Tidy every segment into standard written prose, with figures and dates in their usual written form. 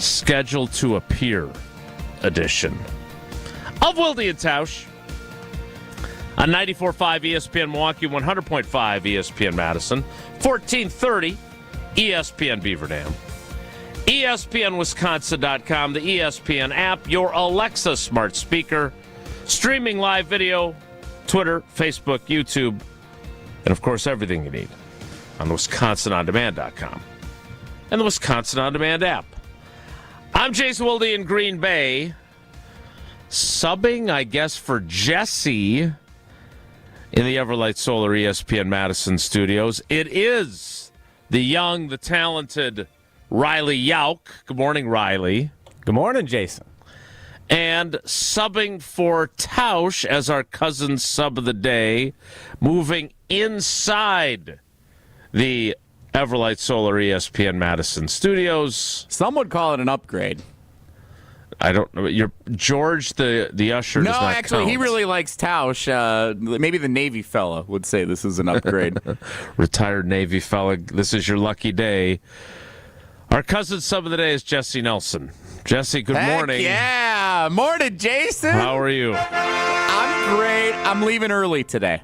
scheduled to appear edition of Wilde and Tausch on 94.5 ESPN Milwaukee, 100.5 ESPN Madison, 1430 ESPN Beaver Dam, ESPNWisconsin.com, the ESPN app, your Alexa smart speaker, streaming live video, Twitter, Facebook, YouTube, and, of course, everything you need on WisconsinOnDemand.com and the Wisconsin On Demand app. I'm Jason Wilde in Green Bay, subbing, I guess, for Jesse in the Everlight Solar ESPN Madison studios. It is the young, the talented Riley Yauk. Good morning, Riley. Good morning, Jason. And subbing for Tausch as our cousin sub of the day, moving inside the Everlight Solar ESPN Madison studios. Some would call it an upgrade. I don't know. You're George, the usher. No, does not actually, count. he really likes Tausch. Maybe the Navy fella would say this is an upgrade. Retired Navy fella. This is your lucky day. Our cousin sub of the day is Jesse Nelson. Jesse, good morning. Yeah, morning, Jason. How are you? I'm great. I'm leaving early today,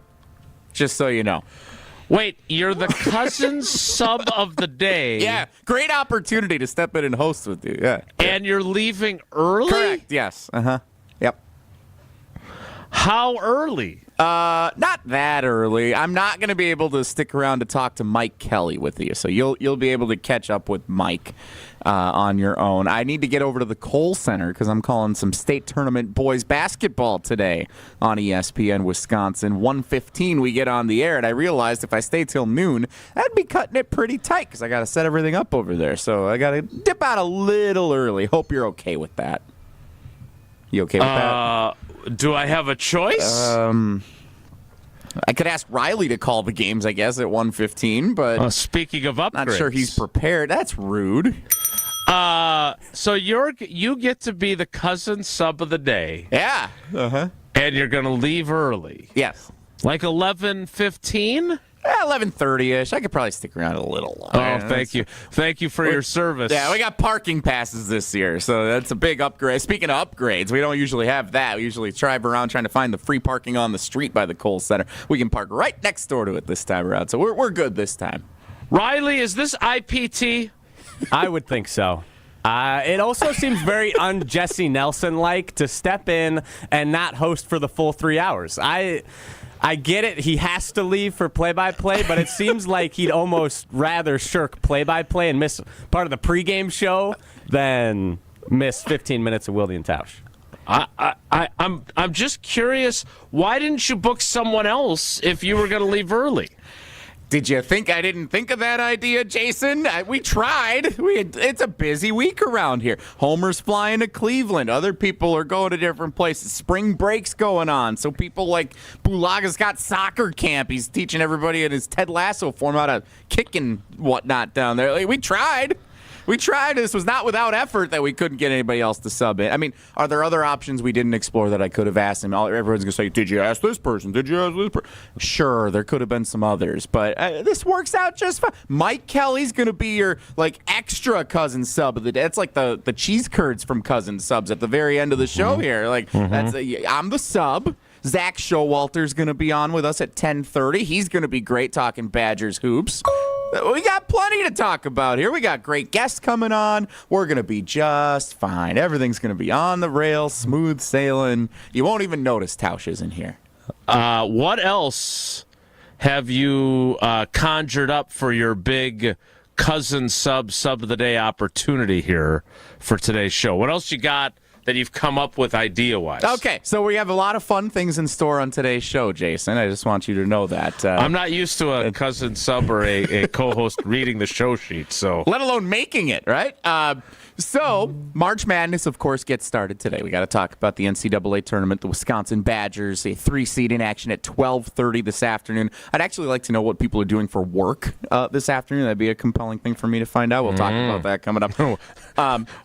just so you know. Wait, you're the cousin sub of the day. Yeah, great opportunity to step in and host with you. Yeah. And you're leaving early? Correct, yes. Yep. How early? Not that early. I'm not going to be able to stick around to talk to Mike Kelly with you, so you'll be able to catch up with Mike on your own. I need to get over to the Kohl Center because I'm calling some state tournament boys basketball today on ESPN Wisconsin. 1:15 we get on the air, and I realized if I stay till noon, I'd be cutting it pretty tight because I got to set everything up over there. So I got to dip out a little early. Hope you're okay with that. You okay with that? Do I have a choice? I could ask Riley to call the games, I guess, at 1:15, but speaking of upgrades, not sure he's prepared. That's rude. So you get to be the cousin sub of the day. Yeah. And you're going to leave early. Yes. Like 11:15? 11:30-ish. I could probably stick around a little longer. Oh, thank you. Thank you for your service. Yeah, we got parking passes this year, so that's a big upgrade. Speaking of upgrades, we don't usually have that. We usually drive around trying to find the free parking on the street by the Kohl Center. We can park right next door to it this time around, so we're good this time. Riley, is this IPT? I would think so. It also seems very un-Jesse Nelson-like to step in and not host for the full 3 hours. I get it. He has to leave for play-by-play, but it seems like he'd almost rather shirk play-by-play and miss part of the pregame show than miss 15 minutes of Wilde and Tausch. I'm just curious. Why didn't you book someone else if you were going to leave early? Did you think I didn't think of that idea, Jason? We tried. It's a busy week around here. Homer's flying to Cleveland. Other people are going to different places. Spring break's going on. So people like Bulaga's got soccer camp. He's teaching everybody in his Ted Lasso form how to kick and whatnot down there. Like, we tried. This was not without effort that we couldn't get anybody else to sub in. I mean, are there other options we didn't explore that I could have asked him? Everyone's going to say, did you ask this person? Did you ask this person? Sure, there could have been some others, but this works out just fine. Mike Kelly's going to be your extra cousin sub of the day. It's like the cheese curds from cousin subs at the very end of the show here. I'm the sub. Zack Showalter's going to be on with us at 10:30. He's going to be great talking Badgers hoops. We got plenty to talk about here. We got great guests coming on. We're going to be just fine. Everything's going to be on the rails, smooth sailing. You won't even notice Tausch isn't here. What else have you conjured up for your big cousin sub of the day opportunity here for today's show? What else you got that you've come up with idea-wise? Okay, so we have a lot of fun things in store on today's show, Jason. I just want you to know that. I'm not used to a cousin sub or a co-host reading the show sheet, so let alone making it, right? So March Madness, of course, gets started today. We got to talk about the NCAA tournament, the Wisconsin Badgers, a 3-seed in action at 12:30 this afternoon. I'd actually like to know what people are doing for work this afternoon. That'd be a compelling thing for me to find out. We'll talk about that coming up.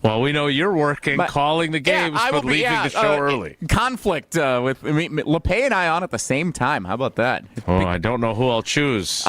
Well, we know you're working, calling the games, but leaving the show early. Conflict with LePay and I on at the same time. How about that? I don't know who I'll choose.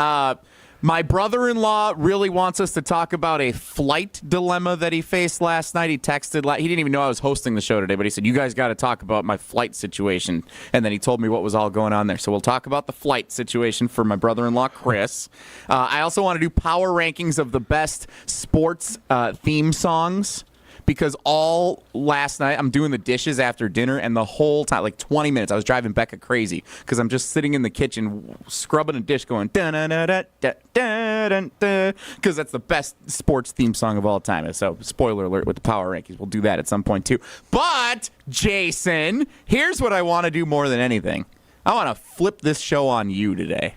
My brother-in-law really wants us to talk about a flight dilemma that he faced last night. He texted, he didn't even know I was hosting the show today, but he said, you guys got to talk about my flight situation. And then he told me what was all going on there. So we'll talk about the flight situation for my brother-in-law, Chris. I also want to do power rankings of the best sports theme songs. Because all last night, I'm doing the dishes after dinner, and the whole time, like 20 minutes, I was driving Becca crazy because I'm just sitting in the kitchen scrubbing a dish going da-da-da-da-da-da-da-da, because that's the best sports theme song of all time. So, spoiler alert with the power rankings. We'll do that at some point, too. But, Jason, here's what I want to do more than anything. I want to flip this show on you today.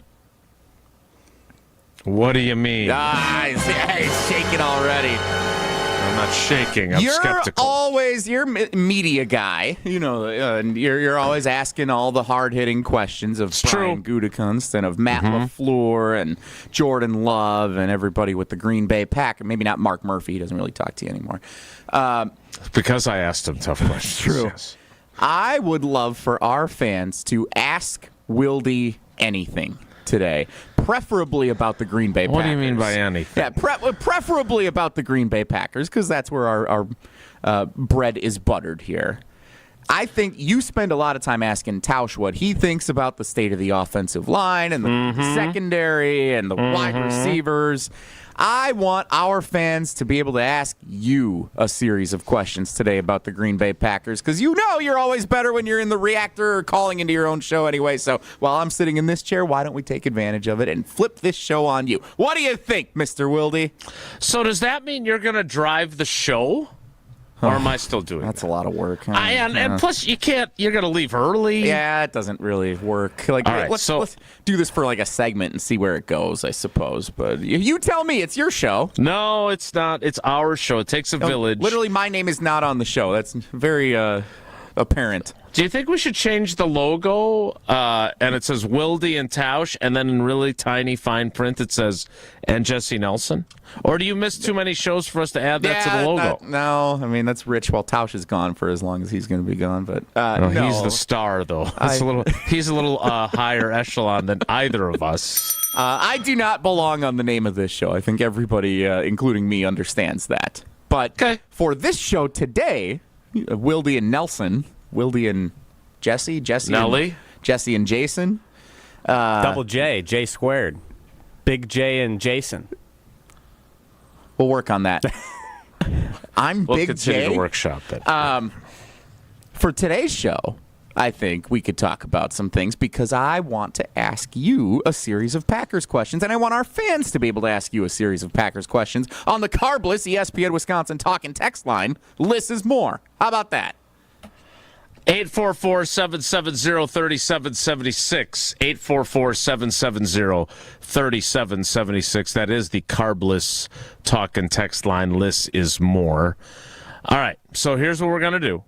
What do you mean? He's shaking already. I'm not shaking. I'm skeptical. You're a media guy. You know, you're always asking all the hard-hitting questions of Brian Gutekunst and of Matt LaFleur and Jordan Love and everybody with the Green Bay Packers. Maybe not Mark Murphy. He doesn't really talk to you anymore. Because I asked him tough questions. True. Yes. I would love for our fans to ask Wilde anything today, preferably about the Green Bay Packers. What do you mean by anything? Yeah, preferably about the Green Bay Packers, because that's where our bread is buttered here. I think you spend a lot of time asking Tausch what he thinks about the state of the offensive line and the secondary and the wide receivers. I want our fans to be able to ask you a series of questions today about the Green Bay Packers, because you know you're always better when you're in the reactor or calling into your own show anyway. So while I'm sitting in this chair, why don't we take advantage of it and flip this show on you? What do you think, Mr. Wilde? So does that mean you're going to drive the show? Or am I still doing That's that? a lot of work. And plus, you can't. You're going to leave early. Yeah, it doesn't really work. All right, let's do this for like a segment and see where it goes, I suppose. But you tell me. It's your show. No, it's not. It's our show. It takes a village. Literally, my name is not on the show. That's very apparent. Do you think we should change the logo and it says Wilde and Tausch, and then in really tiny fine print it says and Jesse Nelson? Or do you miss too many shows for us to add that to the logo? No, I mean that's rich. While Tausch is gone for as long as he's going to be gone, but no, no. He's the star though. He's a little higher echelon than either of us. I do not belong on the name of this show. I think everybody, including me, understands that. But for this show today, Wilde and Nelson. Wilde and Jesse Nelly, Jesse and Jason, Double J, J squared, Big J and Jason. We'll work on that. We'll Big continue J. to workshop that. For today's show, I think we could talk about some things because I want to ask you a series of Packers questions, and I want our fans to be able to ask you a series of Packers questions on the Carbless ESPN Wisconsin talk and text line. Less is more. How about that? 844-770-3776. 844-770-3776. That is the Carbless talk and text line. Less is more. All right, so here's what we're going to do.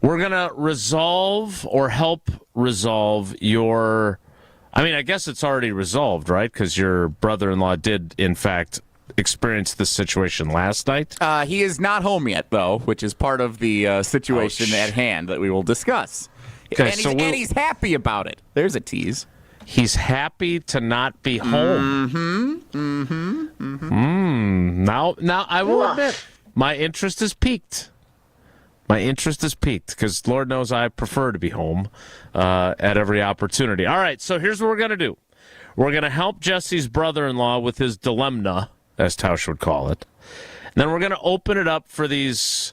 We're going to resolve or help resolve your... I guess it's already resolved, right? Because your brother-in-law did, in fact, experience this situation last night. He is not home yet, though, which is part of the situation at hand that we will discuss. Okay, and he's happy about it. There's a tease. He's happy to not be home. Now, I will admit, my interest is piqued. My interest is piqued because Lord knows I prefer to be home at every opportunity. All right, so here's what we're going to do. We're going to help Jesse's brother-in-law with his dilemma, as Tausch would call it. And then we're going to open it up for these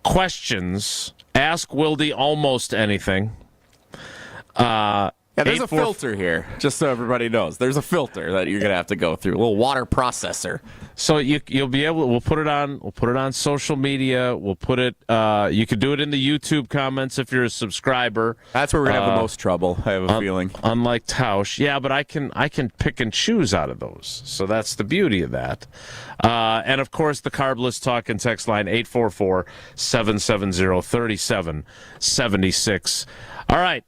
questions. Ask Wilde almost anything. There's a filter here, just so everybody knows. There's a filter that you're going to have to go through, a little water processor. So you'll be able. We'll put it on social media. We'll put it. You could do it in the YouTube comments if you're a subscriber. That's where we're gonna have the most trouble. I have a feeling. Unlike Tausch, yeah, but I can pick and choose out of those. So that's the beauty of that. And of course, the Carbless talk and text line 844-770-3776. All right.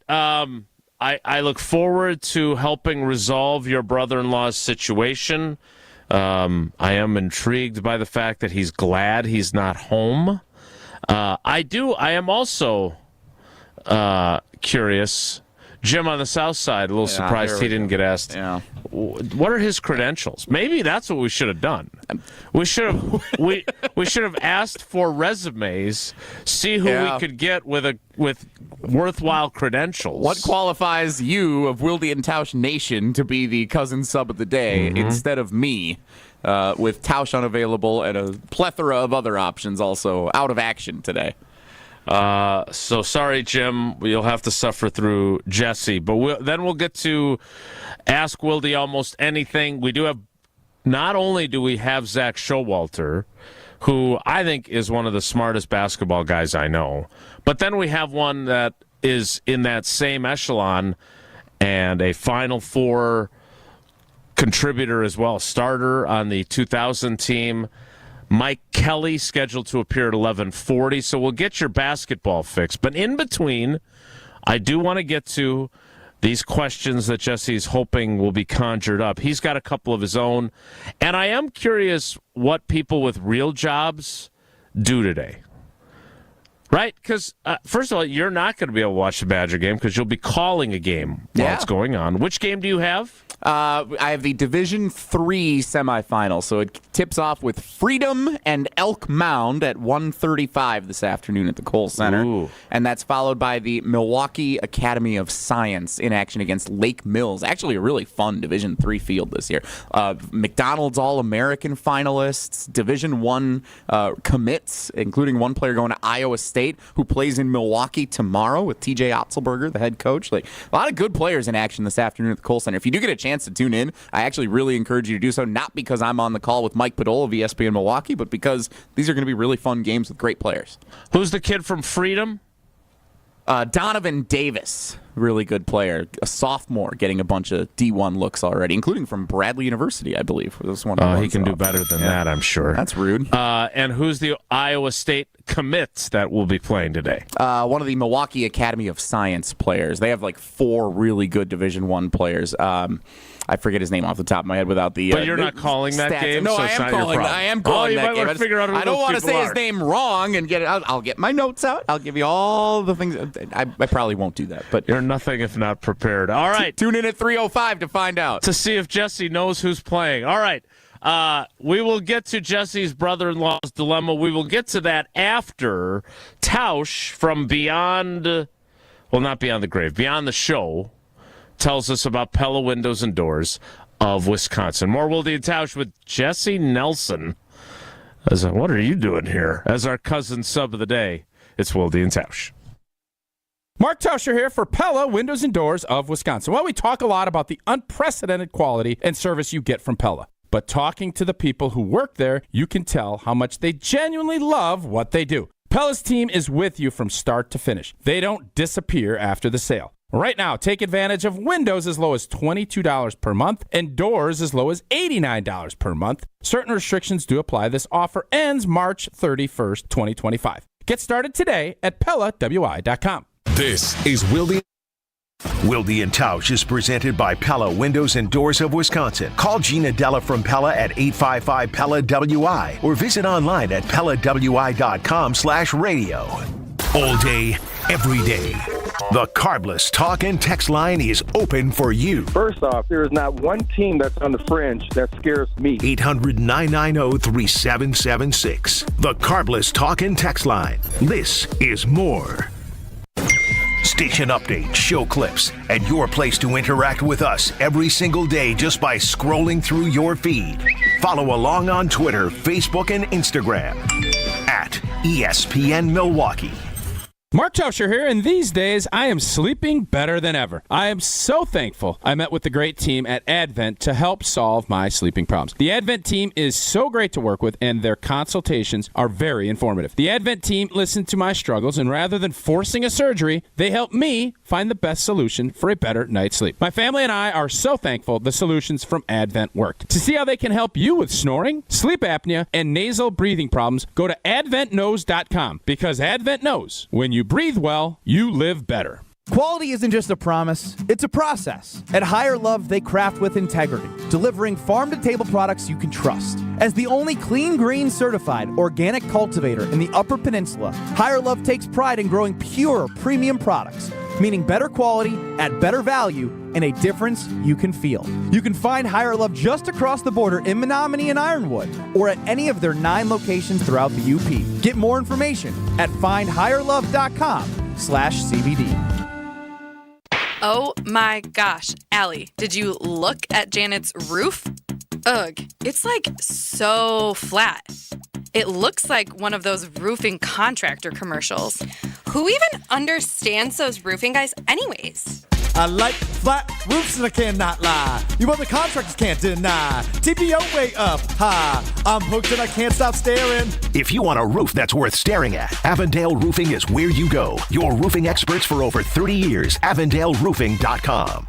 I look forward to helping resolve your brother-in-law's situation. I am intrigued by the fact that he's glad he's not home. I am also curious. Jim on the South Side, a little surprised he didn't get asked. Yeah. What are his credentials? Maybe that's what we should have done. We should have asked for resumes, see who we could get with worthwhile credentials. What qualifies you of Wilde and Tausch Nation to be the cousin sub of the day instead of me, with Tausch unavailable and a plethora of other options also out of action today? So sorry, Jim. You'll have to suffer through Jesse. But then we'll get to Ask Wilde Almost Anything. We do have, not only do we have Zack Showalter, who I think is one of the smartest basketball guys I know, but then we have one that is in that same echelon and a Final Four contributor as well, starter on the 2000 team. Mike Kelly scheduled to appear at 11:40, so we'll get your basketball fix. But in between, I do want to get to these questions that Jesse's hoping will be conjured up. He's got a couple of his own, and I am curious what people with real jobs do today. Right? Because, first of all, you're not going to be able to watch the Badger game because you'll be calling a game while it's going on. Which game do you have? I have the Division III semifinal, so it tips off with Freedom and Elk Mound at 1:35 this afternoon at the Kohl Center. Ooh. And that's followed by the Milwaukee Academy of Science in action against Lake Mills. Actually, a really fun Division III field this year. McDonald's All-American finalists, Division I commits, including one player going to Iowa State, who plays in Milwaukee tomorrow with TJ Otzelberger, the head coach. Like, a lot of good players in action this afternoon at the Kohl Center. If you do get a chance to tune in, I actually really encourage you to do so, not because I'm on the call with Mike Padola of ESPN Milwaukee, but because these are going to be really fun games with great players. Who's the kid from Freedom? Donovan Davis, really good player, a sophomore, getting a bunch of D1 looks already, including from Bradley University, I believe. He can do better than that, I'm sure. That's rude. And who's the Iowa State commits that will be playing today? One of the Milwaukee Academy of Science players. They have like 4 really good Division I players. I forget his name off the top of my head without the. But you're not calling that stats. game. No, so I it's am not your calling. problem. I am calling you that might game. want to figure out who I don't those want to people say are. his name wrong and get it. I'll get my notes out. I'll give you all the things. I probably won't do that, but You're nothing if not prepared. All right. Tune in at 3:05 to find out. To see if Jesse knows who's playing. All right. We will get to Jesse's brother-in-law's dilemma. We will get to that after Tausch from Beyond, well, not Beyond the Grave, Beyond the Show, tells us about Pella Windows and Doors of Wisconsin. More Wilde and Tausch with Jesse Nelson. What are you doing here? As our cousin sub of the day, it's Wilde and Tausch. Mark Tauscher here for Pella Windows and Doors of Wisconsin. Well, we talk a lot about the unprecedented quality and service you get from Pella. But talking to the people who work there, you can tell how much they genuinely love what they do. Pella's team is with you from start to finish. They don't disappear after the sale. Right now, take advantage of windows as low as $22 per month and doors as low as $89 per month. Certain restrictions do apply. This offer ends March 31st, 2025. Get started today at PellaWI.com. This is Wilde and Tausch is presented by Pella Windows and Doors of Wisconsin. Call Gina Della from Pella at 855-PELLA-WI or visit online at PellaWI.com/radio. All day, every day. The Carbless Talk and Text line is open for you. First off, there is not one team that's on the fringe that scares me. 800-990-3776. The Carbless Talk and Text line. This is more. Station updates, show clips, and your place to interact with us every single day just by scrolling through your feed. Follow along on Twitter, Facebook, and Instagram at ESPN Milwaukee. Mark Tauscher here, and these days I am sleeping better than ever. I am so thankful I met with the great team at Advent to help solve my sleeping problems. The Advent team is so great to work with, and their consultations are very informative. The Advent team listened to my struggles, and rather than forcing a surgery, they helped me find the best solution for a better night's sleep. My family and I are so thankful the solutions from Advent worked. To see how they can help you with snoring, sleep apnea, and nasal breathing problems, go to adventknows.com, because Advent knows when you breathe well, you live better. Quality isn't just a promise, it's a process. At Higher Love, they craft with integrity, delivering farm-to-table products you can trust. As the only clean green certified organic cultivator in the Upper Peninsula, Higher Love takes pride in growing pure premium products meaning better quality at better value and a difference you can feel. You can find Higher Love just across the border in Menominee and Ironwood, or at any of their 9 locations throughout the UP. Get more information at findhigherlove.com/CBD. Oh my gosh, Allie, did you look at Janet's roof? Ugh, it's like so flat. It looks like one of those roofing contractor commercials. Who even understands those roofing guys anyways? I like flat roofs and I cannot lie. You want the contractors can't deny. TPO way up high. I'm hooked and I can't stop staring. If you want a roof that's worth staring at, Avondale Roofing is where you go. Your roofing experts for over 30 years. AvondaleRoofing.com.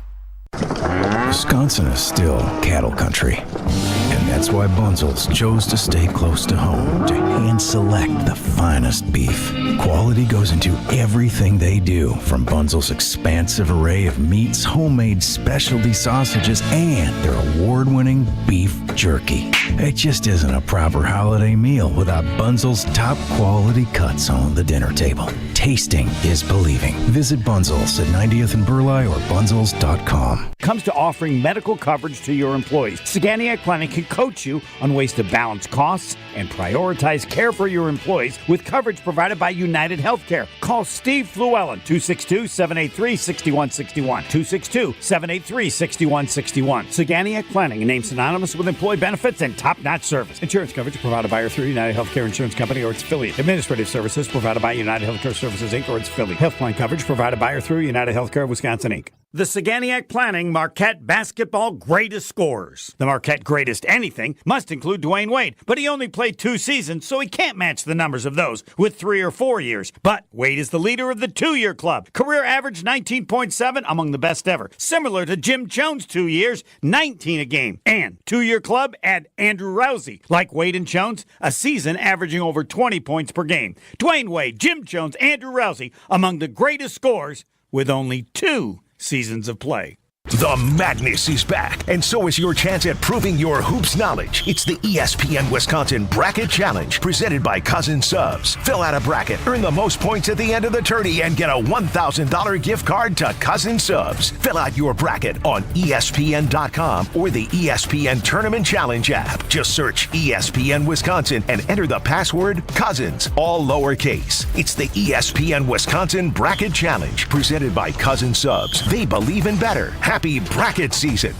Wisconsin is still cattle country. And that's why Bunzel's chose to stay close to home to hand select the finest beef. Quality goes into everything they do, from Bunzel's expansive array of meats, homemade specialty sausages, and their award-winning beef jerky. It just isn't a proper holiday meal without Bunzel's top quality cuts on the dinner table. Tasting is believing. Visit Bunzel's at 90th and Burleigh or bunzels.com. Comes to offering medical coverage to your employees, Saganiac Planning can coach you on ways to balance costs and prioritize care for your employees with coverage provided by United Healthcare. Call Steve Fluellen, 262-783-6161, 262-783-6161. Saganiac Planning, a name synonymous with employee benefits and top-notch service. Insurance coverage provided by or through United Healthcare Insurance Company or its affiliate. Administrative services provided by United Healthcare Services, Inc. or its affiliate. Health plan coverage provided by or through United Healthcare Wisconsin, Inc. The Saganiac Planning Marquette Basketball Greatest Scorers. The Marquette Greatest Anything must include Dwayne Wade, but he only played 2 seasons, so he can't match the numbers of those with 3 or 4 years. But Wade is the leader of the 2-year club. Career average 19.7, among the best ever. Similar to Jim Jones' 2 years, 19 a game. And 2-year club, add Andrew Rousey. Like Wade and Jones, a season averaging over 20 points per game. Dwayne Wade, Jim Jones, Andrew Rousey, among the greatest scorers with only 2 seasons of play. The madness is back, and so is your chance at proving your hoops knowledge. It's the ESPN Wisconsin Bracket Challenge, presented by Cousin Subs. Fill out a bracket, earn the most points at the end of the tourney, and get a $1,000 gift card to Cousin Subs. Fill out your bracket on ESPN.com or the ESPN Tournament Challenge app. Just search ESPN Wisconsin and enter the password Cousins, all lowercase. It's the ESPN Wisconsin Bracket Challenge, presented by Cousin Subs. They believe in better. Happy bracket season.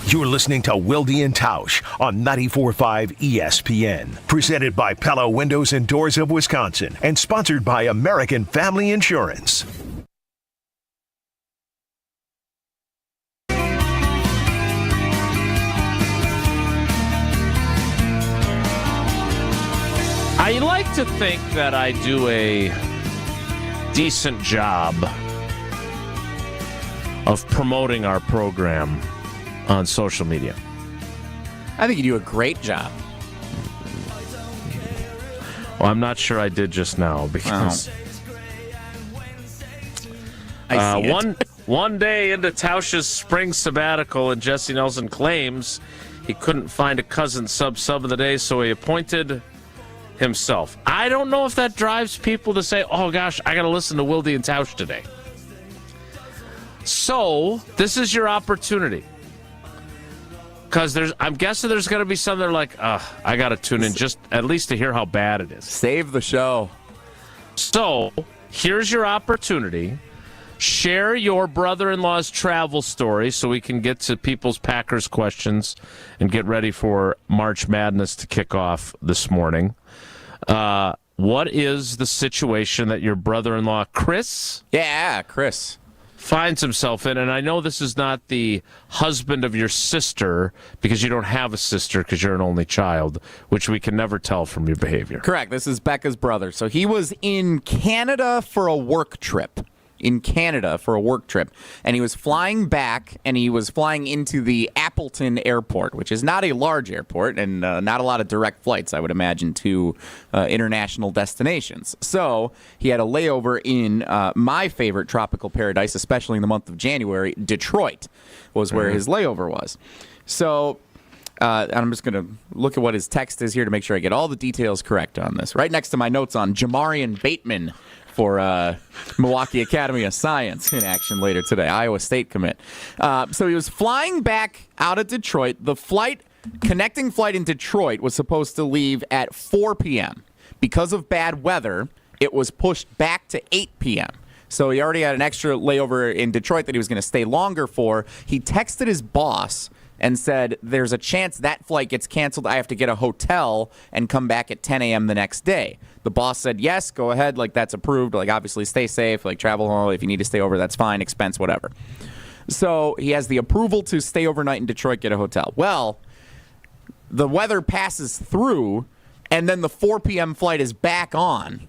You're listening to Wilde and Tausch on 94.5 ESPN. Presented by Pella Windows and Doors of Wisconsin and sponsored by American Family Insurance. I like to think that I do a decent job of promoting our program on social media. I think you do a great job. Well, I'm not sure I did just now because one day into Tausch's spring sabbatical, and Jesse Nelson claims he couldn't find a cousin sub of the day, so he appointed himself. I don't know if that drives people to say, oh gosh, I got to listen to Wilde and Tausch today. So, this is your opportunity. Because I'm guessing there's going to be some that are like, I got to tune in just at least to hear how bad it is. Save the show. So, here's your opportunity. Share your brother-in-law's travel story so we can get to people's Packers questions and get ready for March Madness to kick off this morning. What is the situation that your brother-in-law, Chris? Yeah, Chris. Finds himself in, and I know this is not the husband of your sister because you don't have a sister because you're an only child, which we can never tell from your behavior. Correct. This is Becca's brother. So he was in Canada for a work trip. And he was flying back, and he was flying into the Appleton Airport, which is not a large airport and not a lot of direct flights, I would imagine, to international destinations. So he had a layover in my favorite tropical paradise, especially in the month of January. Detroit was where his layover was. So I'm just going to look at what his text is here to make sure I get all the details correct on this. Right next to my notes on Jamarian Bateman for Milwaukee Academy of Science in action later today. Iowa State commit. So he was flying back out of Detroit. The connecting flight in Detroit was supposed to leave at 4 p.m. Because of bad weather, it was pushed back to 8 p.m. So he already had an extra layover in Detroit that he was going to stay longer for. He texted his boss and said, there's a chance that flight gets canceled. I have to get a hotel and come back at 10 a.m. the next day. The boss said, yes, go ahead. Like, that's approved. Like, obviously, stay safe. Like, travel home. If you need to stay over, that's fine. Expense, whatever. So he has the approval to stay overnight in Detroit, get a hotel. Well, the weather passes through, and then the 4 p.m. flight is back on.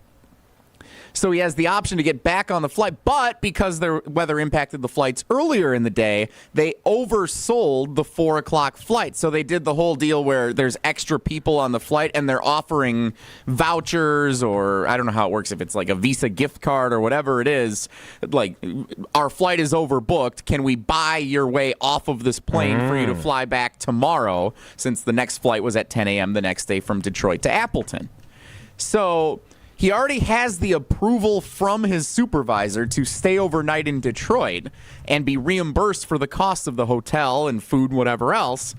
So he has the option to get back on the flight, but because the weather impacted the flights earlier in the day, they oversold the 4 o'clock flight. So they did the whole deal where there's extra people on the flight and they're offering vouchers, or I don't know how it works, if it's like a Visa gift card or whatever it is. Like, our flight is overbooked. Can we buy your way off of this plane for you to fly back tomorrow, since the next flight was at 10 a.m. the next day from Detroit to Appleton? So he already has the approval from his supervisor to stay overnight in Detroit and be reimbursed for the cost of the hotel and food and whatever else.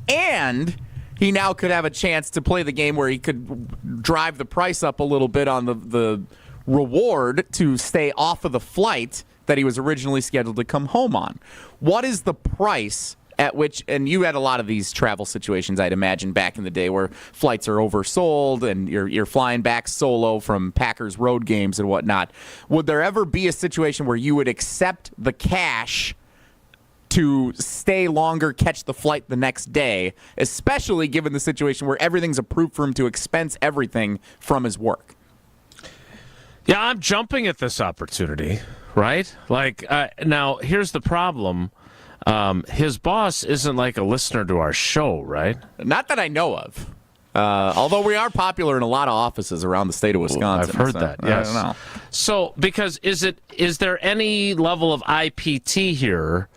And he now could have a chance to play the game where he could drive the price up a little bit on the reward to stay off of the flight that he was originally scheduled to come home on. What is the price at which, and you had a lot of these travel situations, I'd imagine, back in the day where flights are oversold and you're flying back solo from Packers road games and whatnot. Would there ever be a situation where you would accept the cash to stay longer, catch the flight the next day, especially given the situation where everything's approved for him to expense everything from his work? Yeah, I'm jumping at this opportunity, right? Like, now, here's the problem. His boss isn't like a listener to our show, right? Not that I know of. Although we are popular in a lot of offices around the state of Wisconsin. I've heard that, yes. I don't know. So, because is there any level of IPT here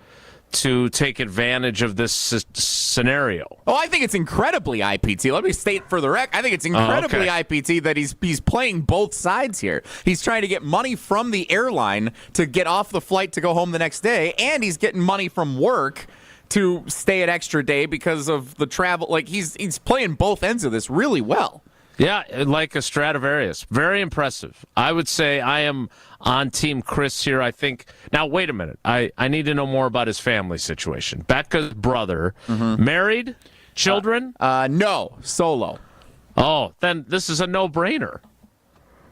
to take advantage of this scenario? Oh, I think it's incredibly IPT. Let me state for the record, I think it's incredibly IPT that he's playing both sides here. He's trying to get money from the airline to get off the flight to go home the next day, and he's getting money from work to stay an extra day because of the travel. Like, he's playing both ends of this really well. Yeah, like a Stradivarius. Very impressive. I would say I am on Team Chris here. I think. Now, wait a minute. I need to know more about his family situation. Becca's brother, married, children? No, solo. Oh, then this is a no-brainer,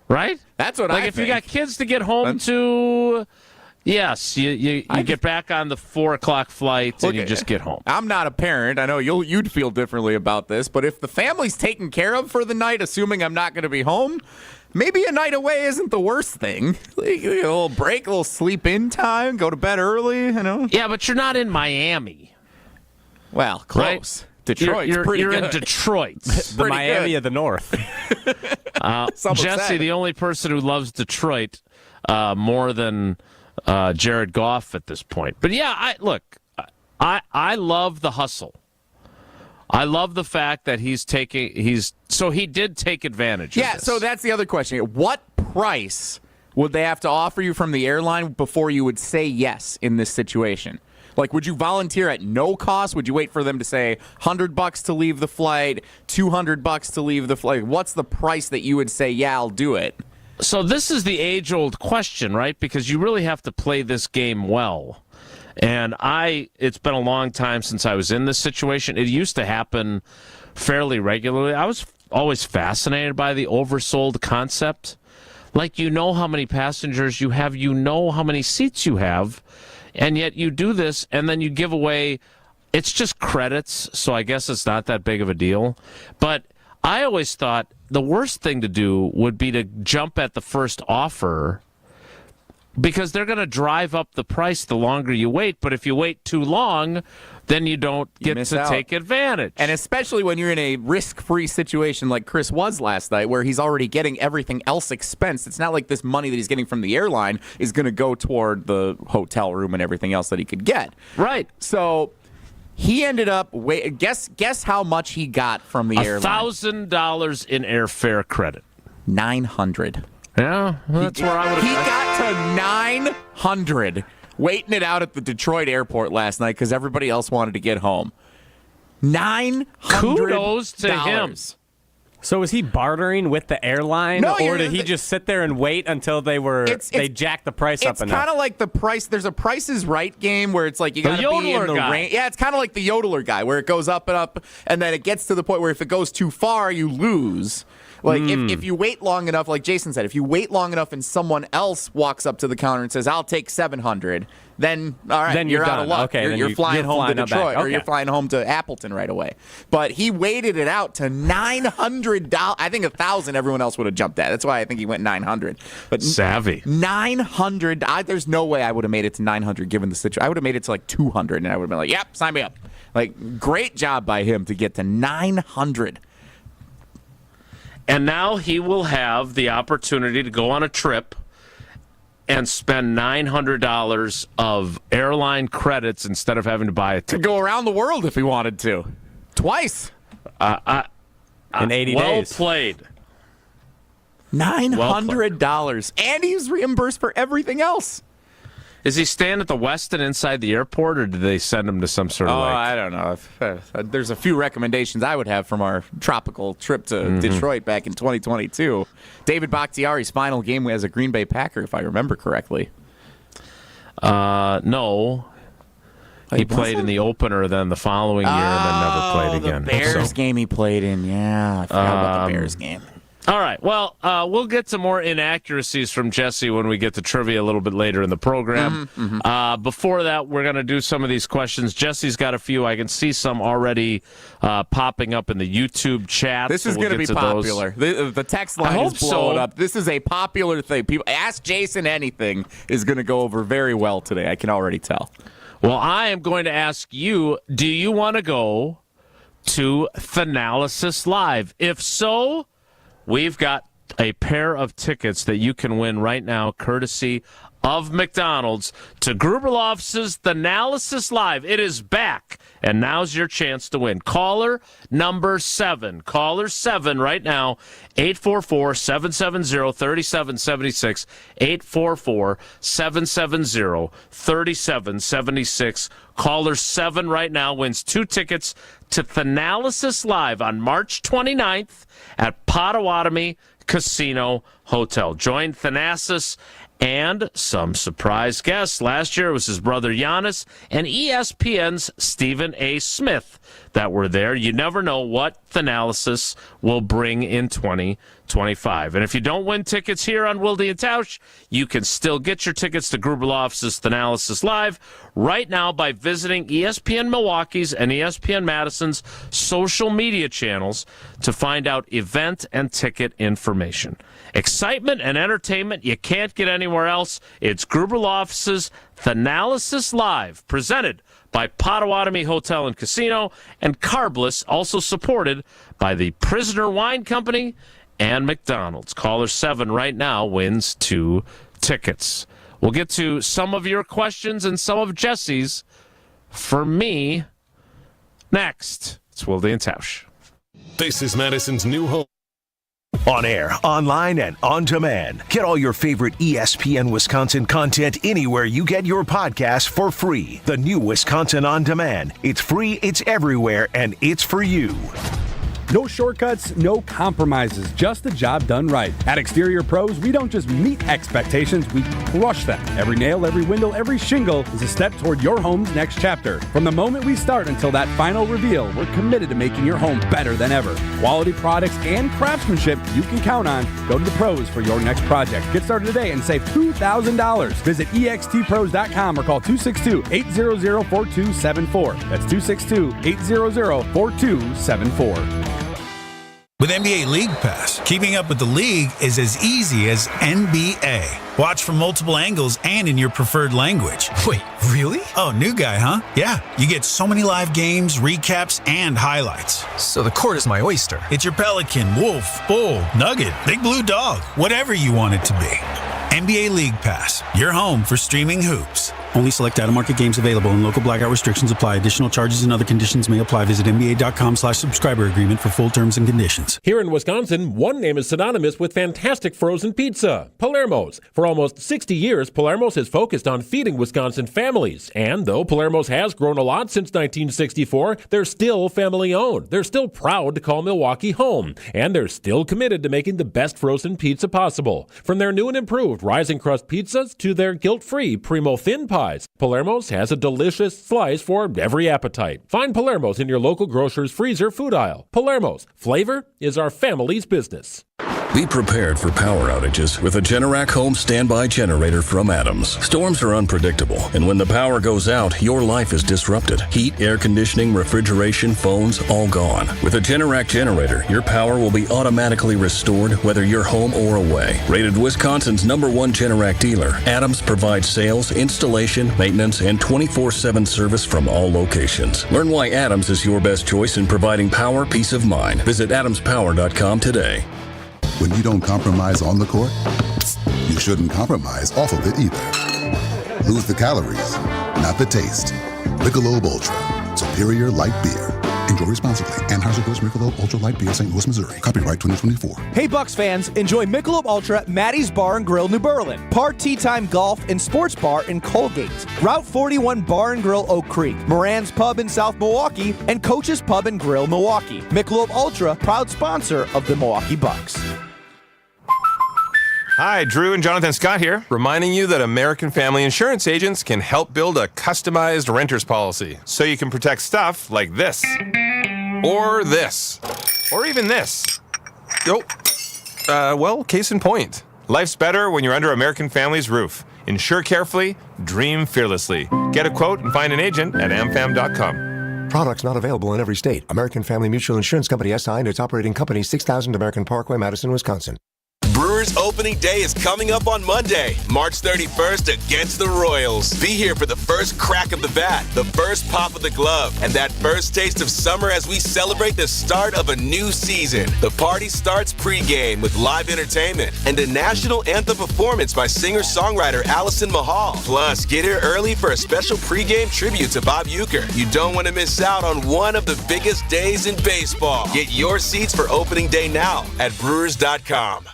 right? That's what I think. Like, if you got kids to get home to, yes, you get back on the 4 o'clock flight and you just get home. I'm not a parent. I know you'd feel differently about this, but if the family's taken care of for the night, assuming I'm not going to be home, maybe a night away isn't the worst thing. Like, a little break, a little sleep-in time, go to bed early, you know? Yeah, but you're not in Miami. Well, close. Right? Detroit's pretty good. You're in Detroit. The Miami of the North. Jesse, the only person who loves Detroit more than Jared Goff at this point. But yeah, I love the hustle. I love the fact that he did take advantage of this. So that's the other question here. What price would they have to offer you from the airline before you would say yes in this situation? Like, would you volunteer at no cost? Would you wait for them to say $100 to leave the flight, $200 to leave the flight? What's the price that you would say, yeah, I'll do it? So this is the age-old question, right? Because you really have to play this game well. And it's been a long time since I was in this situation. It used to happen fairly regularly. I was always fascinated by the oversold concept. Like, you know how many passengers you have, you know how many seats you have, and yet you do this, and then you give away, it's just credits, so I guess it's not that big of a deal. But I always thought the worst thing to do would be to jump at the first offer, because they're going to drive up the price the longer you wait. But if you wait too long, then you don't get to take advantage. And especially when you're in a risk-free situation like Chris was last night, where he's already getting everything else expensed. It's not like this money that he's getting from the airline is going to go toward the hotel room and everything else that he could get. Right. So he ended up, guess how much he got from the airline? $1,000 in airfare credit. $900. Yeah, that's where I would have. He got to 900 waiting it out at the Detroit airport last night because everybody else wanted to get home. $900. Kudos to him. So was he bartering with the airline, or did he just sit there and wait until they jacked the price up enough? It's kind of like the price. There's a Price is Right game where it's like you got to be in the range. Yeah, it's kind of like the yodeler guy where it goes up and up, and then it gets to the point where if it goes too far, you lose. Like if you wait long enough, like Jason said, if you wait long enough and someone else walks up to the counter and says, "I'll take 700," then all right, then you're out done. of luck. Okay, you're flying home to Detroit, or okay. you're flying home to Appleton right away. But he waited it out to $900. I think 1,000. Everyone else would have jumped at. That's why I think he went 900. But savvy. 900. There's no way I would have made it to 900 given the situation. I would have made it to like 200, and I would have been like, "Yep, sign me up." Like great job by him to get to 900. And now he will have the opportunity to go on a trip and spend $900 of airline credits instead of having to buy a ticket. To go around the world if he wanted to. Twice. In 80 well days. Well played. $900. And he's reimbursed for everything else. Is he staying at the Westin inside the airport, or did they send him to some sort of lake? I don't know. There's a few recommendations I would have from our tropical trip to Detroit back in 2022. David Bakhtiari's final game as a Green Bay Packer, if I remember correctly. No. He played in the opener, then the following year, and then never played again. The Bears game he played in. Yeah, I forgot about the Bears game. All right. Well, we'll get to more inaccuracies from Jesse when we get to trivia a little bit later in the program. Before that, we're going to do some of these questions. Jesse's got a few. I can see some already popping up in the YouTube chat. This is going to be popular. The text line is blowing up. This is a popular thing. People ask Jason anything is going to go over very well today. I can already tell. Well, I am going to ask you, do you want to go to Thanalysis Live? If so, we've got a pair of tickets that you can win right now, courtesy of McDonald's, to Gruberloff's Thanalysis Live. It is back, and now's your chance to win. Caller number 7. Caller 7 right now, 844-770-3776, 844-770-3776. Caller 7 right now wins 2 tickets to Thanalysis Live on March 29th at Potawatomi Casino Hotel. Join Thanasis and some surprise guests. Last year it was his brother Giannis and ESPN's Stephen A. Smith that were there. You never know what Thanalysis will bring in 2025. And if you don't win tickets here on Wilde and Tausch, you can still get your tickets to Gruberloff's Thanalysis Live right now by visiting ESPN Milwaukee's and ESPN Madison's social media channels to find out event and ticket information. Excitement and entertainment you can't get anywhere else. It's Gruberloff's Thanalysis Live, presented by Potawatomi Hotel and Casino, and Carbless, also supported by the Prisoner Wine Company and McDonald's. Caller 7 right now wins 2 tickets. We'll get to some of your questions and some of Jesse's for me next. It's Wilde and Tausch. This is Madison's new home. On air, online, and on demand. Get all your favorite ESPN Wisconsin content anywhere you get your podcast for free. The new Wisconsin On Demand. It's free, it's everywhere, and it's for you. No shortcuts, no compromises, just the job done right. At Exterior Pros, we don't just meet expectations, we crush them. Every nail, every window, every shingle is a step toward your home's next chapter. From the moment we start until that final reveal, we're committed to making your home better than ever. Quality products and craftsmanship you can count on. Go to the pros for your next project. Get started today and save $2,000. Visit extpros.com or call 262-800-4274. That's 262-800-4274. With NBA League Pass, keeping up with the league is as easy as NBA. Watch from multiple angles and in your preferred language. Wait, really? Oh, new guy, huh? Yeah, you get so many live games, recaps, and highlights. So the court is my oyster. It's your Pelican, Wolf, Bull, Nugget, Big Blue Dog, whatever you want it to be. NBA League Pass, your home for streaming hoops. Only select out-of-market games available and local blackout restrictions apply. Additional charges and other conditions may apply. Visit NBA.com/subscriber agreement for full terms and conditions. Here in Wisconsin, one name is synonymous with fantastic frozen pizza, Palermo's. For almost 60 years, Palermo's has focused on feeding Wisconsin families. And though Palermo's has grown a lot since 1964, they're still family-owned. They're still proud to call Milwaukee home. And they're still committed to making the best frozen pizza possible. From their new and improved rising crust pizzas to their guilt-free Primo thin pies, Palermo's has a delicious slice for every appetite. Find Palermo's in your local grocer's freezer food aisle. Palermo's, flavor is our family's business. Be prepared for power outages with a Generac home standby generator from Adams. Storms are unpredictable, and when the power goes out, your life is disrupted. Heat, air conditioning, refrigeration, phones, all gone. With a Generac generator, your power will be automatically restored whether you're home or away. Rated Wisconsin's #1 Generac dealer, Adams provides sales, installation, maintenance, and 24/7 service from all locations. Learn why Adams is your best choice in providing power peace of mind. Visit adamspower.com today. When you don't compromise on the court, you shouldn't compromise off of it either. Lose the calories, not the taste. Michelob Ultra, superior light beer. Enjoy responsibly. Anheuser-Busch Michelob Ultra Light Beer, St. Louis, Missouri. Copyright 2024. Hey Bucks fans, enjoy Michelob Ultra at Maddie's Bar and Grill, New Berlin. Par Tea Time Golf and Sports Bar in Colgate. Route 41 Bar and Grill, Oak Creek. Moran's Pub in South Milwaukee. And Coach's Pub and Grill, Milwaukee. Michelob Ultra, proud sponsor of the Milwaukee Bucks. Hi, Drew and Jonathan Scott here, reminding you that American Family Insurance agents can help build a customized renter's policy so you can protect stuff like this, or this, or even this. Well, case in point. Life's better when you're under American Family's roof. Insure carefully, dream fearlessly. Get a quote and find an agent at amfam.com. Products not available in every state. American Family Mutual Insurance Company SI and its operating company, 6000 American Parkway, Madison, Wisconsin. Brewers opening day is coming up on Monday, March 31st against the Royals. Be here for the first crack of the bat, the first pop of the glove, and that first taste of summer as we celebrate the start of a new season. The party starts pregame with live entertainment and a national anthem performance by singer-songwriter Allison Mahal. Plus, get here early for a special pregame tribute to Bob Uecker. You don't want to miss out on one of the biggest days in baseball. Get your seats for opening day now at Brewers.com.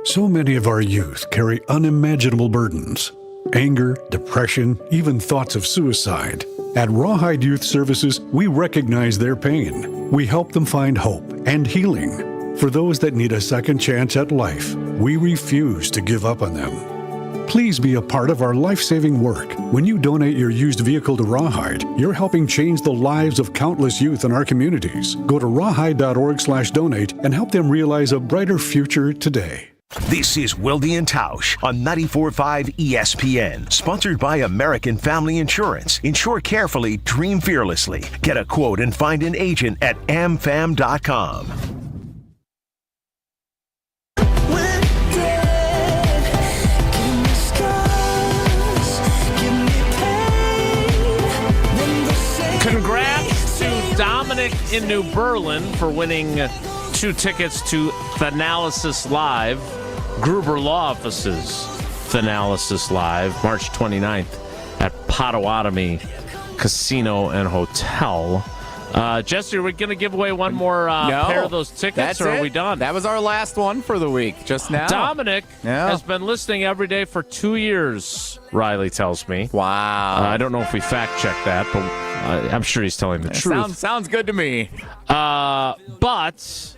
So many of our youth carry unimaginable burdens. Anger, depression, even thoughts of suicide. At Rawhide Youth Services, we recognize their pain. We help them find hope and healing. For those that need a second chance at life, we refuse to give up on them. Please be a part of our life-saving work. When you donate your used vehicle to Rawhide, you're helping change the lives of countless youth in our communities. Go to rawhide.org/donate and help them realize a brighter future today. This is Wilde and Tausch on 94.5 ESPN, sponsored by American Family Insurance. Insure carefully, dream fearlessly. Get a quote and find an agent at amfam.com. Congrats to Dominic in New Berlin for winning 2 tickets to Thanalysis Live, Gruber Law Office's Thanalysis Live, March 29th at Potawatomi Casino and Hotel. Jesse, are we going to give away one more pair of those tickets, or are we done? That was our last one for the week, just now. Dominic has been listening every day for 2 years, Riley tells me. Wow. I don't know if we fact-checked that, but I'm sure he's telling the truth. Sounds good to me. But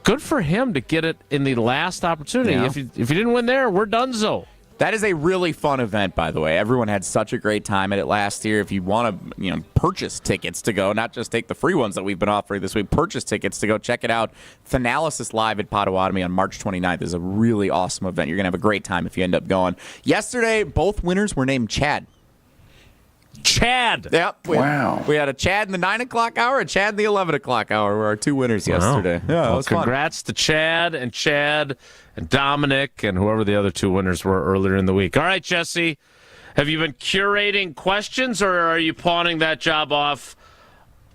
good for him to get it in the last opportunity. Yeah. If you didn't win there, we're donezo. That is a really fun event, by the way. Everyone had such a great time at it last year. If you want to, purchase tickets to go, not just take the free ones that we've been offering this week, purchase tickets to go check it out. Thanalysis Live at Potawatomi on March 29th is a really awesome event. You're going to have a great time if you end up going. Yesterday, both winners were named Chad. Chad. Yep. Wow. We had a Chad in the 9 o'clock hour, a Chad in the 11 o'clock hour were our 2 winners yesterday. Yeah, it well, was fun. congrats to Chad and Dominic and whoever the other 2 winners were earlier in the week. All right, Jesse, have you been curating questions or are you pawning that job off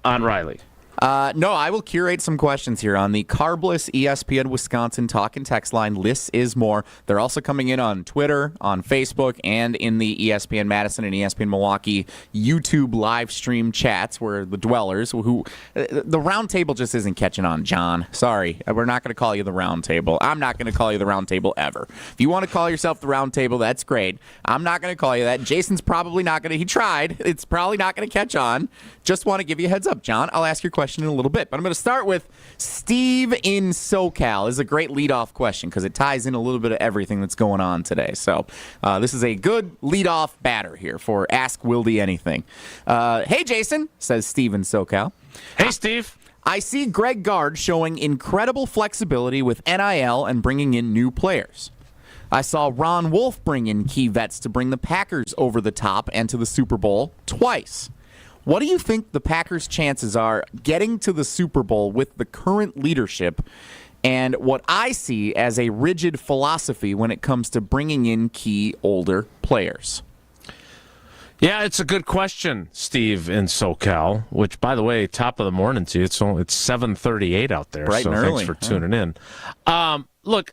on Riley? No, I will curate some questions here on the carbless ESPN Wisconsin talk and text line. Lists is more. They're also coming in on Twitter, on Facebook, and in the ESPN Madison and ESPN Milwaukee YouTube live stream chats where the dwellers who the round table just isn't catching on, John. Sorry. We're not going to call you the round table. I'm not going to call you the round table ever. If you want to call yourself the round table, that's great. I'm not going to call you that. Jason's probably not going to. He tried. It's probably not going to catch on. Just want to give you a heads up, John. I'll ask your question in a little bit, but I'm going to start with Steve in SoCal. This is a great leadoff question because it ties in a little bit of everything that's going on today. So this is a good leadoff batter here for Ask Wilde Anything. Hey, Jason, says Steve in SoCal. Hey, Steve. I see Greg Gard showing incredible flexibility with NIL and bringing in new players. I saw Ron Wolf bring in key vets to bring the Packers over the top and to the Super Bowl twice. What do you think the Packers' chances are getting to the Super Bowl with the current leadership and what I see as a rigid philosophy when it comes to bringing in key older players? Yeah, it's a good question, Steve in SoCal, which, by the way, top of the morning to you. It's 7:38 out there, bright so and early. Thanks for tuning in. Look,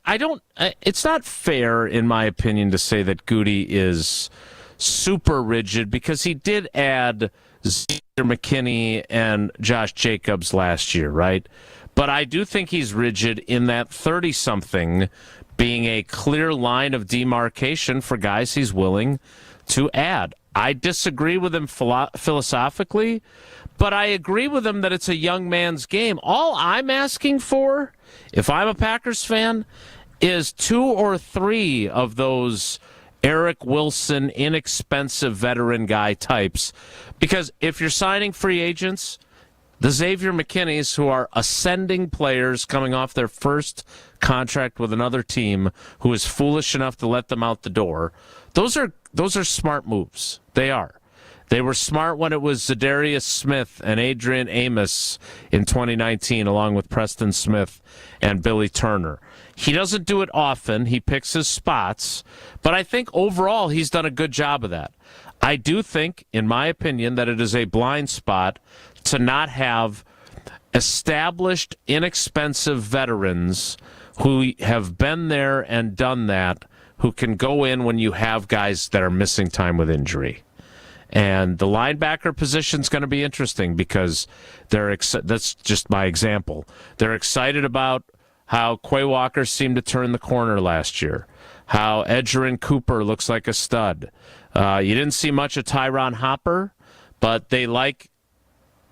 it's not fair, in my opinion, to say that Goody is super rigid because he did add Xavier McKinney and Josh Jacobs last year, right? But I do think he's rigid in that 30-something being a clear line of demarcation for guys he's willing to add. I disagree with him philosophically, but I agree with him that it's a young man's game. All I'm asking for, if I'm a Packers fan, is 2 or 3 of those Eric Wilson, inexpensive veteran guy types. Because if you're signing free agents, the Xavier McKinneys, who are ascending players coming off their first contract with another team who is foolish enough to let them out the door, those are smart moves. They are. They were smart when it was Zadarius Smith and Adrian Amos in 2019, along with Preston Smith and Billy Turner. He doesn't do it often. He picks his spots. But I think overall he's done a good job of that. I do think, in my opinion, that it is a blind spot to not have established, inexpensive veterans who have been there and done that, who can go in when you have guys that are missing time with injury. And the linebacker position is going to be interesting because that's just my example. They're excited about how Quay Walker seemed to turn the corner last year, how Edgerrin Cooper looks like a stud. You didn't see much of Tyron Hopper, but they like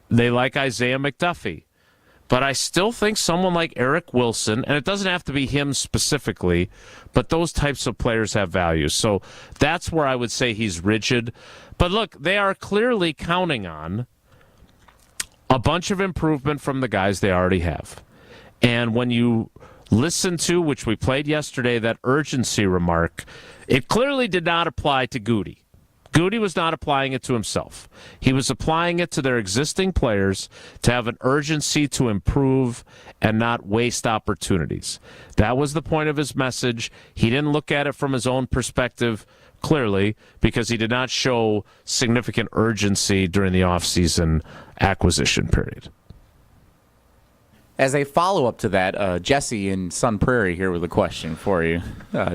Isaiah McDuffie. But I still think someone like Eric Wilson, and it doesn't have to be him specifically, but those types of players have value. So that's where I would say he's rigid. But look, they are clearly counting on a bunch of improvement from the guys they already have. And when you listen to, which we played yesterday, that urgency remark, it clearly did not apply to Goody. Goody was not applying it to himself. He was applying it to their existing players to have an urgency to improve and not waste opportunities. That was the point of his message. He didn't look at it from his own perspective, clearly, because he did not show significant urgency during the offseason acquisition period. As a follow-up to that, Jesse in Sun Prairie here with a question for you,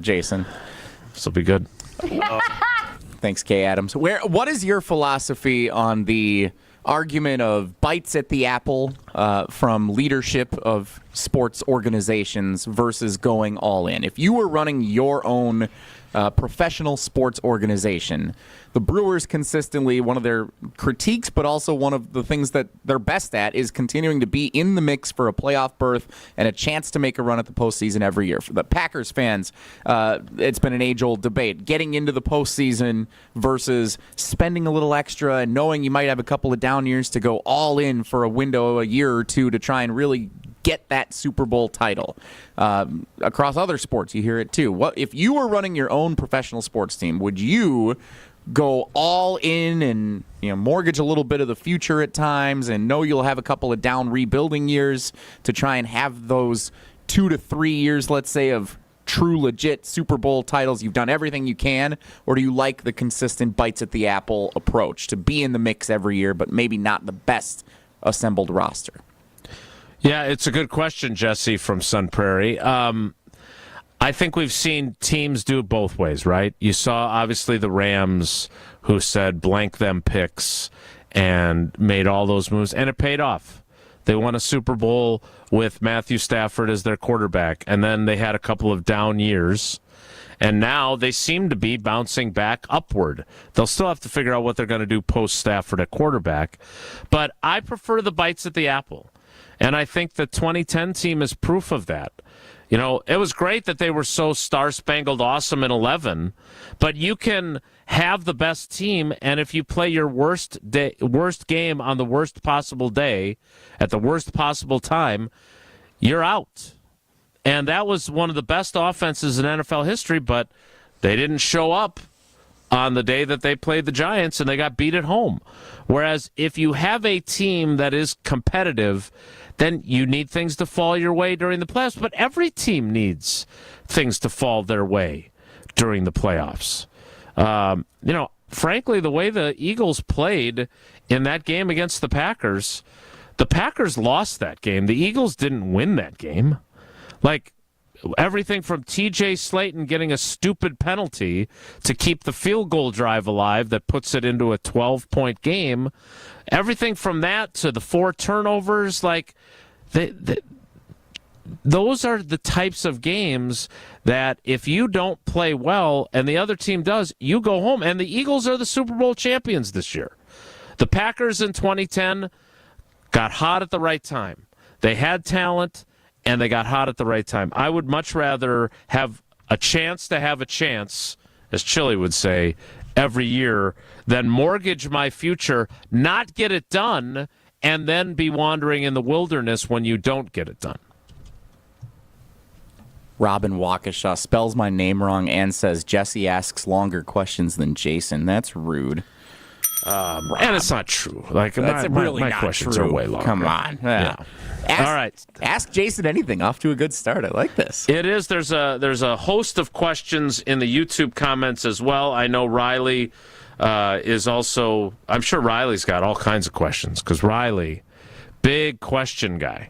Jason. This will be good. Thanks, Kay Adams. What is your philosophy on the argument of bites at the apple from leadership of sports organizations versus going all in? If you were running your own professional sports organization, the Brewers consistently, one of their critiques, but also one of the things that they're best at, is continuing to be in the mix for a playoff berth and a chance to make a run at the postseason every year. For the Packers fans, it's been an age-old debate. Getting into the postseason versus spending a little extra and knowing you might have a couple of down years to go all in for a window, a year or two, to try and really get that Super Bowl title. Across other sports, you hear it too. What if you were running your own professional sports team? Would you go all in and mortgage a little bit of the future at times and know you'll have a couple of down rebuilding years to try and have those 2 to 3 years, let's say, of true legit Super Bowl titles? You've done everything you can, or do you like the consistent bites at the apple approach to be in the mix every year, but maybe not the best assembled roster? Yeah, it's a good question, Jesse from Sun Prairie. I think we've seen teams do it both ways, right? You saw, obviously, the Rams who said blank them picks and made all those moves, and it paid off. They won a Super Bowl with Matthew Stafford as their quarterback, and then they had a couple of down years, and now they seem to be bouncing back upward. They'll still have to figure out what they're going to do post-Stafford at quarterback, but I prefer the bites at the apple, and I think the 2010 team is proof of that. You know, it was great that they were so star-spangled awesome in 11, but you can have the best team, and if you play your worst game on the worst possible day at the worst possible time, you're out. And that was one of the best offenses in NFL history, but they didn't show up on the day that they played the Giants, and they got beat at home. Whereas if you have a team that is competitive, then you need things to fall your way during the playoffs. But every team needs things to fall their way during the playoffs. Frankly, the way the Eagles played in that game against the Packers lost that game. The Eagles didn't win that game. Like, everything from T.J. Slayton getting a stupid penalty to keep the field goal drive alive that puts it into a 12-point game, everything from that to the 4 turnovers, like, those are the types of games that if you don't play well and the other team does, you go home. And the Eagles are the Super Bowl champions this year. The Packers in 2010 got hot at the right time. They had talent, and they got hot at the right time. I would much rather have a chance to have a chance, as Chili would say, every year than mortgage my future, not get it done, and then be wandering in the wilderness when you don't get it done. Robin Waukesha spells my name wrong and says Jesse asks longer questions than Jason. That's rude. And it's not true. Like, That's really my not questions true. are way longer. Come on. Yeah. All right. Ask Jason anything. Off to a good start. I like this. It is. There's a host of questions in the YouTube comments as well. I know Riley is also. I'm sure Riley's got all kinds of questions because Riley, big question guy.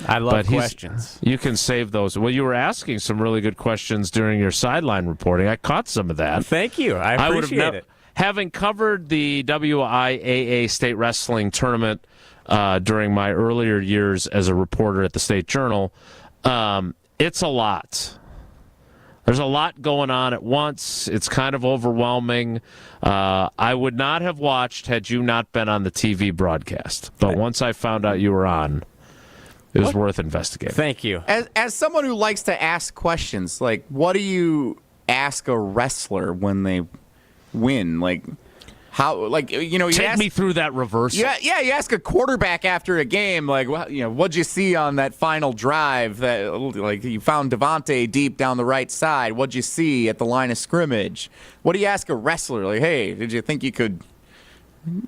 I love questions. You can save those. Well, you were asking some really good questions during your sideline reporting. I caught some of that. Thank you. I appreciate it. Having covered the WIAA State Wrestling Tournament during my earlier years as a reporter at the State Journal, it's a lot. There's a lot going on at once. It's kind of overwhelming. I would not have watched had you not been on the TV broadcast. But once I found out you were on, it was worth investigating. Thank you. As someone who likes to ask questions, like, what do you ask a wrestler when they win? Like, how? Like, you know, take me through that reversal. Yeah. You ask a quarterback after a game, like, what'd you see on that final drive? That, like, you found Devontae deep down the right side. What'd you see at the line of scrimmage? What do you ask a wrestler? Like, hey, did you think you could?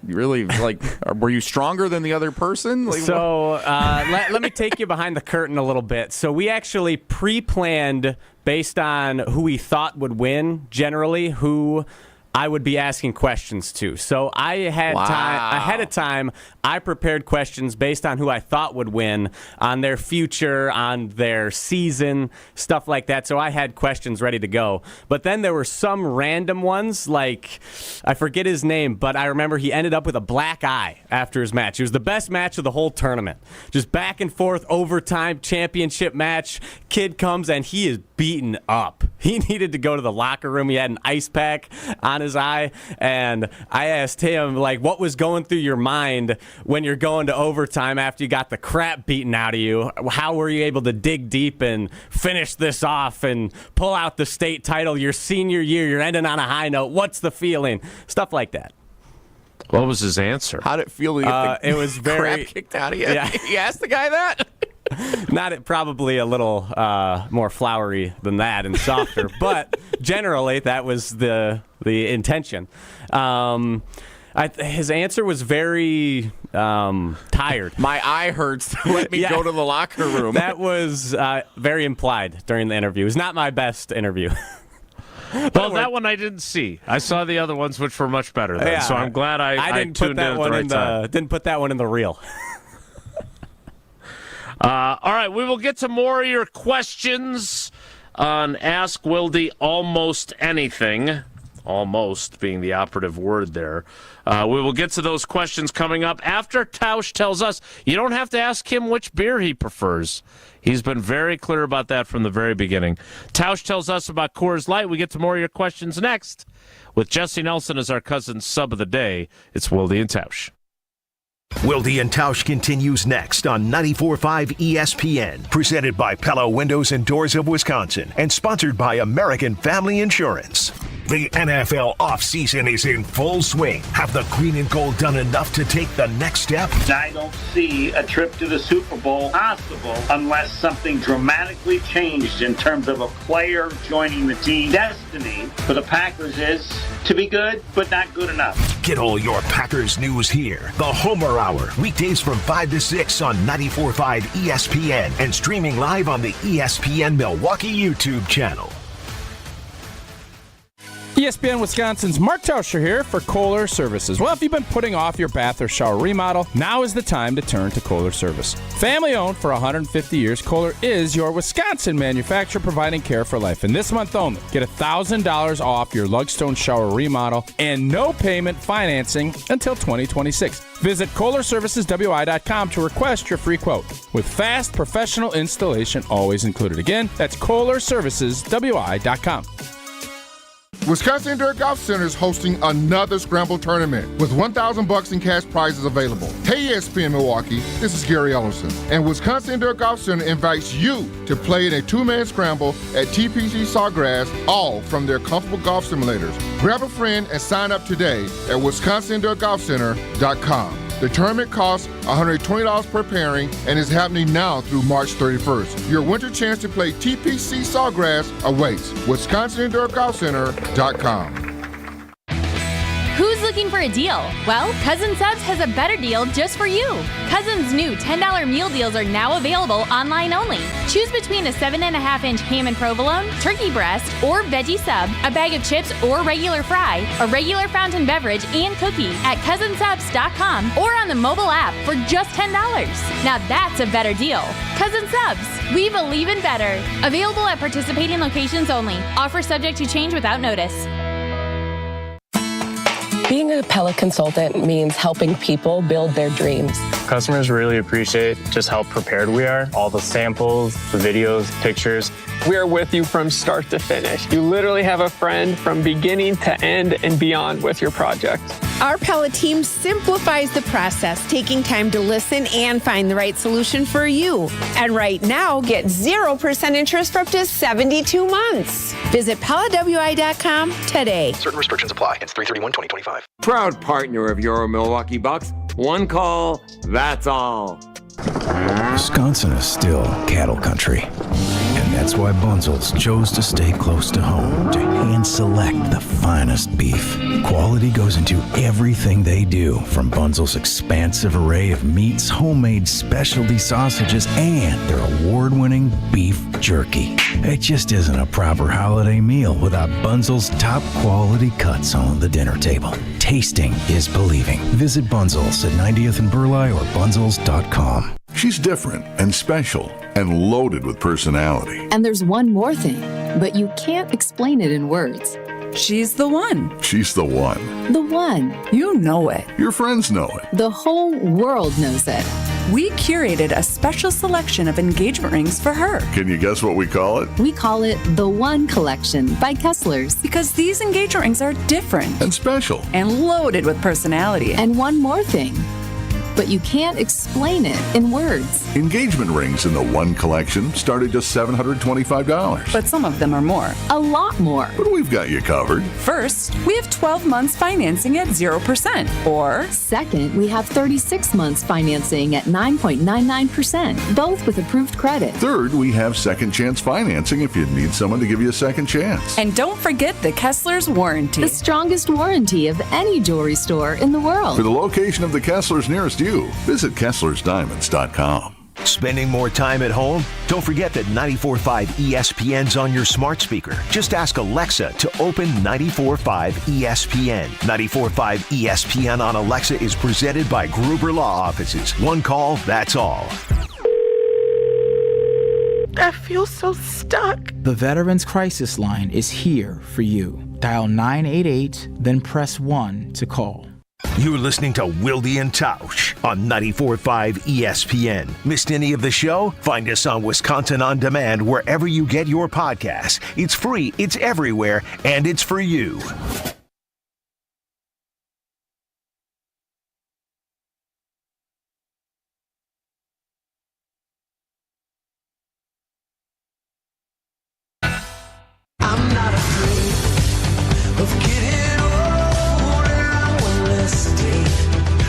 Really, like, were you stronger than the other person? Like, so let me take you behind the curtain a little bit. So we actually pre-planned based on who we thought would win, generally, who I would be asking questions to. So I had time ahead of time. I prepared questions based on who I thought would win, on their future, on their season, stuff like that. So I had questions ready to go. But then there were some random ones, like, I forget his name, but I remember he ended up with a black eye after his match. It was the best match of the whole tournament. Just back and forth, overtime, championship match. Kid comes and he is beaten up. He needed to go to the locker room. He had an ice pack on his eye, and I asked him, like, what was going through your mind when you're going to overtime after you got the crap beaten out of you? How were you able to dig deep and finish this off and pull out the state title your senior year? You're ending on a high note. What's the feeling? Stuff like that. What was his answer? How'd it feel to get the it was very crap kicked out of you? Yeah. You asked the guy that? Probably a little more flowery than that and softer, but generally that was the intention. His answer was very tired. My eye hurts. Let me go to the locker room. That was very implied during the interview. It was not my best interview. Well, that one I didn't see. I saw the other ones, which were much better. So I'm glad I didn't tuned put that in at one the right time. Didn't put that one in the reel. All right, we will get to more of your questions on Ask Wilde Almost Anything. Almost being the operative word there. We will get to those questions coming up after Tausch tells us you don't have to ask him which beer he prefers. He's been very clear about that from the very beginning. Tausch tells us about Coors Light. We get to more of your questions next. With Jesse Nelson as our cousin sub of the day, it's Wilde and Tausch. Wilde and Tausch continues next on 94.5 ESPN, presented by Pella Windows and Doors of Wisconsin, and sponsored by American Family Insurance. The NFL offseason is in full swing. Have the green and gold done enough to take the next step? I don't see a trip to the Super Bowl possible unless something dramatically changed in terms of a player joining the team. Destiny for the Packers is to be good, but not good enough. Get all your Packers news here. The Homer Hour, weekdays from 5 to 6 on 94.5 ESPN and streaming live on the ESPN Milwaukee YouTube channel. ESPN Wisconsin's Mark Tauscher here for Kohler Services. Well, if you've been putting off your bath or shower remodel, now is the time to turn to Kohler Service. Family owned for 150 years, Kohler is your Wisconsin manufacturer providing care for life. And this month only, get $1,000 off your Lugstone shower remodel and no payment financing until 2026. Visit KohlerServicesWI.com to request your free quote with fast professional installation always included. Again, that's KohlerServicesWI.com. Wisconsin Indoor Golf Center is hosting another Scramble tournament with $1,000 in cash prizes available. Hey ESPN Milwaukee, this is Gary Ellison, and Wisconsin Indoor Golf Center invites you to play in a two-man scramble at TPC Sawgrass, all from their comfortable golf simulators. Grab a friend and sign up today at WisconsinIndoorGolfCenter.com. The tournament costs $120 per pairing and is happening now through March 31st. Your winter chance to play TPC Sawgrass awaits. WisconsinIndoorGolfCenter.com. Who's looking for a deal? Well, Cousin Subs has a better deal just for you. Cousin's new $10 meal deals are now available online only. Choose between a 7.5-inch ham and provolone, turkey breast, or veggie sub, a bag of chips or regular fry, a regular fountain beverage, and cookie at cousinsubs.com or on the mobile app for just $10. Now that's a better deal. Cousin Subs, we believe in better. Available at participating locations only. Offer subject to change without notice. Being a Pella consultant means helping people build their dreams. Customers really appreciate just how prepared we are. All the samples, the videos, pictures. We are with you from start to finish. You literally have a friend from beginning to end and beyond with your project. Our Pella team simplifies the process, taking time to listen and find the right solution for you. And right now, get 0% interest for up to 72 months. Visit PellaWI.com today. Certain restrictions apply. It's 3/31/2025. Proud partner of your Milwaukee Bucks. One call, that's all. Wisconsin is still cattle country. And that's why Bunzel's chose to stay close to home to hand select the finest beef. Quality goes into everything they do, from Bunzel's expansive array of meats, homemade specialty sausages, and their award-winning beef jerky. It just isn't a proper holiday meal without Bunzel's top quality cuts on the dinner table. Tasting is believing. Visit Bunzel's at 90th and Burleigh or bunzels.com. She's different and special and loaded with personality. And there's one more thing, but you can't explain it in words. She's the one. She's the one. The one. You know it. Your friends know it. The whole world knows it. We curated a special selection of engagement rings for her. Can you guess what we call it? We call it the One Collection by Kessler's. Because these engagement rings are different. And special. And loaded with personality. And one more thing. But you can't explain it in words. Engagement rings in the One Collection start at just $725. But some of them are more. A lot more. But we've got you covered. First, we have 12 months financing at 0%. Or second, we have 36 months financing at 9.99%, both with approved credit. Third, we have second chance financing if you need someone to give you a second chance. And don't forget the Kessler's warranty. The strongest warranty of any jewelry store in the world. For the location of the Kessler's nearest you, visit KesslersDiamonds.com. Spending more time at home? Don't forget that 94.5 ESPN's on your smart speaker. Just ask Alexa to open 94.5 ESPN. 94.5 ESPN on Alexa is presented by Gruber Law Offices. One call, that's all. I feel so stuck. The Veterans Crisis Line is here for you. Dial 988, then press 1 to call. You're listening to Wilde and Tausch on 94.5 ESPN. Missed any of the show? Find us on Wisconsin On Demand wherever you get your podcasts. It's free, it's everywhere, and it's for you. I'm not afraid of getting older. I will escape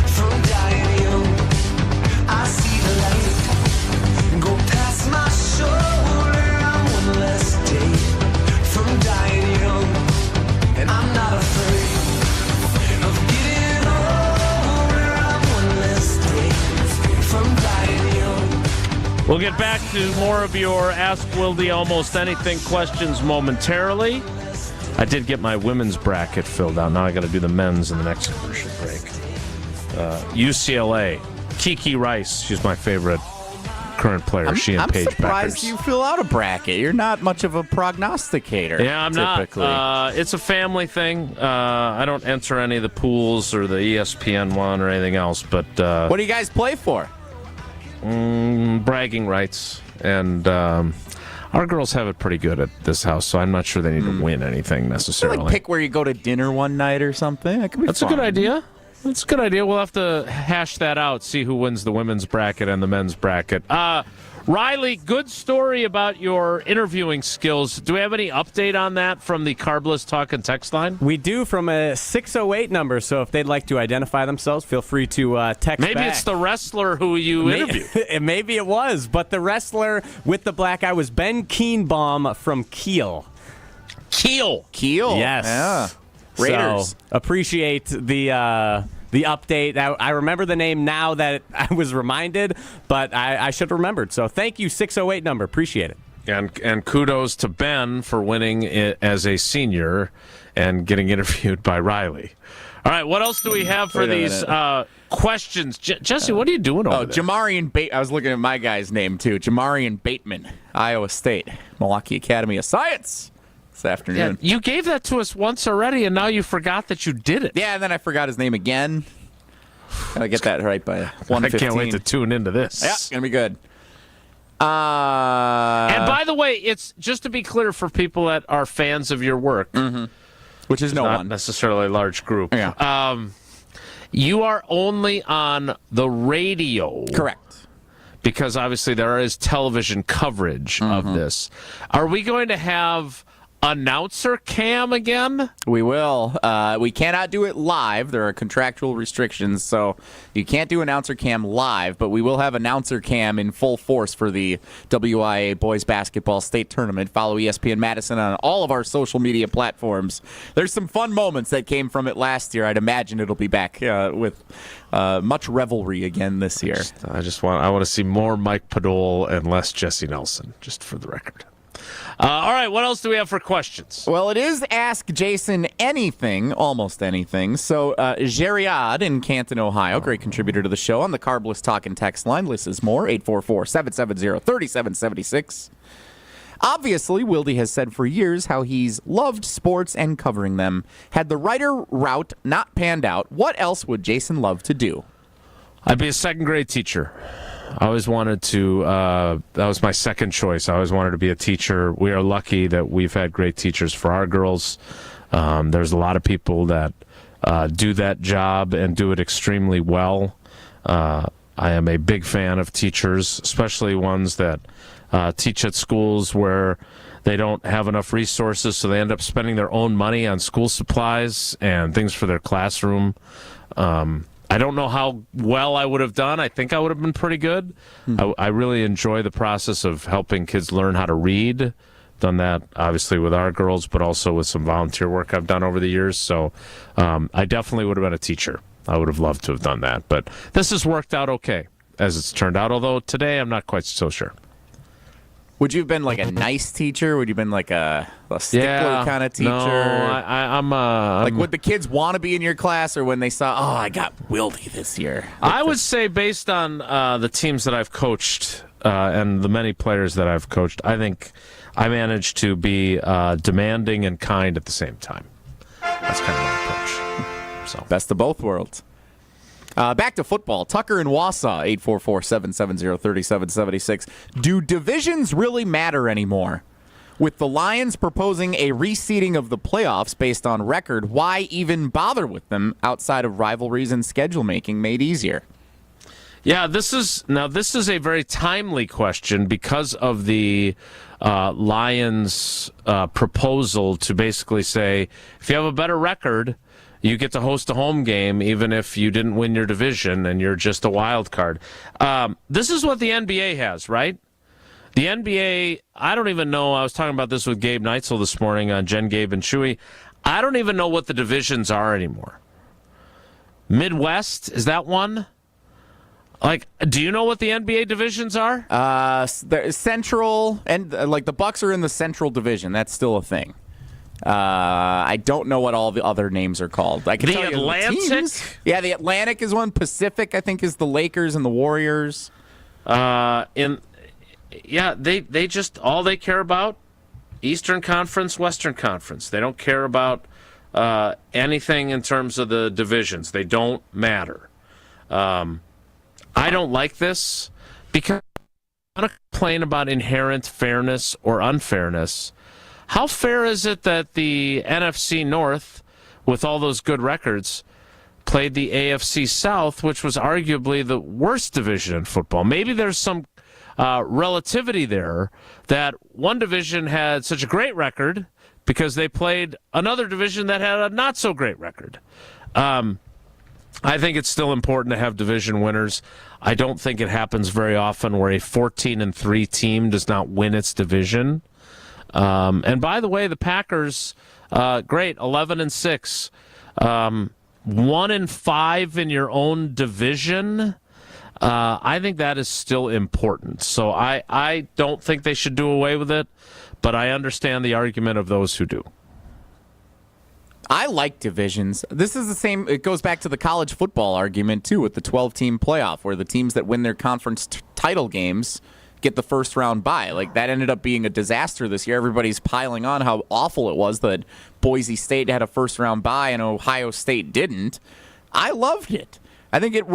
from dying young. I see the light go past my shoulder. I will escape from dying young. And I'm not afraid of getting older. I will escape from dying young. We'll get back to more of your Ask Wilde Almost Anything questions momentarily. I did get my women's bracket filled out. Now I got to do the men's in the next commercial break. UCLA, Kiki Rice. She's my favorite current player. I'm Paige surprised Beckers. you fill out a bracket. You're not much of a prognosticator. Yeah, I'm typically. not. It's a family thing. I don't enter any of the pools or the ESPN one or anything else. But what do you guys play for? Bragging rights. And our girls have it pretty good at this house, so I'm not sure they need to win anything necessarily. Like pick where you go to dinner one night or something. That could be That's fun. a good idea. That's a good idea. We'll have to hash that out, see who wins the women's bracket and the men's bracket. Riley, good story about your interviewing skills. Do we have any update on that from the Carbless Talk and Text line? We do, from a 608 number, so if they'd like to identify themselves, feel free to text Maybe back. it's the wrestler who you interviewed. Maybe it was, but the wrestler with the black eye was Ben Keenbaum from Kiel. Kiel? Yes. Yeah. Raiders. So, appreciate the update. I remember the name now that I was reminded, but I should have remembered. So thank you, 608 number. Appreciate it. And kudos to Ben for winning it as a senior and getting interviewed by Riley. All right, what else do we have for these questions? Jesse, what are you doing over there? Jamarian Bateman. I was looking at my guy's name, too. Jamarian Bateman, Iowa State, Milwaukee Academy of Science. This afternoon. Yeah, you gave that to us once already, and now you forgot that you did it. Yeah, and then I forgot his name again. Gotta get that right by 1:15. I can't wait to tune into this. Yeah, it's gonna be good. And by the way, it's just to be clear for people that are fans of your work, which is not necessarily a large group. Yeah. You are only on the radio. Correct. Because obviously there is television coverage of this. Are we going to have announcer cam again? We will. We cannot do it live. There are contractual restrictions, so you can't do announcer cam live, but we will have announcer cam in full force for the WIA Boys Basketball State Tournament. Follow ESPN Madison on all of our social media platforms. There's some fun moments that came from it last year. I'd imagine it'll be back with much revelry again this year. I want to see more Mike Podol and less Jesse Nelson, just for the record. All right, what else do we have for questions? Well, it is Ask Jason Anything, almost anything. So, Geriad in Canton, Ohio, great contributor to the show on the Carbless Talk and Text line. List is more, 844-770-3776. Obviously, Wilde has said for years how he's loved sports and covering them. Had the writer route not panned out, what else would Jason love to do? I'd be a second grade teacher. I always wanted to, that was my second choice. I always wanted to be a teacher. We are lucky that we've had great teachers for our girls. There's a lot of people that do that job and do it extremely well. I am a big fan of teachers, especially ones that teach at schools where they don't have enough resources, so they end up spending their own money on school supplies and things for their classroom. I don't know how well I would have done. I think I would have been pretty good. I really enjoy the process of helping kids learn how to read. Done that, obviously, with our girls, but also with some volunteer work I've done over the years. So I definitely would have been a teacher. I would have loved to have done that. But this has worked out okay, as it's turned out, although today I'm not quite so sure. Would you have been like a nice teacher? Would you have been like a stickler kind of teacher? No, I'm like, would the kids want to be in your class, or when they saw, I got Wilde this year? I would say, based on the teams that I've coached, and the many players that I've coached, I think I managed to be demanding and kind at the same time. That's kind of my approach. So best of both worlds. Back to football. Tucker in Wausau, 844-770-3776. Do divisions really matter anymore? With the Lions proposing a reseeding of the playoffs based on record, why even bother with them outside of rivalries and schedule making made easier? Yeah, this is a very timely question because of the Lions' proposal to basically say, if you have a better record, you get to host a home game even if you didn't win your division and you're just a wild card. This is what the NBA has, right? The NBA, I don't even know. I was talking about this with Gabe Neitzel this morning on Jen, Gabe, and Chewy. I don't even know what the divisions are anymore. Midwest, is that one? Like, do you know what the NBA divisions are? Central, and the Bucks are in the Central Division. That's still a thing. I don't know what all the other names are called. I can tell you Atlantic? the teams. Yeah, the Atlantic is one. Pacific, I think, is the Lakers and the Warriors. They just all they care about Eastern Conference, Western Conference. They don't care about anything in terms of the divisions. They don't matter. I don't like this because I want to complain about inherent fairness or unfairness. How fair is it that the NFC North, with all those good records, played the AFC South, which was arguably the worst division in football? Maybe there's some relativity there that one division had such a great record because they played another division that had a not so great record. I think it's still important to have division winners. I don't think it happens very often where a 14-3 team does not win its division. And by the way, the Packers, great, 11-6, 1-5 in your own division. I think that is still important. So I don't think they should do away with it, but I understand the argument of those who do. I like divisions. This is the same. It goes back to the college football argument, too, with the 12-team playoff, where the teams that win their conference title games get the first round bye. Like, that ended up being a disaster this year. Everybody's piling on how awful it was that Boise State had a first round bye and Ohio State didn't. I loved it. I think it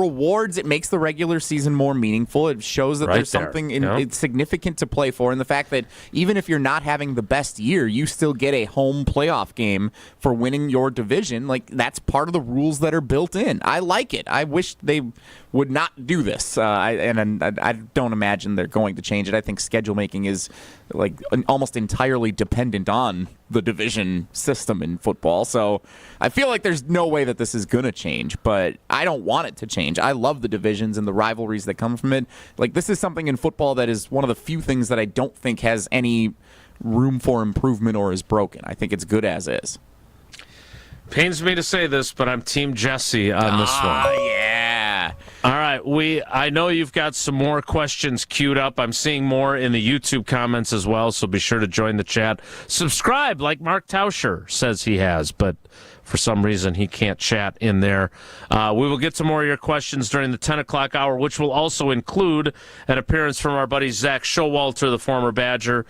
makes the regular season more meaningful. It shows that there's something significant to play for. And the fact that even if you're not having the best year, you still get a home playoff game for winning your division. Like, that's part of the rules that are built in. I like it. I wish they would not do this. I don't imagine they're going to change it. I think schedule making is almost entirely dependent on the division system in football. So I feel like there's no way that this is going to change, but I don't want it to change. I love the divisions and the rivalries that come from it. Like, this is something in football that is one of the few things that I don't think has any room for improvement or is broken. I think it's good as is. Pains me to say this, but I'm Team Jesse on this one. Yeah. All right, I know you've got some more questions queued up. I'm seeing more in the YouTube comments as well, so be sure to join the chat. Subscribe, like Mark Tauscher says he has, but for some reason he can't chat in there. We will get to more of your questions during the 10 o'clock hour, which will also include an appearance from our buddy Zack Showalter, the former Badger.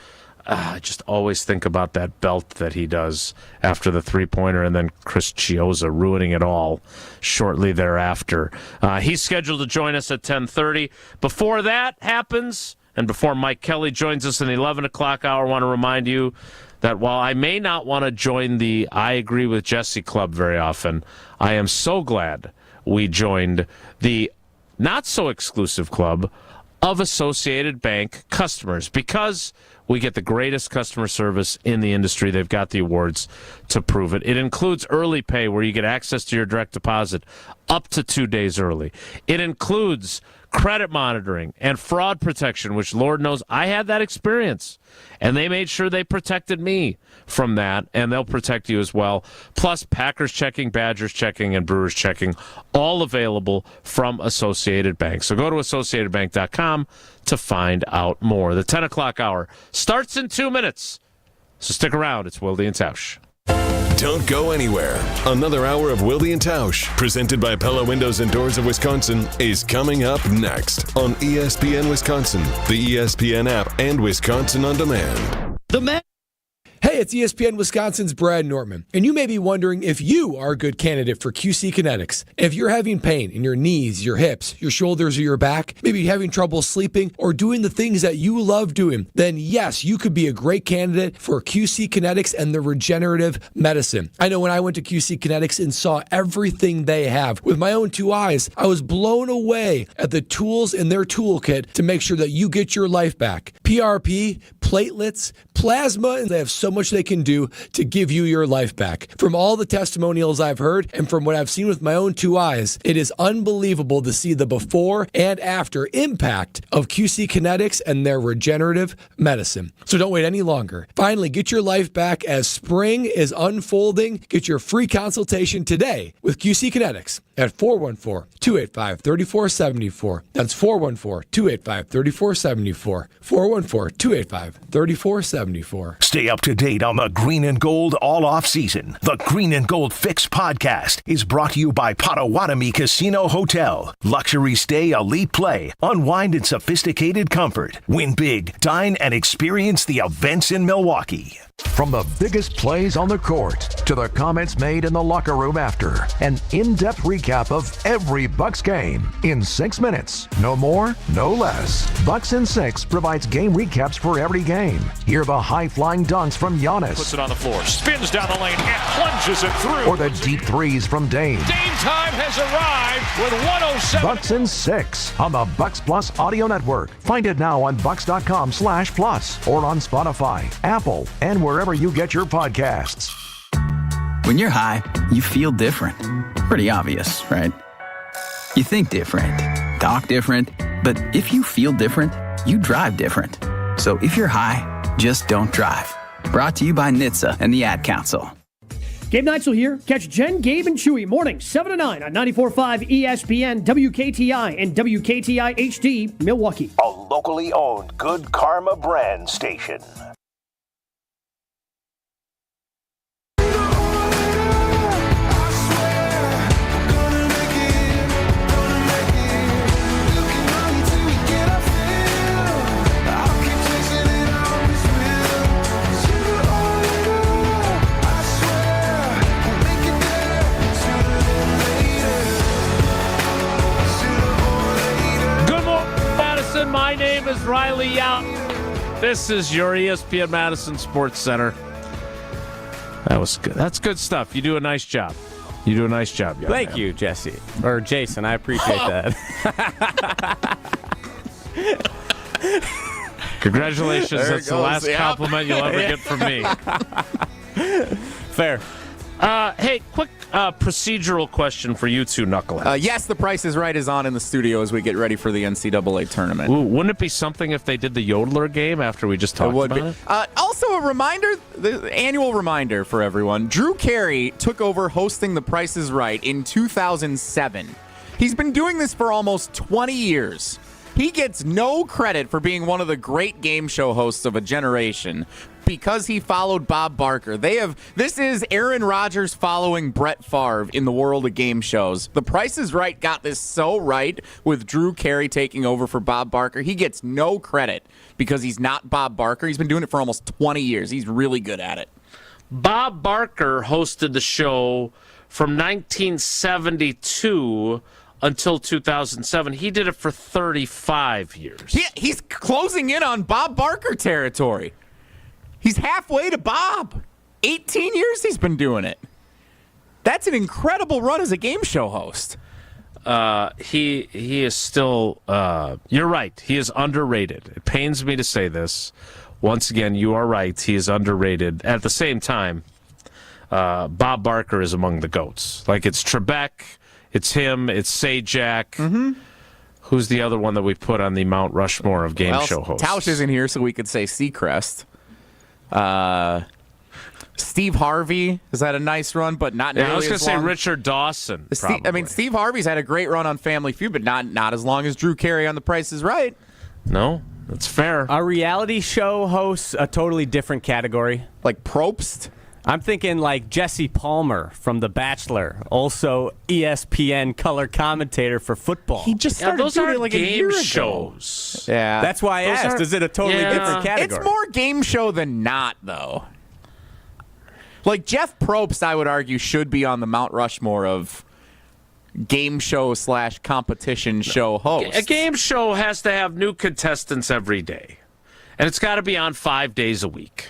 I just always think about that belt that he does after the three-pointer and then Chris Chiozza ruining it all shortly thereafter. He's scheduled to join us at 10:30. Before that happens, and before Mike Kelly joins us in the 11 o'clock hour, I want to remind you that while I may not want to join the I Agree with Jesse Club very often, I am so glad we joined the not-so-exclusive club of Associated Bank customers because we get the greatest customer service in the industry. They've got the awards to prove it. It includes early pay where you get access to your direct deposit up to 2 days early. It includes credit monitoring and fraud protection, which Lord knows I had that experience. And they made sure they protected me from that, and they'll protect you as well. Plus Packers checking, Badgers checking, and Brewers checking, all available from Associated Bank. So go to AssociatedBank.com to find out more. The 10 o'clock hour starts in 2 minutes. So stick around. It's Wilde and Tausch. Don't go anywhere. Another hour of Wilde and Tausch, presented by Pella Windows and Doors of Wisconsin, is coming up next on ESPN Wisconsin, the ESPN app, and Wisconsin On Demand. Hey, it's ESPN Wisconsin's Brad Nortman, and you may be wondering if you are a good candidate for QC Kinetics. If you're having pain in your knees, your hips, your shoulders, or your back, maybe having trouble sleeping or doing the things that you love doing, then yes, you could be a great candidate for QC Kinetics and the regenerative medicine. I know when I went to QC Kinetics and saw everything they have with my own two eyes, I was blown away at the tools in their toolkit to make sure that you get your life back. PRP, platelets, plasma, and they have so much they can do to give you your life back. From all the testimonials I've heard and from what I've seen with my own two eyes, it is unbelievable to see the before and after impact of QC Kinetics and their regenerative medicine. So don't wait any longer. Finally, get your life back as spring is unfolding. Get your free consultation today with QC Kinetics at 414-285-3474. That's 414-285-3474. 414-285-3474. Stay up to date on the Green and Gold all off season. The Green and Gold Fix podcast is brought to you by Potawatomi Casino Hotel. Luxury stay, elite play, unwind in sophisticated comfort. Win big, dine, and experience the events in Milwaukee. From the biggest plays on the court to the comments made in the locker room after, an in-depth recap of every Bucks game in 6 minutes. No more, no less. Bucks in 6 provides game recaps for every game. Hear the high-flying dunks from Giannis. Puts it on the floor, spins down the lane, and plunges it through. Or the deep threes from Dame. Dame time has arrived with 107. Bucks in 6 on the Bucks Plus Audio Network. Find it now on bucks.com/plus or on Spotify, Apple, and wherever you get your podcasts. When you're high, you feel different. Pretty obvious, right? You think different, talk different, but if you feel different, you drive different. So if you're high, just don't drive. Brought to you by NHTSA and the Ad Council. Gabe Neitzel here. Catch Jen, Gabe, and Chewy mornings 7 to 9 on 94.5 ESPN, WKTI, and WKTI HD, Milwaukee. A locally owned Good Karma brand station. My name is Riley Young. This is your ESPN Madison Sports Center. That was good. That's good stuff. You do a nice job. Young Thank you, Jesse. Or Jason. I appreciate that. Congratulations. That's the last compliment you'll ever get from me. Fair. Hey, quick procedural question for you two knuckleheads. Yes, The Price is Right is on in the studio as we get ready for the NCAA tournament. Ooh, wouldn't it be something if they did the Yodeler game after we just talked about it? Also a reminder, the annual reminder for everyone, Drew Carey took over hosting The Price is Right in 2007. He's been doing this for almost 20 years. He gets no credit for being one of the great game show hosts of a generation because he followed Bob Barker. This is Aaron Rodgers following Brett Favre in the world of game shows. The Price is Right got this so right with Drew Carey taking over for Bob Barker. He gets no credit because he's not Bob Barker. He's been doing it for almost 20 years. He's really good at it. Bob Barker hosted the show from 1972 until 2007. He did it for 35 years. He's closing in on Bob Barker territory. He's halfway to Bob. 18 years he's been doing it. That's an incredible run as a game show host. He is still, you're right, he is underrated. It pains me to say this. Once again, you are right, he is underrated. At the same time, Bob Barker is among the GOATs. Like, it's Trebek, it's him, it's Sajak. Mm-hmm. Who's the other one that we put on the Mount Rushmore of game show hosts? Tausch isn't here, so we could say Seacrest. Steve Harvey has had a nice run, but not nearly as long. I was going to say Richard Dawson. Steve Harvey's had a great run on Family Feud, but not as long as Drew Carey on The Price is Right. No, that's fair. Are reality show hosts a totally different category? Like Probst? I'm thinking like Jesse Palmer from The Bachelor, also ESPN color commentator for football. He just started those doing are it like a game year ago. shows. Yeah. That's why I asked. Is it a totally different category? It's more game show than not, though. Like Jeff Probst, I would argue, should be on the Mount Rushmore of game show / competition show hosts. A game show has to have new contestants every day, and it's got to be on 5 days a week.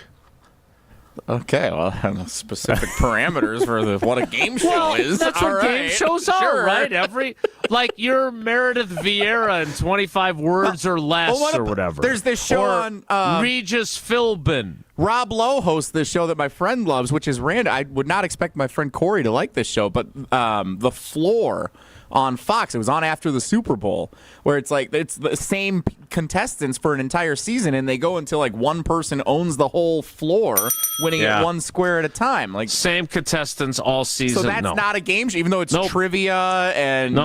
Okay, well, I don't know specific parameters for what a game show is. That's All what right. game shows are, Sure. right? Like your Meredith Vieira in 25 words or less or whatever. There's this show or on Regis Philbin. Rob Lowe hosts this show that my friend loves, which is random. I would not expect my friend Corey to like this show, but The Floor on Fox. It was on after the Super Bowl, where it's the same contestants for an entire season, and they go until like one person owns the whole floor, winning it one square at a time. Like same contestants all season. So that's not a game show, even though it's trivia and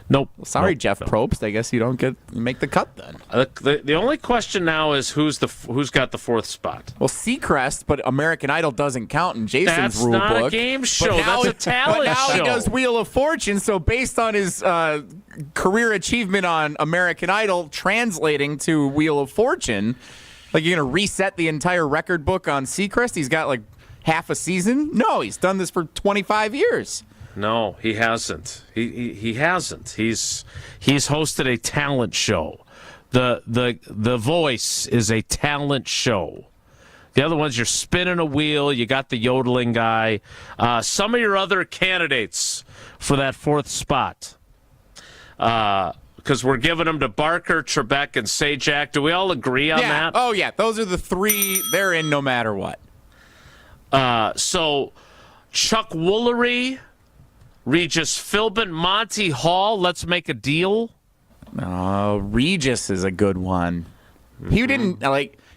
Nope. Sorry, Jeff Probst. I guess you make the cut then. The only question now is who's got the fourth spot. Well, Seacrest, but American Idol doesn't count in Jason's That's rule not book. a game show. But now That's a talent But now show. he does Wheel of Fortune. So based on his career achievement on American Idol, translating to Wheel of Fortune, like you're gonna reset the entire record book on Seacrest? He's got like half a season. No, he's done this for 25 years. No, he hasn't. He hasn't. He's hosted a talent show. The Voice is a talent show. The other ones, you're spinning a wheel. You got the yodeling guy. Some of your other candidates for that fourth spot, because we're giving them to Barker, Trebek, and Sajak. Do we all agree on that? Oh yeah, those are the three. They're in no matter what. So Chuck Woolery, Regis Philbin, Monty Hall, let's make a deal. Regis is a good one. He didn't,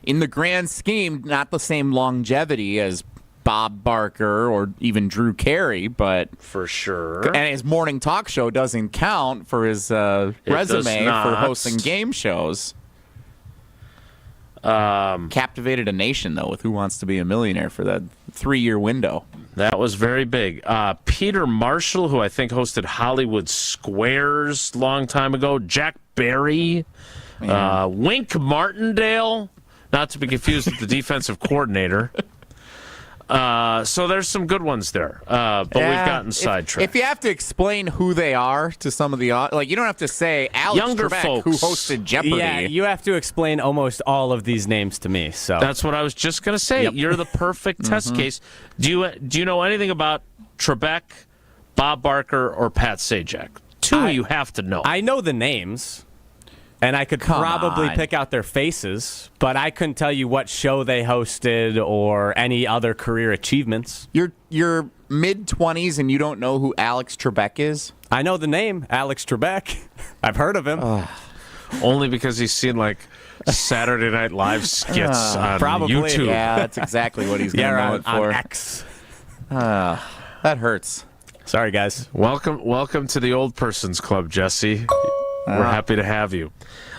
in the grand scheme, not the same longevity as Bob Barker or even Drew Carey, but for sure. And his morning talk show doesn't count for his resume for hosting game shows. Captivated a nation, though, with Who Wants to Be a Millionaire for that 3-year window. That was very big. Peter Marshall, who I think hosted Hollywood Squares a long time ago. Jack Barry. Wink Martindale, not to be confused with the defensive coordinator. So there's some good ones there, but we've gotten sidetracked. If you have to explain who they are to some of the you don't have to say Alex Younger Trebek, folks who hosted Jeopardy. Yeah, you have to explain almost all of these names to me. So that's what I was just going to say. Yep. You're the perfect test case. Do you know anything about Trebek, Bob Barker, or Pat Sajak? Two you have to know. I know the names. And I could probably pick out their faces, but I couldn't tell you what show they hosted or any other career achievements. You're mid-20s and you don't know who Alex Trebek is? I know the name, Alex Trebek. I've heard of him. Only because he's seen Saturday Night Live skits on probably. YouTube. Yeah, that's exactly what he's going to know it for. On X. That hurts. Sorry, guys. Welcome to the Old Persons Club, Jesse. We're happy to have you.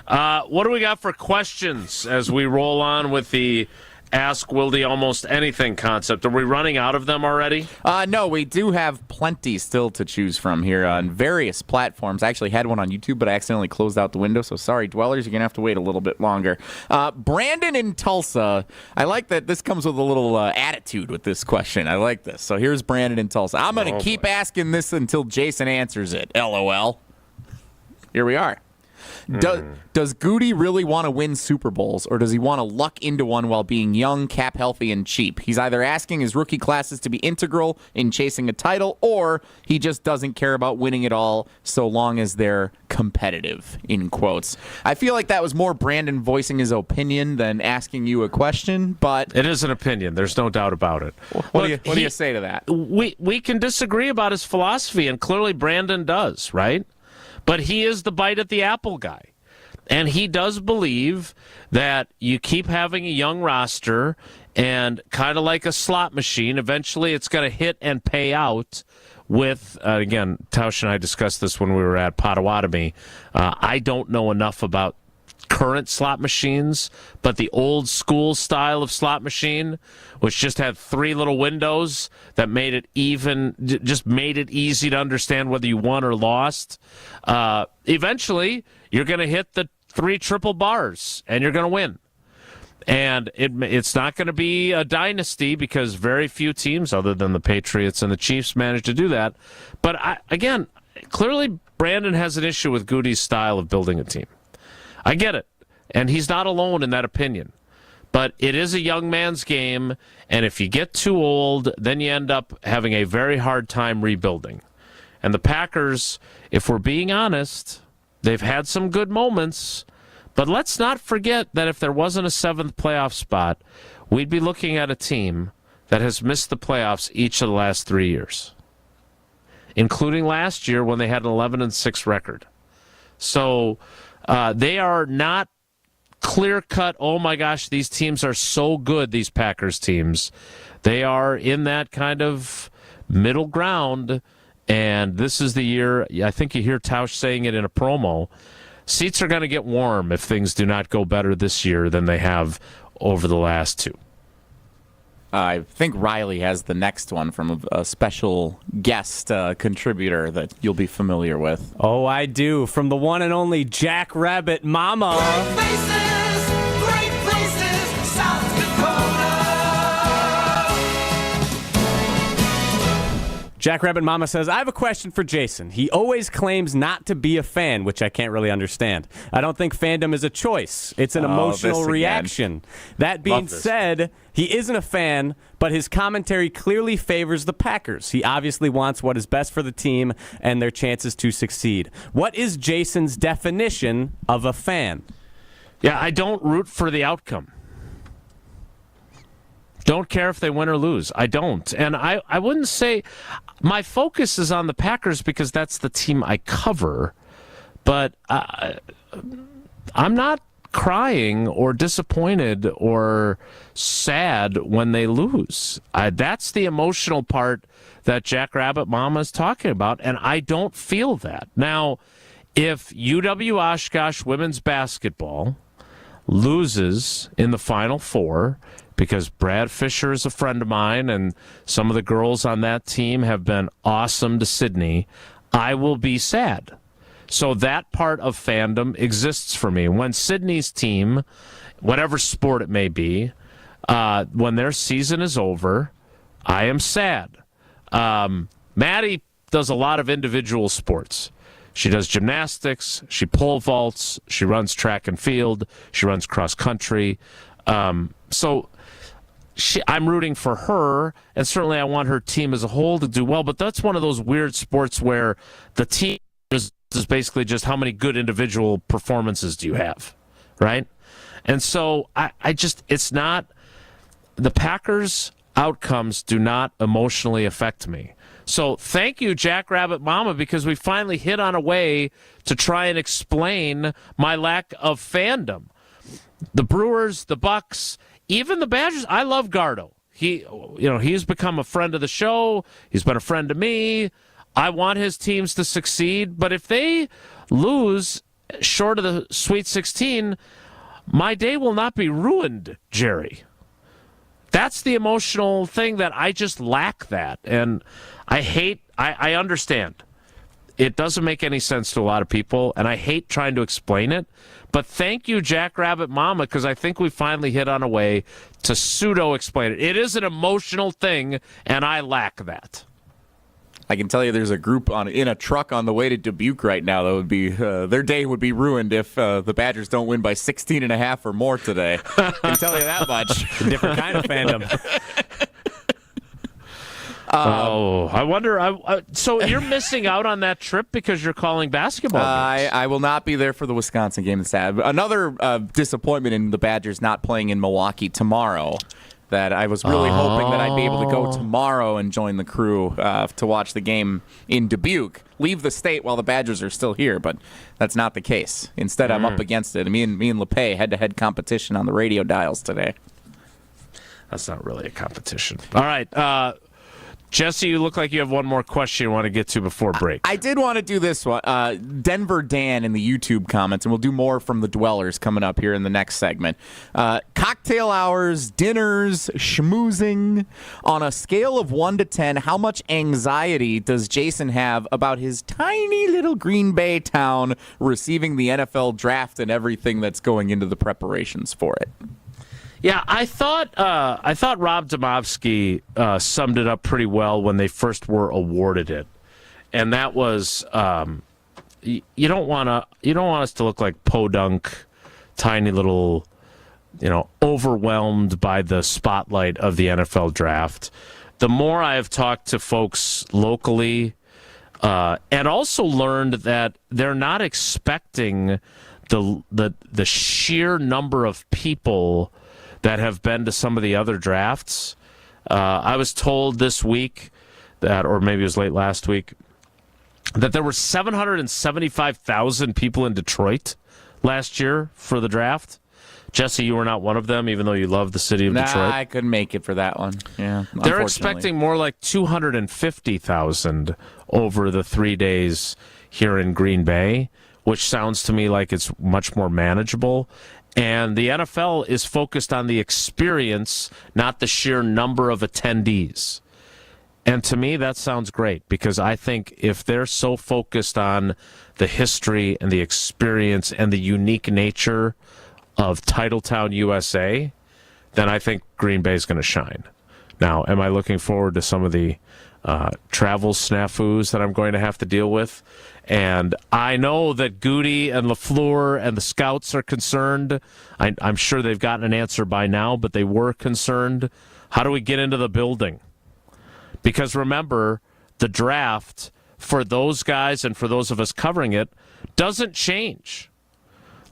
What do we got for questions as we roll on with the Ask Wilde Almost Anything concept? Are we running out of them already? No, we do have plenty still to choose from here on various platforms. I actually had one on YouTube, but I accidentally closed out the window, so sorry, dwellers, you're going to have to wait a little bit longer. Brandon in Tulsa, I like that this comes with a little attitude with this question. I like this. So here's Brandon in Tulsa. I'm going to keep asking this until Jason answers it. LOL. Here we are. Does Goody really want to win Super Bowls, or does he want to luck into one while being young, cap healthy, and cheap? He's either asking his rookie classes to be integral in chasing a title, or he just doesn't care about winning it all so long as they're competitive, in quotes. I feel like that was more Brandon voicing his opinion than asking you a question, but... It is an opinion. There's no doubt about it. What do you say to that? We can disagree about his philosophy, and clearly Brandon does, right? But he is the bite at the apple guy. And he does believe that you keep having a young roster and kind of like a slot machine, eventually it's going to hit and pay out with, again, Tausch and I discussed this when we were at Potawatomi. I don't know enough about current slot machines, but the old school style of slot machine, which just had 3 little windows that made it easy to understand whether you won or lost. Eventually, you're going to hit the 3 triple bars, and you're going to win. And it's not going to be a dynasty because very few teams, other than the Patriots and the Chiefs, managed to do that. But again, clearly Brandon has an issue with Goody's style of building a team. I get it, and he's not alone in that opinion. But it is a young man's game, and if you get too old, then you end up having a very hard time rebuilding. And the Packers, if we're being honest, they've had some good moments. But let's not forget that if there wasn't a 7th playoff spot, we'd be looking at a team that has missed the playoffs each of the last 3 years, including last year when they had an 11-6 record. So they are not clear-cut, oh my gosh, these teams are so good, these Packers teams. They are in that kind of middle ground, and this is the year, I think you hear Tausch saying it in a promo, seats are going to get warm if things do not go better this year than they have over the last 2. I think Riley has the next one from a special guest contributor that you'll be familiar with. Oh, I do. From the one and only Jack Rabbit Mama. Great places, South Dakota. Jack Rabbit Mama says, I have a question for Jason. He always claims not to be a fan, which I can't really understand. I don't think fandom is a choice. It's an emotional reaction. That being said, he isn't a fan, but his commentary clearly favors the Packers. He obviously wants what is best for the team and their chances to succeed. What is Jason's definition of a fan? Yeah, I don't root for the outcome. Don't care if they win or lose. I don't. And I wouldn't say my focus is on the Packers because that's the team I cover. But I'm not crying or disappointed or sad when they lose. That's the emotional part that Jack Rabbit Mama is talking about, and I don't feel that. Now, if UW Oshkosh women's basketball loses in the Final Four, because Brad Fisher is a friend of mine and some of the girls on that team have been awesome to Sydney, I will be sad. So that part of fandom exists for me. When Sydney's team, whatever sport it may be, when their season is over, I am sad. Maddie does a lot of individual sports. She does gymnastics, she pole vaults, she runs track and field, she runs cross country. So I'm rooting for her, and certainly I want her team as a whole to do well, but that's one of those weird sports where the team is basically just how many good individual performances do you have, right? And so it's not, the Packers' outcomes do not emotionally affect me. So thank you, Jack Rabbit Mama, because we finally hit on a way to try and explain my lack of fandom. The Brewers, the Bucks, even the Badgers. I love Gardo. He's become a friend of the show. He's been a friend to me. I want his teams to succeed, but if they lose short of the Sweet 16, my day will not be ruined, Jerry. That's the emotional thing that I just lack that. And I understand. It doesn't make any sense to a lot of people, and I hate trying to explain it. But thank you, Jack Rabbit Mama, because I think we finally hit on a way to pseudo-explain it. It is an emotional thing, and I lack that. I can tell you there's a group in a truck on the way to Dubuque right now that would be their day would be ruined if the Badgers don't win by 16.5 or more today. I can tell you that much. A different kind of fandom. I wonder. So you're missing out on that trip because you're calling basketball games. I will not be there for the Wisconsin game. That's sad. Another disappointment in the Badgers not playing in Milwaukee tomorrow. That I was really hoping that I'd be able to go tomorrow and join the crew to watch the game in Dubuque. Leave the state while the Badgers are still here, but that's not the case. Instead, I'm up against it. Me and LePay head-to-head competition on the radio dials today. That's not really a competition. All right. Jesse, you look like you have one more question you want to get to before break. I did want to do this one. Denver Dan in the YouTube comments, and we'll do more from the dwellers coming up here in the next segment. Cocktail hours, dinners, schmoozing. On a scale of 1 to 10, how much anxiety does Jason have about his tiny little Green Bay town receiving the NFL draft and everything that's going into the preparations for it? Yeah, I thought Rob Domofsky summed it up pretty well when they first were awarded it, and that was you don't want us to look like podunk, tiny little, overwhelmed by the spotlight of the NFL draft. The more I have talked to folks locally, and also learned that they're not expecting the sheer number of people that have been to some of the other drafts. I was told this week that, or maybe it was late last week, that there were 775,000 people in Detroit last year for the draft. Jesse, you were not one of them, even though you love the city of Detroit. I couldn't make it for that one. Yeah, they're expecting more like 250,000 over the 3 days here in Green Bay, which sounds to me like it's much more manageable. And the NFL is focused on the experience, not the sheer number of attendees. And to me, that sounds great, because I think if they're so focused on the history and the experience and the unique nature of Titletown, USA, then I think Green Bay is going to shine. Now, am I looking forward to some of the travel snafus that I'm going to have to deal with? And I know that Goody and LaFleur and the scouts are concerned. I'm sure they've gotten an answer by now, but they were concerned. How do we get into the building? Because remember, the draft, for those guys and for those of us covering it, doesn't change.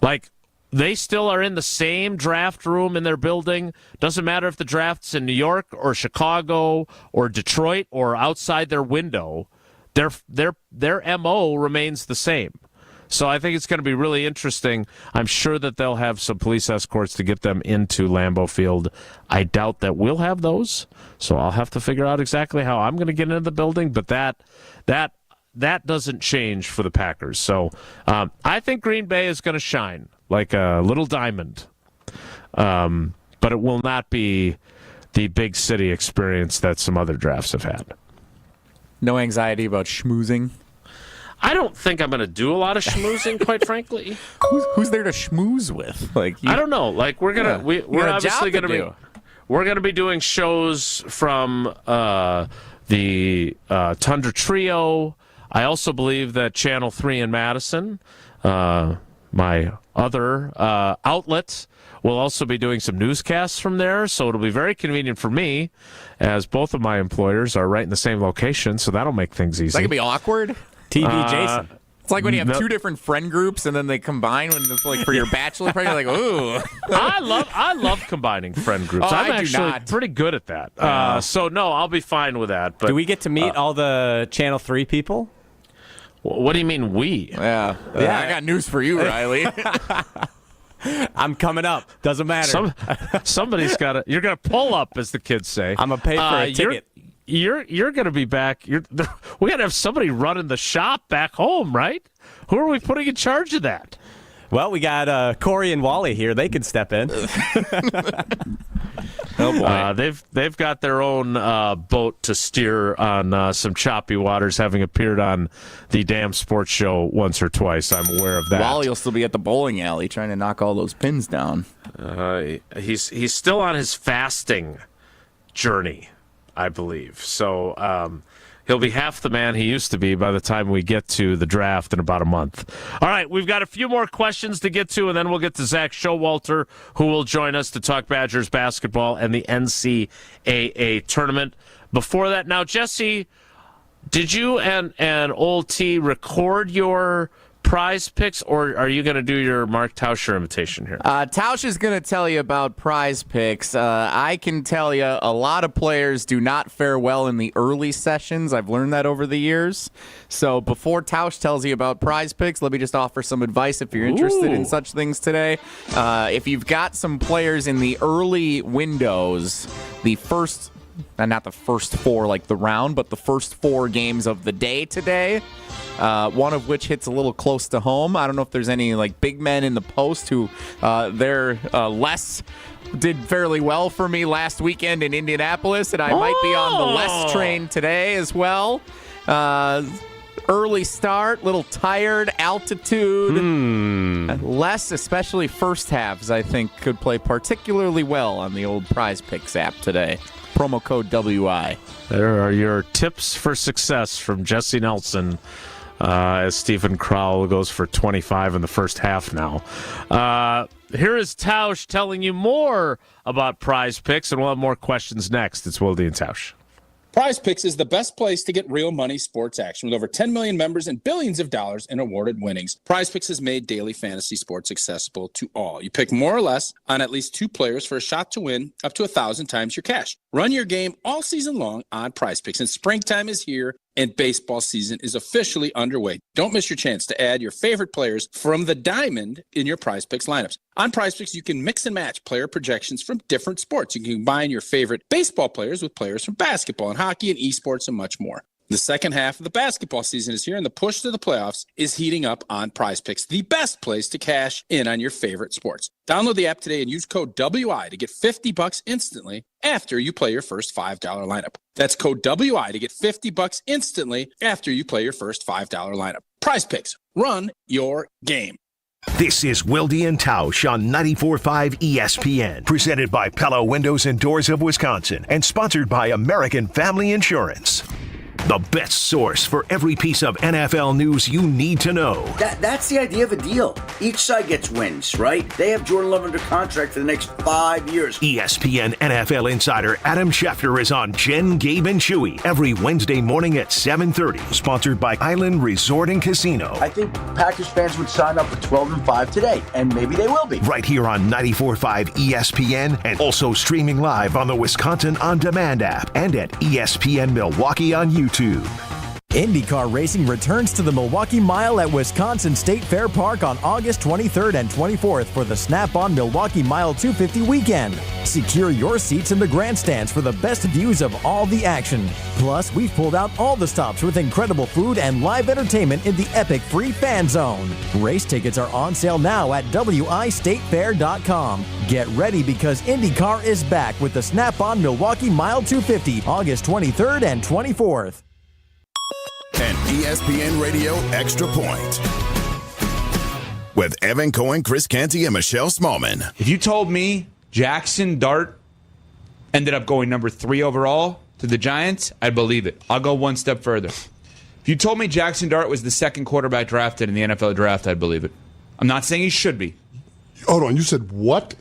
Like, they still are in the same draft room in their building. Doesn't matter if the draft's in New York or Chicago or Detroit or outside their window. Their MO remains the same. So I think it's going to be really interesting. I'm sure that they'll have some police escorts to get them into Lambeau Field. I doubt that we'll have those, so I'll have to figure out exactly how I'm going to get into the building. But that doesn't change for the Packers. So I think Green Bay is going to shine like a little diamond, but it will not be the big city experience that some other drafts have had. No anxiety about schmoozing? I don't think I'm going to do a lot of schmoozing, quite frankly. Who's there to schmooze with? Like, I don't know. Like, we're obviously going to be doing shows from the Tundra Trio. I also believe that Channel 3 in Madison, my other outlet, will also be doing some newscasts from there, so it'll be very convenient for me, as both of my employers are right in the same location, so that'll make things easy. Is that going to be awkward? TV Jason. It's like when you have two different friend groups and then they combine when it's like for your bachelor party, you're like, ooh. I love combining friend groups. I'm actually pretty good at that. So, no, I'll be fine with that. But do we get to meet all the Channel 3 people? What do you mean we? Yeah. I got news for you, Riley. I'm coming up. Doesn't matter. Somebody's got to. You're going to pull up, as the kids say. I'm going to pay for a ticket. You're going to be back. We got to have somebody running the shop back home, right? Who are we putting in charge of that? Well, we got Corey and Wally here. They can step in. Oh boy. They've got their own boat to steer on some choppy waters, having appeared on the damn sports show once or twice. I'm aware of that. Wally will still be at the bowling alley trying to knock all those pins down. He's still on his fasting journey, I believe. So he'll be half the man he used to be by the time we get to the draft in about a month. All right, we've got a few more questions to get to, and then we'll get to Zack Showalter, who will join us to talk Badgers basketball and the NCAA tournament. Before that, now, Jesse, did you and Old T record your prize picks, or are you going to do your Mark Tauscher invitation here? Tausch is going to tell you about prize picks. I can tell you a lot of players do not fare well in the early sessions. I've learned that over the years. So before Tausch tells you about prize picks, let me just offer some advice if you're interested in such things today. If you've got some players in the early windows, the first not the first 4 like the round, but the first 4 games of the day today. One of which hits a little close to home. I don't know if there's any like big men in the post who they're less did fairly well for me last weekend in Indianapolis, and I might be on the less train today as well. Early start, little tired, altitude, less, especially first halves, I think could play particularly well on the old Prize Picks app today. Promo code WI. There are your tips for success from Jesse Nelson. As Stephen Crowell goes for 25 in the first half now. Here is Tausch telling you more about Prize Picks, and we'll have more questions next. It's Wilde and Tausch. Prize Picks is the best place to get real money sports action. With over 10 million members and billions of dollars in awarded winnings, Prize Picks has made daily fantasy sports accessible to all. You pick more or less on at least 2 players for a shot to win up to 1,000 times your cash. Run your game all season long on Prize Picks, and springtime is here and baseball season is officially underway. Don't miss your chance to add your favorite players from the diamond in your Prize Picks lineups. On Prize Picks, you can mix and match player projections from different sports. You can combine your favorite baseball players with players from basketball and hockey and esports and much more. The second half of the basketball season is here, and the push to the playoffs is heating up on Prize Picks, the best place to cash in on your favorite sports. Download the app today and use code WI to get $50 instantly after you play your first $5 lineup. That's code WI to get $50 instantly after you play your first $5 lineup. Prize Picks. Run your game. This is Wilde and Tausch on 94.5 ESPN, presented by Pella Windows and Doors of Wisconsin, and sponsored by American Family Insurance. The best source for every piece of NFL news you need to know. That's the idea of a deal. Each side gets wins, right? They have Jordan Love under contract for the next 5 years. ESPN NFL insider Adam Schefter is on Jen, Gabe, and Chewy every Wednesday morning at 7:30. Sponsored by Island Resort and Casino. I think Packers fans would sign up for 12-5 today, and maybe they will be. Right here on 94.5 ESPN, and also streaming live on the Wisconsin On Demand app and at ESPN Milwaukee on YouTube. IndyCar racing returns to the Milwaukee Mile at Wisconsin State Fair Park on August 23rd and 24th for the Snap-on Milwaukee Mile 250 weekend. Secure your seats in the grandstands for the best views of all the action. Plus, we've pulled out all the stops with incredible food and live entertainment in the epic free fan zone. Race tickets are on sale now at wistatefair.com. Get ready because IndyCar is back with the Snap-on Milwaukee Mile 250, August 23rd and 24th. An ESPN Radio Extra Point with Evan Cohen, Chris Canty, and Michelle Smallman. If you told me Jackson Dart ended up going number 3 overall to the Giants, I'd believe it. I'll go one step further. If you told me Jackson Dart was the second quarterback drafted in the NFL draft, I'd believe it. I'm not saying he should be. Hold on, you said what?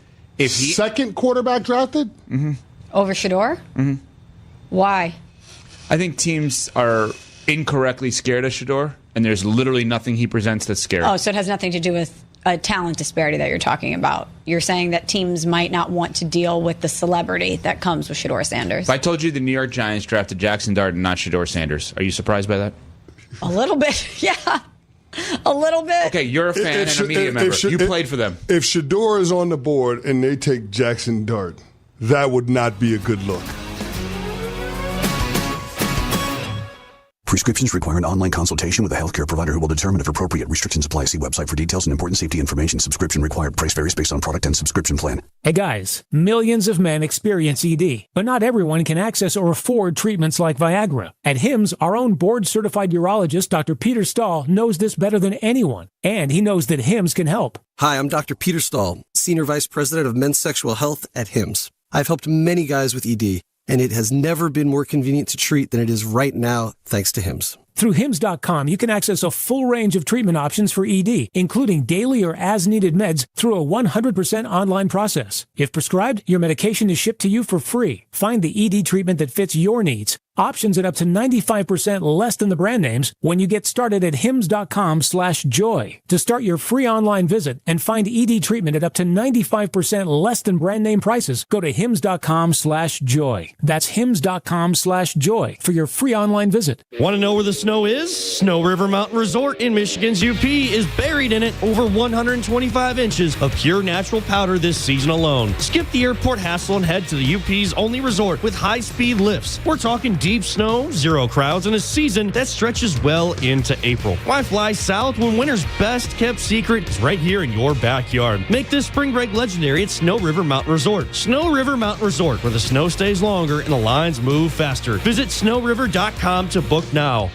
Second quarterback drafted? Mm-hmm. Over Shador? Mm-hmm. Why? I think teams are incorrectly scared of Shador, and there's literally nothing he presents that's scary. Oh, so it has nothing to do with a talent disparity that you're talking about. You're saying that teams might not want to deal with the celebrity that comes with Shador Sanders. If I told you the New York Giants drafted Jackson Dart and not Shador Sanders, are you surprised by that? A little bit, yeah. A little bit. Okay, you're a fan and a media member. You played for them. If Shador is on the board and they take Jackson Dart, that would not be a good look. Prescriptions require an online consultation with a healthcare provider who will determine if appropriate. Restrictions apply. See website for details and important safety information. Subscription required. Price varies based on product and subscription plan. Hey guys, millions of men experience ED, but not everyone can access or afford treatments like Viagra. At HIMSS, our own board-certified urologist, Dr. Peter Stahl, knows this better than anyone, and he knows that HIMSS can help. Hi, I'm Dr. Peter Stahl, Senior Vice President of Men's Sexual Health at HIMSS. I've helped many guys with ED, and it has never been more convenient to treat than it is right now, thanks to HIMSS. Through HIMSS.com, you can access a full range of treatment options for ED, including daily or as-needed meds through a 100% online process. If prescribed, your medication is shipped to you for free. Find the ED treatment that fits your needs. Options at up to 95% less than the brand names when you get started at hims.com/joy. To start your free online visit and find ED treatment at up to 95% less than brand name prices, go to hims.com/joy. That's hims.com/joy for your free online visit. Want to know where the snow is? Snow River Mountain Resort in Michigan's UP is buried in it. Over 125 inches of pure natural powder this season alone. Skip the airport hassle and head to the UP's only resort with high-speed lifts. We're talking deep snow, zero crowds, and a season that stretches well into April. Why fly south when winter's best-kept secret is right here in your backyard? Make this spring break legendary at Snow River Mountain Resort. Snow River Mountain Resort, where the snow stays longer and the lines move faster. Visit snowriver.com to book now.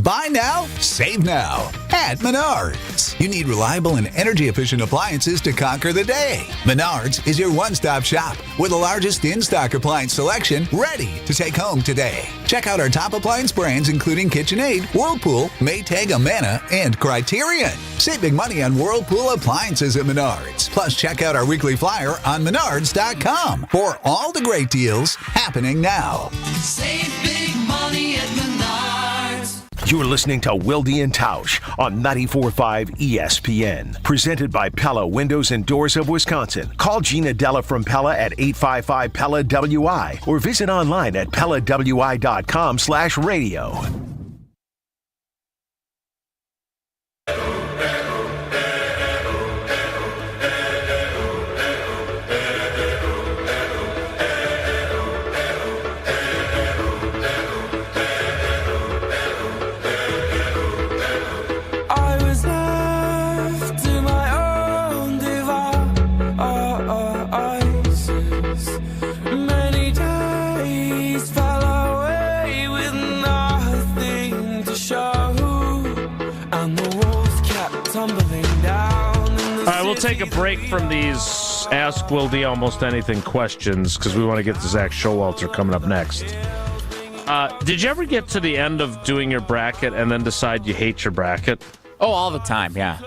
Buy now, save now at Menards. You need reliable and energy-efficient appliances to conquer the day. Menards is your one-stop shop with the largest in-stock appliance selection ready to take home today. Check out our top appliance brands including KitchenAid, Whirlpool, Maytag, Amana, and Criterion. Save big money on Whirlpool appliances at Menards. Plus, check out our weekly flyer on Menards.com for all the great deals happening now. Save big money at Menards. You're listening to Wilde and Tausch on 94.5 ESPN. Presented by Pella Windows and Doors of Wisconsin. Call Gina Della from Pella at 855-PELLA-WI or visit online at PellaWI.com/radio. Take a break from these Ask Wilde Almost Anything questions because we want to get to Zack Showalter coming up next. Did you ever get to the end of doing your bracket and then decide you hate your bracket? Oh, all the time, yeah.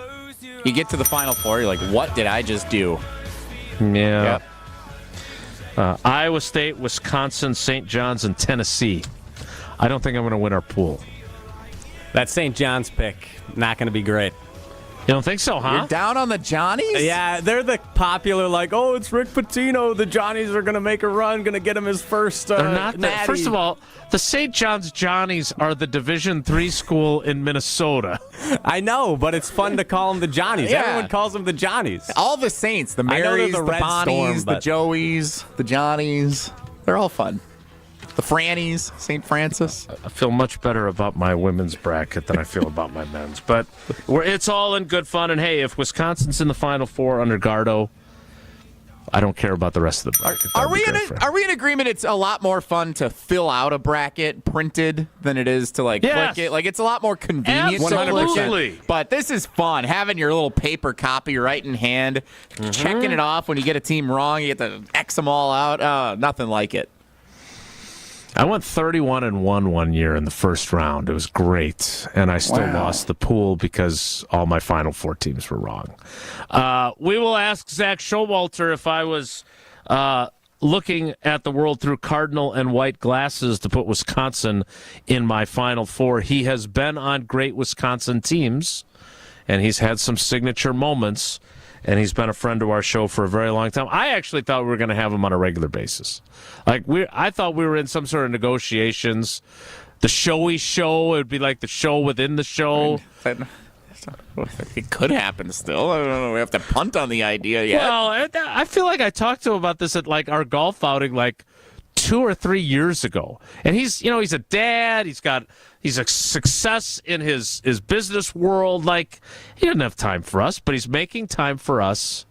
You get to the Final Four, you're like, what did I just do? Yeah. Yep. Iowa State, Wisconsin, St. John's, and Tennessee. I don't think I'm going to win our pool. That St. John's pick, not going to be great. You don't think so, huh? You're down on the Johnnies? Yeah, they're the popular, like, oh, it's Rick Pitino. The Johnnies are going to make a run, going to get him his first They're not natty. First of all, the St. John's Johnnies are the Division III school in Minnesota. I know, but it's fun to call them the Johnnies. Yeah. Everyone calls them the Johnnies. All the Saints, the Marys, the Bonnies, the Joeys, the Johnnies. They're all fun. The Frannies, St. Francis. I feel much better about my women's bracket than I feel about my men's. But it's all in good fun. And, hey, if Wisconsin's in the Final Four under Gardo, I don't care about the rest of the bracket. Are we in agreement it's a lot more fun to fill out a bracket printed than it is to, like, click it? Like, it's a lot more convenient. Absolutely. 100%. But this is fun. Having your little paper copy right in hand, checking it off when you get a team wrong, you get to X them all out. Nothing like it. I went 31-1 one year in the first round. It was great, and I still lost the pool because all my Final Four teams were wrong. We will ask Zack Showalter if I was looking at the world through cardinal and white glasses to put Wisconsin in my Final Four. He has been on great Wisconsin teams, and he's had some signature moments, and he's been a friend to our show for a very long time. I actually thought we were going to have him on a regular basis. I thought we were in some sort of negotiations. The showy show, it would be like the show within the show. It could happen still. I don't know. We have to punt on the idea yet. Well, I feel like I talked to him about this at like our golf outing like 2 or 3 years ago. And he's a dad. He's a success in his business world. Like, he doesn't have time for us, but he's making time for us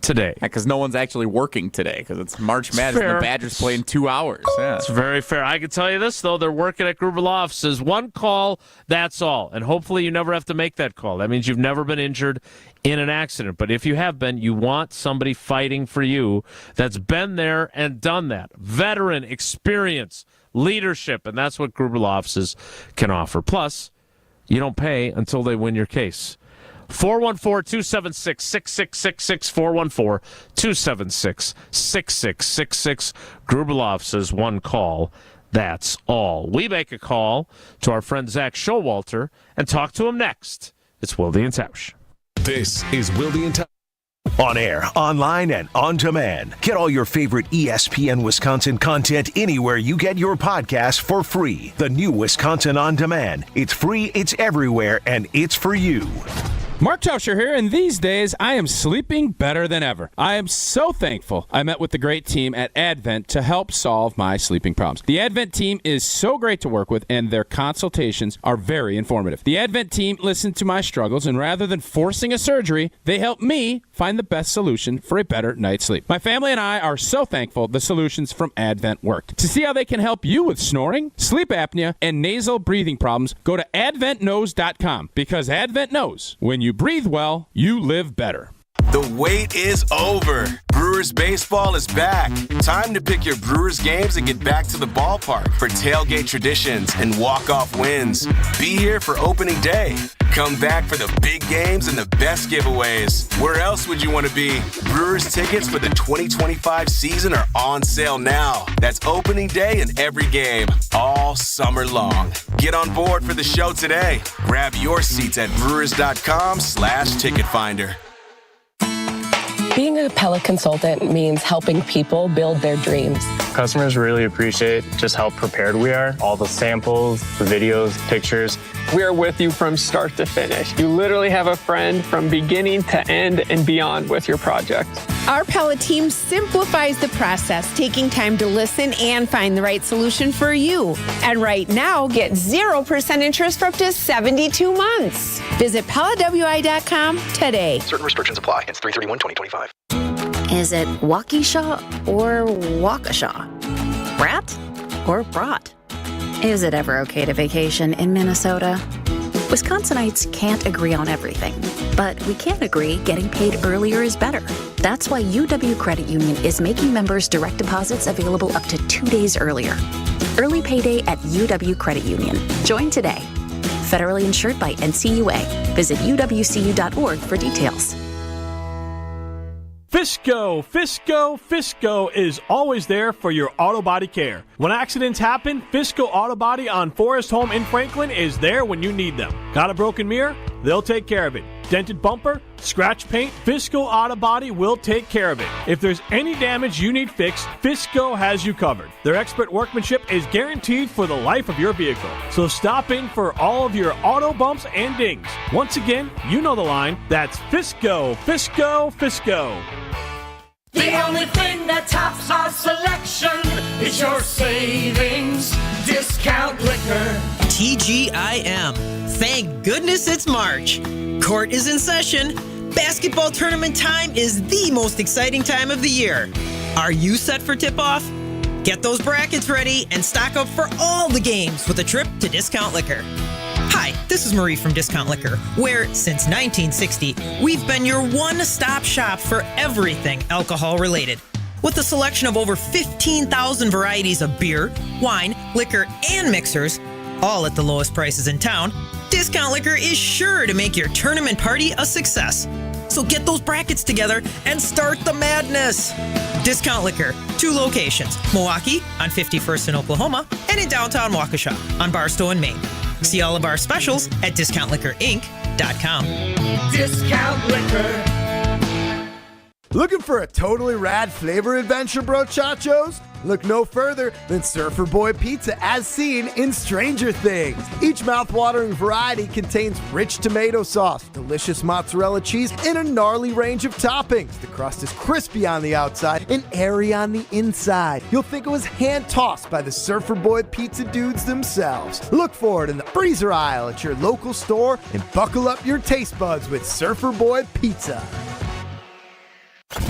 today. Because no one's actually working today because it's March Madness and the Badgers play in 2 hours. Yeah. It's very fair. I can tell you this, though. They're working at Gruber Law Offices. One call, that's all. And hopefully you never have to make that call. That means you've never been injured in an accident. But if you have been, you want somebody fighting for you that's been there and done that. Veteran, experience, leadership, and that's what Gruber Law Offices can offer. Plus, you don't pay until they win your case. 414-276-6666, 414-276-6666. Gruber Law Offices, one call, That's all. We make a call to our friend Zack Showalter and talk to him next. It's Wilde and Tausch. This is Wilde and Tausch. On air, online, and on demand. Get all your favorite ESPN Wisconsin content anywhere you get your podcasts for free. The new Wisconsin On Demand. It's free, it's everywhere, and it's for you. Mark Tauscher here, and these days I am sleeping better than ever. I am so thankful I met with the great team at Advent to help solve my sleeping problems. The Advent team is so great to work with, and their consultations are very informative. The Advent team listened to my struggles, and rather than forcing a surgery, they helped me find the best solution for a better night's sleep. My family and I are so thankful the solutions from Advent worked. To see how they can help you with snoring, sleep apnea, and nasal breathing problems, go to adventknows.com, because Advent knows when you breathe well, you live better. The wait is over. Brewers baseball is back. Time to pick your Brewers games and get back to the ballpark for tailgate traditions and walk-off wins. Be here for opening day. Come back for the big games and the best giveaways. Where else would you want to be? Brewers tickets for the 2025 season are on sale now. That's opening day and every game, all summer long. Get on board for the show today. Grab your seats at brewers.com/ticket finder. Being a Pella consultant means helping people build their dreams. Customers really appreciate just how prepared we are. All the samples, the videos, pictures. We are with you from start to finish. You literally have a friend from beginning to end and beyond with your project. Our Pella team simplifies the process, taking time to listen and find the right solution for you. And right now, get 0% interest for up to 72 months. Visit PellaWI.com today. Certain restrictions apply. It's 3/31/2025. Is it Waukesha or Waukesha? Brat or brat? Is it ever okay to vacation in Minnesota? Wisconsinites can't agree on everything, but we can agree getting paid earlier is better. That's why UW Credit Union is making members direct deposits available up to 2 days earlier. Early payday at UW Credit Union. Join today. Federally insured by NCUA. Visit uwcu.org for details. Fisco is always there for your auto body care. When accidents happen, Fisco Auto Body on Forest Home in Franklin is there when you need them. Got a broken mirror? They'll take care of it. Dented bumper? Scratch paint? Fisco Auto Body will take care of it. If there's any damage you need fixed, Fisco has you covered. Their expert workmanship is guaranteed for the life of your vehicle. So stop in for all of your auto bumps and dings. Once again, you know the line. That's Fisco. The only thing that tops our selection is your savings discount liquor. TGIM. Thank goodness it's March. Court is in session. Basketball tournament time is the most exciting time of the year. Are you set for tip-off? Get those brackets ready and stock up for all the games with a trip to Discount Liquor. Hi, this is Marie from Discount Liquor, where since 1960, we've been your one-stop shop for everything alcohol-related. With a selection of over 15,000 varieties of beer, wine, liquor, and mixers, all at the lowest prices in town, Discount Liquor is sure to make your tournament party a success. So get those brackets together and start the madness. Discount Liquor, 2 locations, Milwaukee on 51st in Oklahoma and in downtown Waukesha on Barstow in Maine. See all of our specials at discountliquorinc.com. Discount Liquor. Looking for a totally rad flavor adventure, brochachos? Look no further than Surfer Boy Pizza as seen in Stranger Things. Each mouth-watering variety contains rich tomato sauce, delicious mozzarella cheese, and a gnarly range of toppings. The crust is crispy on the outside and airy on the inside. You'll think it was hand-tossed by the Surfer Boy Pizza dudes themselves. Look for it in the freezer aisle at your local store and buckle up your taste buds with Surfer Boy Pizza.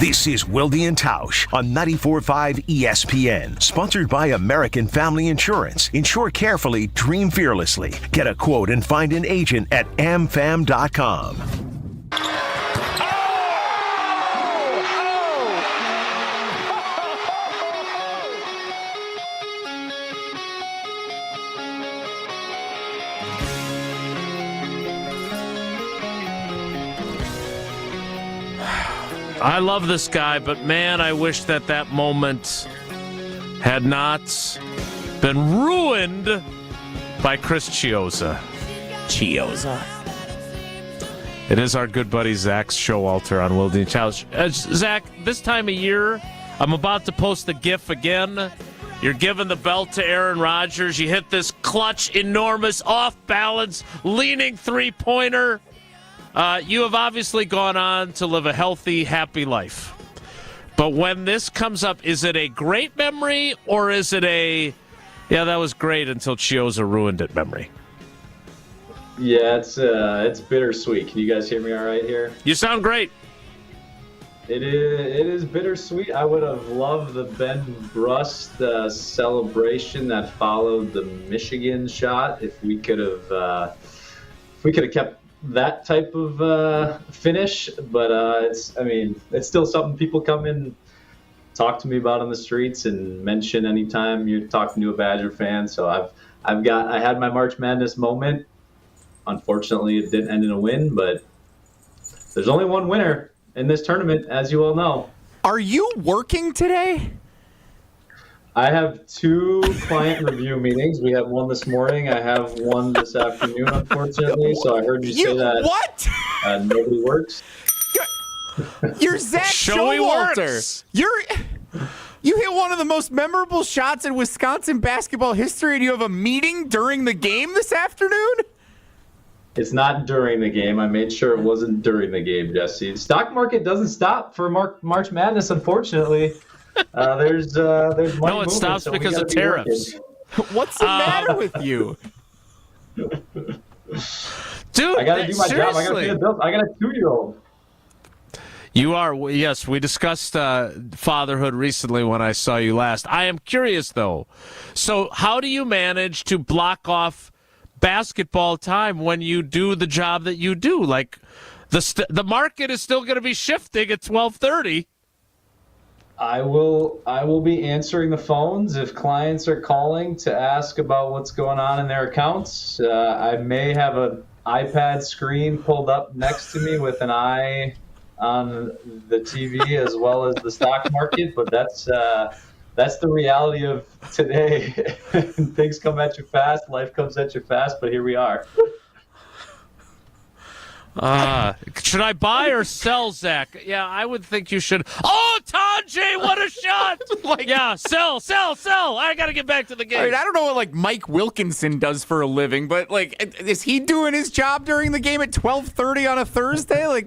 This is Wilde and Tausch on 94.5 ESPN. Sponsored by American Family Insurance. Insure carefully, dream fearlessly. Get a quote and find an agent at amfam.com. I love this guy, but man, I wish that moment had not been ruined by Chris Chiozza. It is our good buddy Zack Showalter on Wilde and Tausch. Zach, this time of year, I'm about to post the GIF again. You're giving the belt to Aaron Rodgers. You hit this clutch, enormous, off-balance, leaning three-pointer. You have obviously gone on to live a healthy, happy life. But when this comes up, is it a great memory or is it a, yeah, that was great until Chiozza ruined it memory? Yeah, it's bittersweet. Can you guys hear me all right here? You sound great. It is bittersweet. I would have loved the Ben Brust celebration that followed the Michigan shot. If we could have kept that type of finish, but it's still something people come in, talk to me about on the streets, and mention anytime you're talking to a Badger fan. So I had my March Madness moment. Unfortunately, it didn't end in a win, but there's only one winner in this tournament, as you all know. Are you working today? I have 2 client review meetings. We have one this morning. I have one this afternoon, unfortunately. So I heard you say that. What? Nobody works. You're Zack Showalter. You hit one of the most memorable shots in Wisconsin basketball history, and you have a meeting during the game this afternoon? It's not during the game. I made sure it wasn't during the game, Jesse. The stock market doesn't stop for March Madness, unfortunately. There's money No, it stops because of tariffs. What's the matter with you? Dude, I got to do my job. I got to pay the bills. I got a 2-year-old. You are, yes. We discussed fatherhood recently when I saw you last. I am curious, though. So how do you manage to block off basketball time when you do the job that you do? Like, the market is still going to be shifting at 12:30. I will be answering the phones if clients are calling to ask about what's going on in their accounts. I may have an iPad screen pulled up next to me with an eye on the TV as well as the stock market, but that's the reality of today. Things come at you fast, life comes at you fast, but here we are. Should I buy or sell, Zach? Yeah, I would think you should. Oh, Tanjay, what a shot! Yeah, sell. I got to get back to the game. I don't know what Mike Wilkinson does for a living, but is he doing his job during the game at 12:30 on a Thursday?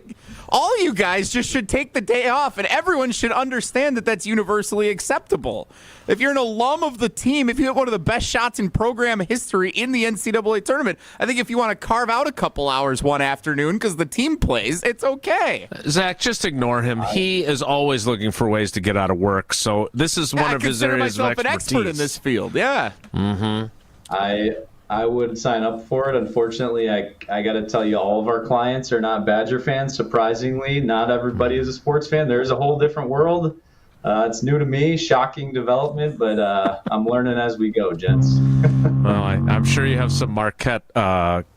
All you guys just should take the day off, and everyone should understand that that's universally acceptable. If you're an alum of the team, if you hit one of the best shots in program history in the NCAA tournament, I think if you want to carve out a couple hours one afternoon because the team plays, it's okay. Zach, just ignore him. He is always looking for ways to get out of work, so this is one of his areas of expertise. I consider myself an expert in this field, yeah. Mm-hmm. I would sign up for it. Unfortunately, I got to tell you, all of our clients are not Badger fans. Surprisingly, not everybody is a sports fan. There's a whole different world. It's new to me, shocking development, but I'm learning as we go, gents. Well, I'm sure you have some Marquette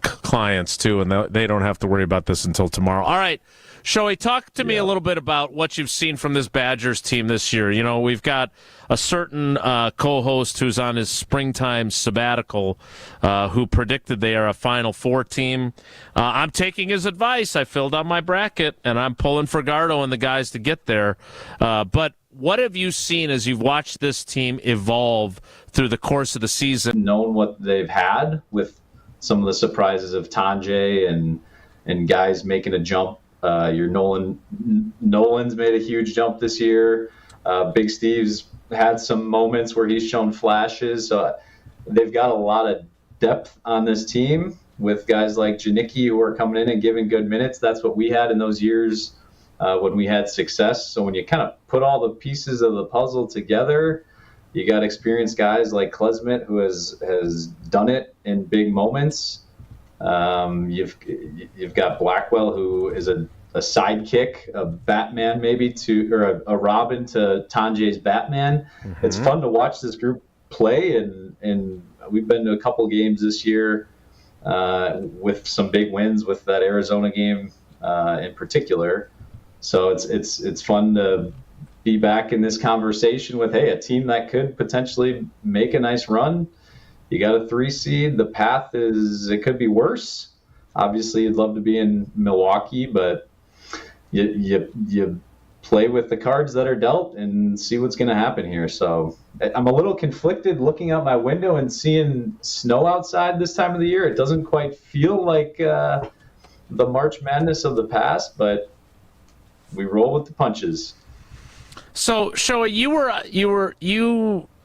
clients, too, and they don't have to worry about this until tomorrow. All right, Shoei, talk to me a little bit about what you've seen from this Badgers team this year. You know, we've got a certain co-host who's on his springtime sabbatical who predicted they are a Final Four team. I'm taking his advice. I filled out my bracket, and I'm pulling for Gardo and the guys to get there. But what have you seen as you've watched this team evolve through the course of the season? Known what they've had with some of the surprises of Tanjay and guys making a jump. Your Nolan's made a huge jump this year. Big Steve's had some moments where he's shown flashes. So they've got a lot of depth on this team with guys like Janicki who are coming in and giving good minutes. That's what we had in those years when we had success. So when you kind of put all the pieces of the puzzle together, you got experienced guys like Klesmit who has done it in big moments. You've got Blackwell who is a sidekick, a Batman maybe or a Robin to Tanjay's Batman. Mm-hmm. It's fun to watch this group play, and we've been to a couple games this year with some big wins with that Arizona game in particular. So it's fun to be back in this conversation with, hey, a team that could potentially make a nice run. You got a 3 seed. The path it could be worse. Obviously, you'd love to be in Milwaukee, but you play with the cards that are dealt and see what's going to happen here. So I'm a little conflicted looking out my window and seeing snow outside this time of the year. It doesn't quite feel like the March Madness of the past, but we roll with the punches. So, Shoei,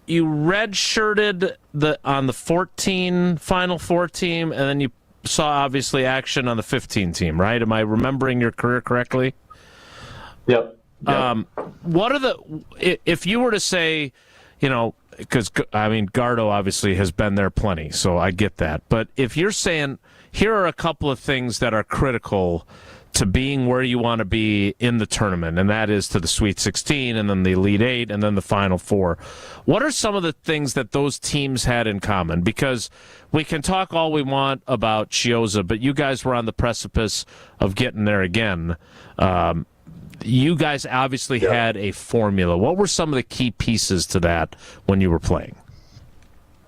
you redshirted on the 14 Final Four team, and then you saw obviously action on the 15 team, right? Am I remembering your career correctly? Yep. What are if you were to say, because Gardo obviously has been there plenty, so I get that. But if you're saying here are a couple of things that are critical to being where you want to be in the tournament, and that is to the Sweet 16 and then the Elite 8 and then the Final Four. What are some of the things that those teams had in common? Because we can talk all we want about Chiozza, but you guys were on the precipice of getting there again. You guys obviously had a formula. What were some of the key pieces to that when you were playing?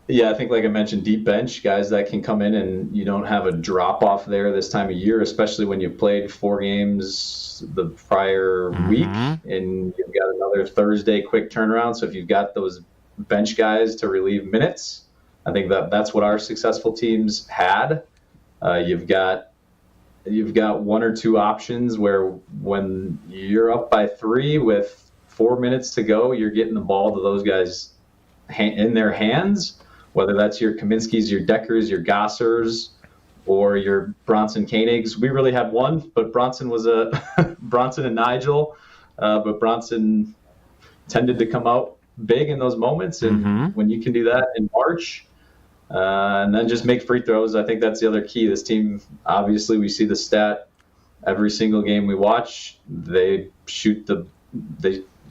Yeah, I think like I mentioned, deep bench, guys that can come in and you don't have a drop-off there this time of year, especially when you played 4 games the prior week and you've got another Thursday quick turnaround. So if you've got those bench guys to relieve minutes, I think that's what our successful teams had. You've got 1 or 2 options where when you're up by 3 with 4 minutes to go, you're getting the ball to those guys in their hands, whether that's your Kaminsky's, your Deckers, your Gossers, or your Bronson Koenigs. We really had one, but Bronson was Bronson and Nigel, but Bronson tended to come out big in those moments, and when you can do that in March, and then just make free throws. I think that's the other key. This team, obviously, we see the stat every single game we watch. They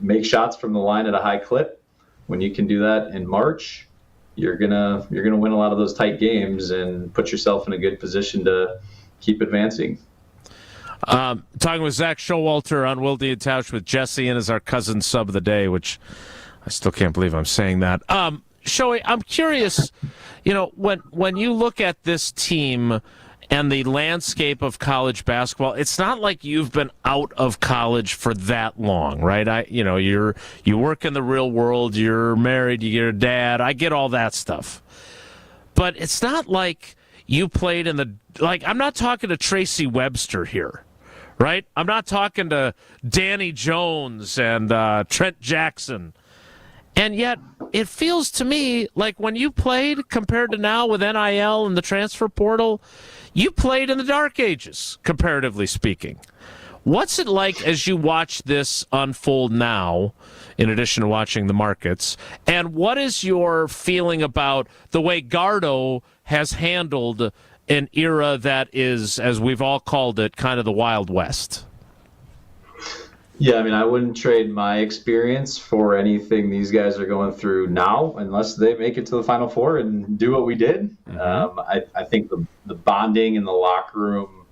make shots from the line at a high clip. When you can do that in March, you're gonna win a lot of those tight games and put yourself in a good position to keep advancing. Talking with Zack Showalter on Wilde and Tausch with Jesse and as our cousin sub of the day, which I still can't believe I'm saying that. Shoei, I'm curious, when you look at this team and the landscape of college basketball, it's not like you've been out of college for that long, right? You work in the real world, you're married, you're a dad, I get all that stuff. But it's not like you played I'm not talking to Tracy Webster here, right? I'm not talking to Danny Jones and Trent Jackson. And yet, it feels to me like when you played compared to now with NIL and the transfer portal, you played in the dark ages, comparatively speaking. What's it like as you watch this unfold now, in addition to watching the markets? And what is your feeling about the way Gardo has handled an era that is, as we've all called it, kind of the Wild West? Yeah, I wouldn't trade my experience for anything these guys are going through now, unless they make it to the Final Four and do what we did. I think the bonding in the locker room,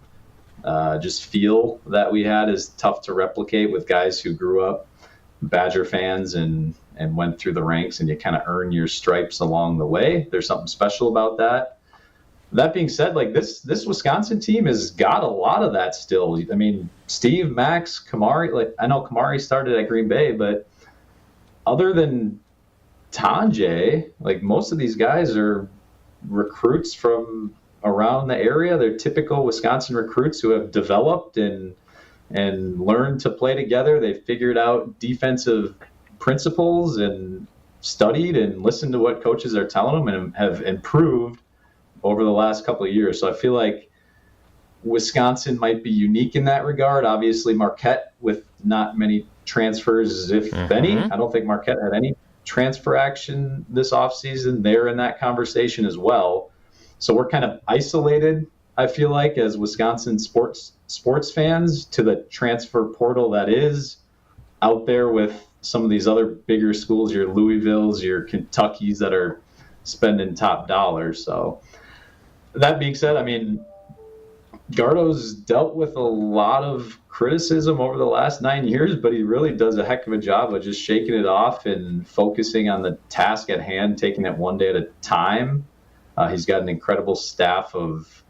just feel that we had is tough to replicate with guys who grew up Badger fans and went through the ranks, and you kind of earn your stripes along the way. There's something special about that. That being said, this Wisconsin team has got a lot of that still. Steve, Max, Kamari, I know Kamari started at Green Bay, but other than Tanjay, most of these guys are recruits from around the area. They're typical Wisconsin recruits who have developed and learned to play together. They've figured out defensive principles and studied and listened to what coaches are telling them and have improved over the last couple of years. So I feel like Wisconsin might be unique in that regard. Obviously, Marquette with not many transfers, if any. I don't think Marquette had any transfer action this offseason. They're in that conversation as well. So we're kind of isolated, I feel like, as Wisconsin sports fans to the transfer portal that is out there with some of these other bigger schools, your Louisvilles, your Kentuckys that are spending top dollars. So that being said, Gardo's dealt with a lot of criticism over the last 9 years, but he really does a heck of a job of just shaking it off and focusing on the task at hand, taking it one day at a time. He's got an incredible staff of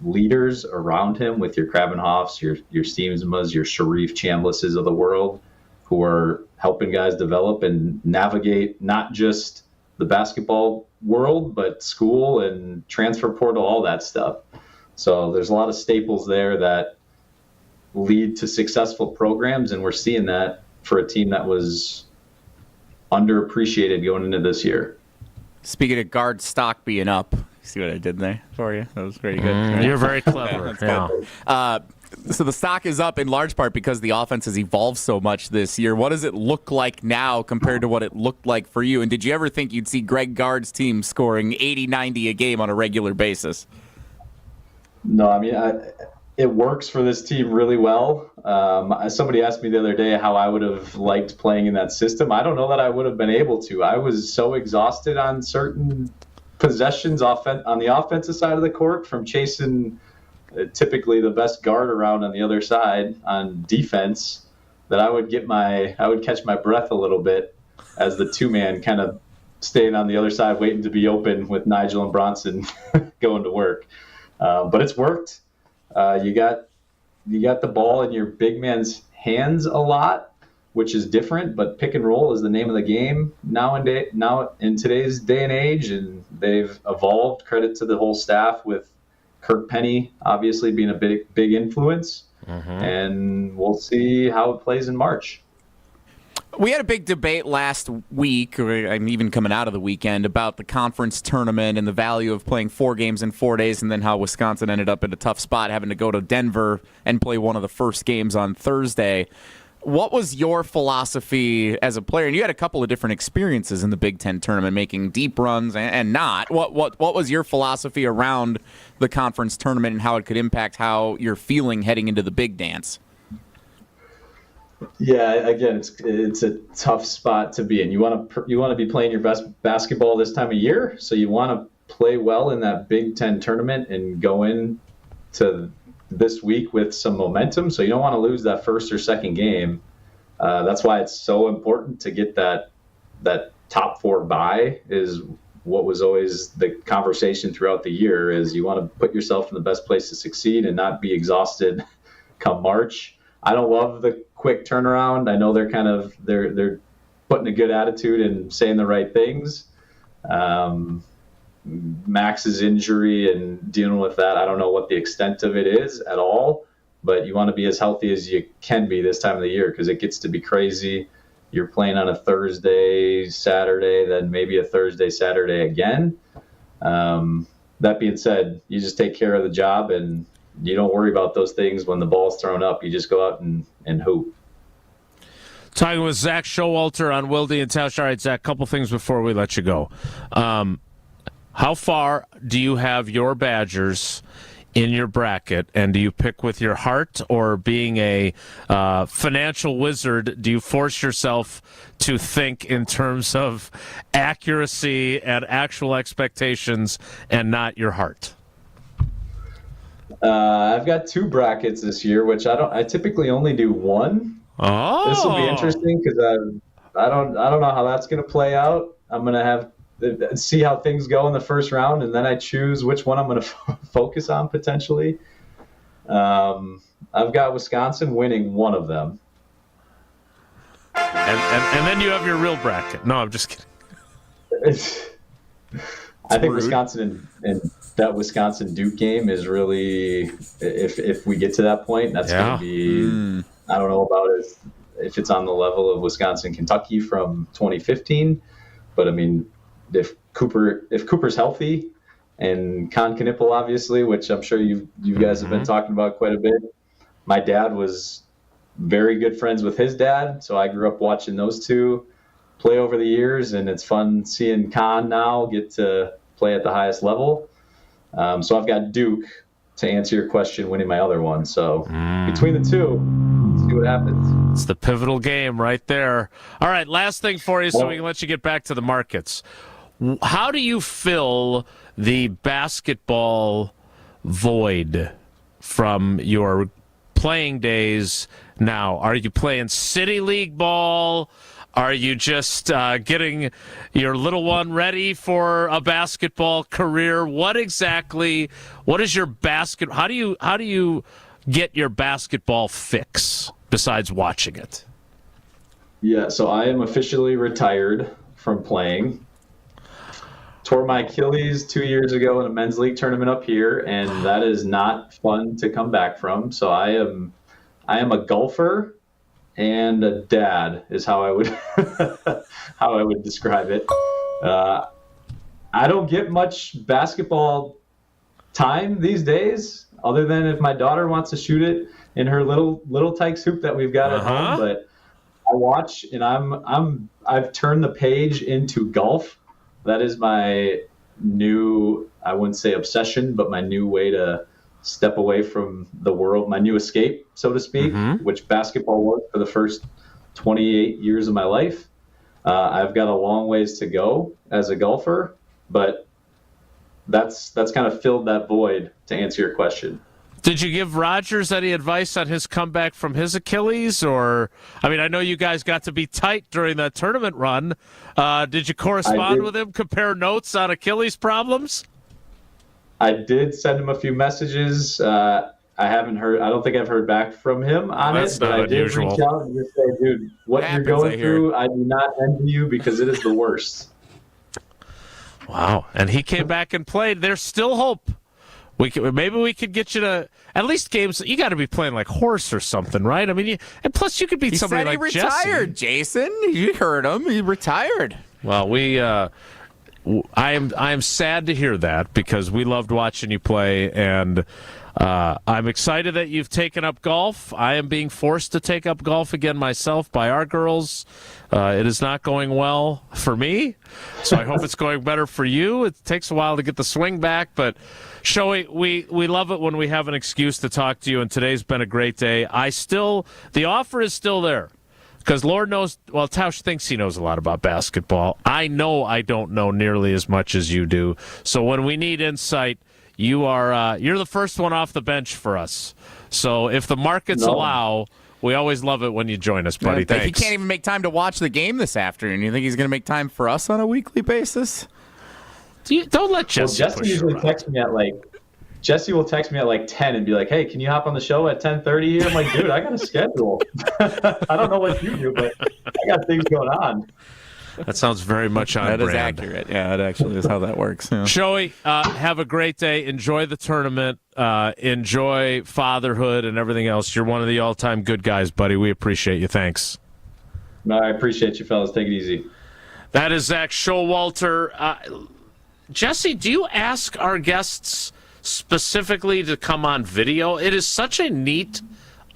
leaders around him with your Krabenhoffs, your Steemsmas, your Sharif Chamblises of the world, who are helping guys develop and navigate not just the basketball world, but school and transfer portal, all that stuff. So there's a lot of staples there that lead to successful programs, and we're seeing that for a team that was underappreciated going into this year. Speaking of guard stock being up, see what I did there for you? That was pretty good. You're very clever. Yeah. So the stock is up in large part because the offense has evolved so much this year. What does it look like now compared to what it looked like for you? And did you ever think you'd see Greg Gard's team scoring 80, 90 a game on a regular basis? No, I mean, it works for this team really well. Somebody asked me the other day how I would have liked playing in that system. I don't know that I would have been able to. I was so exhausted on certain possessions on the offensive side of the court from chasing typically the best guard around on the other side on defense that I would catch my breath a little bit as the two-man kind of staying on the other side waiting to be open with Nigel and Bronson going to work. But it's worked. You got the ball in your big man's hands a lot, which is different, but pick and roll is the name of the game now in today's day and age, and they've evolved. Credit to the whole staff with Kirk Penny obviously being a big influence, and we'll see how it plays in March. We had a big debate last week, or I'm even coming out of the weekend, about the conference tournament and the value of playing 4 games in 4 days, and then how Wisconsin ended up in a tough spot having to go to Denver and play one of the first games on Thursday. What was your philosophy as a player? And you had a couple of different experiences in the Big Ten tournament, making deep runs and not. What was your philosophy around the conference tournament and how it could impact how you're feeling heading into the big dance? Yeah, again, it's a tough spot to be in. You want to be playing your best basketball this time of year, so you want to play well in that Big Ten tournament and go in to this week with some momentum. So you don't want to lose that first or second game. That's why it's so important to get that top 4 bye. Is what was always the conversation throughout the year. Is you want to put yourself in the best place to succeed and not be exhausted come March. I don't love the quick turnaround. I know they're putting a good attitude and saying the right things. Max's injury and dealing with that, I don't know what the extent of it is at all, but you want to be as healthy as you can be this time of the year because it gets to be crazy. You're playing on a Thursday, Saturday, then maybe a Thursday, Saturday again. That being said, you just take care of the job and you don't worry about those things when the ball's thrown up. You just go out and hoop. Talking with Zack Showalter on Wilde and Tausch. All right, Zack, a couple things before we let you go. How far do you have your Badgers in your bracket, and do you pick with your heart, or being a financial wizard, do you force yourself to think in terms of accuracy and actual expectations and not your heart? I've got 2 brackets this year, which I typically only do 1. Oh, this will be interesting because I don't know how that's going to play out. I'm going to have see how things go in the first round, and then I choose which one I'm going to focus on potentially. I've got Wisconsin winning one of them. And then you have your real bracket. No, I'm just kidding. I think Wisconsin and that Wisconsin-Duke game is really, if we get to that point, that's going to be, I don't know about if it's on the level of Wisconsin-Kentucky from 2015, but I mean, if Cooper's healthy, and Con Knippel, obviously, which I'm sure you guys have been talking about quite a bit. My dad was very good friends with his dad, so I grew up watching those two play over the years, and it's fun seeing Con now get to play at the highest level. So I've got Duke, to answer your question, winning my other one. So between the two, let's see what happens. It's the pivotal game right there. All right, last thing for you so we can let you get back to the markets. How do you fill the basketball void from your playing days now? Are you playing City League ball? Are you just getting your little one ready for a basketball career? What is your how do you get your basketball fix besides watching it? Yeah, so I am officially retired from playing. Tore my Achilles 2 years ago in a men's league tournament up here, and that is not fun to come back from. So I am a golfer and a dad is how I would describe it. I don't get much basketball time these days, other than if my daughter wants to shoot it in her little Tykes hoop that we've got at home. But I watch, and I've turned the page into golf. That is my new, I wouldn't say obsession, but my new way to step away from the world, my new escape, so to speak, which basketball was for the first 28 years of my life. I've got a long ways to go as a golfer, but that's kind of filled that void, to answer your question. Did you give Rodgers any advice on his comeback from his Achilles? Or, I mean, I know you guys got to be tight during that tournament run. Did you correspond with him, compare notes on Achilles problems? I did send him a few messages. I don't think I've heard back from him on it, but I did reach out and just say, dude, what you're going through, I do not envy you because it is the worst. Wow. And he came back and played. There's still hope. Maybe we could get you to at least games. You got to be playing like horse or something, right? I mean, and plus you could beat somebody like Jesse. He retired, Jason. You heard him. He retired. Well, I am sad to hear that because we loved watching you play, and I'm excited that you've taken up golf. I am being forced to take up golf again myself by our girls. It is not going well for me, so I hope it's going better for you. It takes a while to get the swing back, but Shoei, we love it when we have an excuse to talk to you, and today's been a great day. The offer is still there. Because Lord knows, well, Tausch thinks he knows a lot about basketball. I know I don't know nearly as much as you do. So when we need insight, you're the first one off the bench for us. So if the markets allow, we always love it when you join us, buddy. Thanks. He can't even make time to watch the game this afternoon. You think he's going to make time for us on a weekly basis? Don't let Jesse Jesse usually texts me at Jesse will text me at like 10 and be like, hey, can you hop on the show at 10:30 here? I'm like, dude, I got a schedule. I don't know what you do, but I got things going on. That sounds very much on brand. That is accurate. Yeah, it actually is how that works. Yeah. Shoei, have a great day. Enjoy the tournament. Enjoy fatherhood and everything else. You're one of the all-time good guys, buddy. We appreciate you. Thanks. No, I appreciate you, fellas. Take it easy. That is Zack Showalter. Jesse, do you ask our guests specifically to come on video? It is such a neat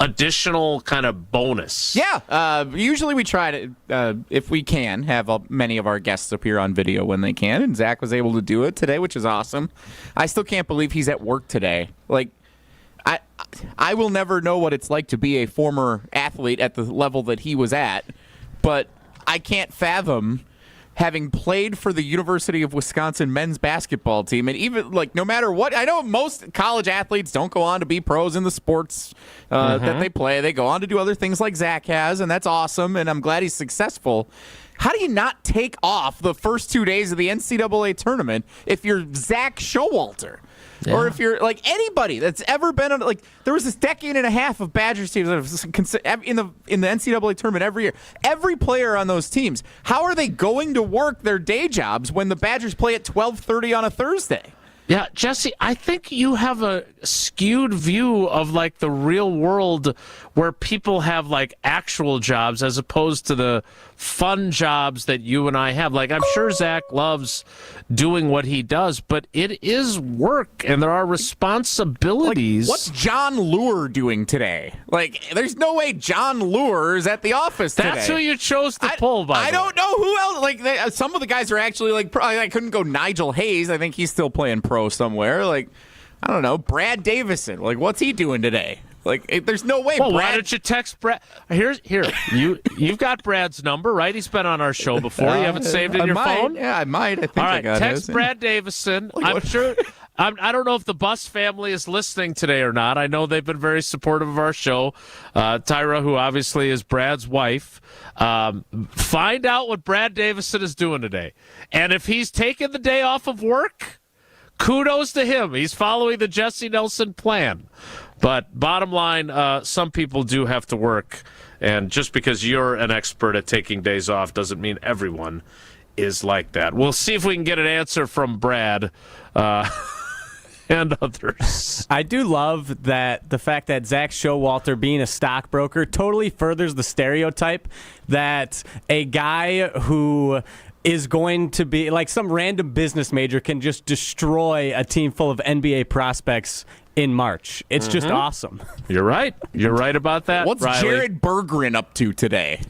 additional kind of bonus. Yeah, usually we try to, if we can, have many of our guests appear on video when they can, and Zach was able to do it today, which is awesome. I still can't believe he's at work today. Like, I will never know what it's like to be a former athlete at the level that he was at, but I can't fathom having played for the University of Wisconsin men's basketball team, and even, like, no matter what, I know most college athletes don't go on to be pros in the sports that they play. They go on to do other things like Zach has, and that's awesome, and I'm glad he's successful. How do you not take off the first 2 days of the NCAA tournament if you're Zack Showalter? Yeah. Or if you're like anybody that's ever been on, like, there was this decade and a half of Badgers teams in the NCAA tournament every year. Every player on those teams, how are they going to work their day jobs when the Badgers play at 12:30 on a Thursday? Yeah, Jesse, I think you have a skewed view of, like, the real world where people have, like, actual jobs as opposed to the fun jobs that you and I have. Like, I'm sure Zach loves doing what he does, but it is work, and there are responsibilities. Like, what's John Lure doing today? Like, there's no way John Lure is at the office today. That's who you chose to pull, by the way. I don't know who else. Like, some of the guys are actually, like, probably, I couldn't go Nigel Hayes. I think he's still playing pro somewhere. Like, I don't know, Brad Davison. Like, what's he doing today? Like, there's no way. Well, why don't you text Brad? Here. You've got Brad's number, right? He's been on our show before. You haven't saved it in your phone? Yeah, I might. I think all right, I got text his. Brad Davison. I'm I don't know if the Bus family is listening today or not. I know they've been very supportive of our show. Tyra, who obviously is Brad's wife, find out what Brad Davison is doing today. And if he's taking the day off of work, kudos to him. He's following the Jesse Nelson plan. But bottom line, some people do have to work. And just because you're an expert at taking days off doesn't mean everyone is like that. We'll see if we can get an answer from Brad and others. I do love that the fact that Zack Showalter being a stockbroker totally furthers the stereotype that a guy who is going to be like some random business major can just destroy a team full of NBA prospects in March. It's just awesome. You're right. You're right about that. What's Riley? Jared Bergeron up to today?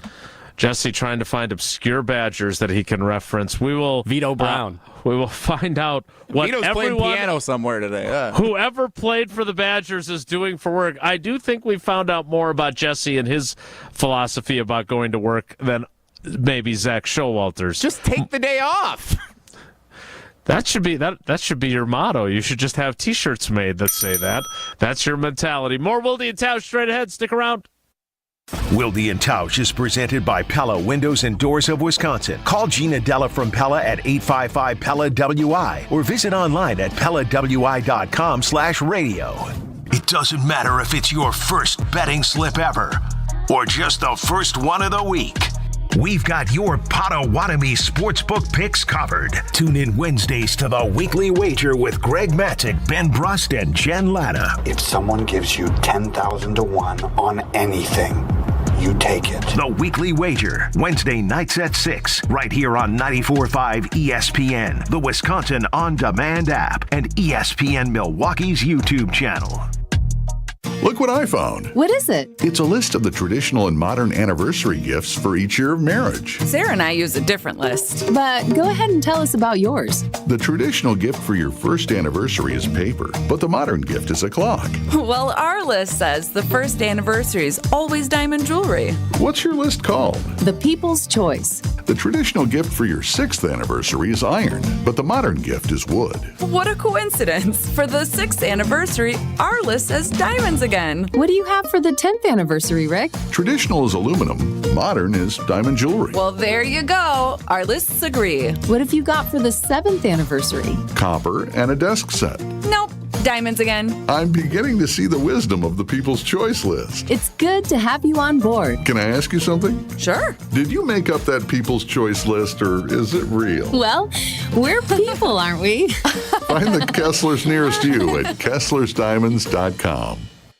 Jesse trying to find obscure Badgers that he can reference. We will Vito Brown. We will find out what Vito's playing piano somewhere today. Whoever played for the Badgers is doing for work. I do think we found out more about Jesse and his philosophy about going to work than maybe Zack Showalter's. Just take the day off. That should be your motto. You should just have T-shirts made that say that. That's your mentality. More Wilde and Tausch straight ahead. Stick around. Wilde and Tausch is presented by Pella Windows and Doors of Wisconsin. Call Gina Della from Pella at 855-PELLA-WI or visit online at PellaWI.com/radio. It doesn't matter if it's your first betting slip ever or just the first one of the week. We've got your Potawatomi sportsbook picks covered. Tune in Wednesdays to the Weekly Wager with Greg Matzik, Ben Brust, and Jen Latta. If someone gives you 10,000 to 1 on anything, you take it. The Weekly Wager, Wednesday nights at 6, right here on 94.5 ESPN, the Wisconsin On Demand app, and ESPN Milwaukee's YouTube channel. Look what I found. What is it? It's a list of the traditional and modern anniversary gifts for each year of marriage. Sarah and I use a different list. But go ahead and tell us about yours. The traditional gift for your first anniversary is paper, but the modern gift is a clock. Well, our list says the first anniversary is always diamond jewelry. What's your list called? The People's Choice. The traditional gift for your 6th anniversary is iron, but the modern gift is wood. What a coincidence. For the 6th anniversary, our list says diamonds again. What do you have for the 10th anniversary, Rick? Traditional is aluminum, modern is diamond jewelry. Well, there you go. Our lists agree. What have you got for the 7th anniversary? Copper and a desk set. Nope. Diamonds again. I'm beginning to see the wisdom of the People's Choice list. It's good to have you on board. Can I ask you something? Sure. Did you make up that People's Choice list, or is it real? Well, we're people, aren't we? Find the Kesslers nearest you at KesslersDiamonds.com.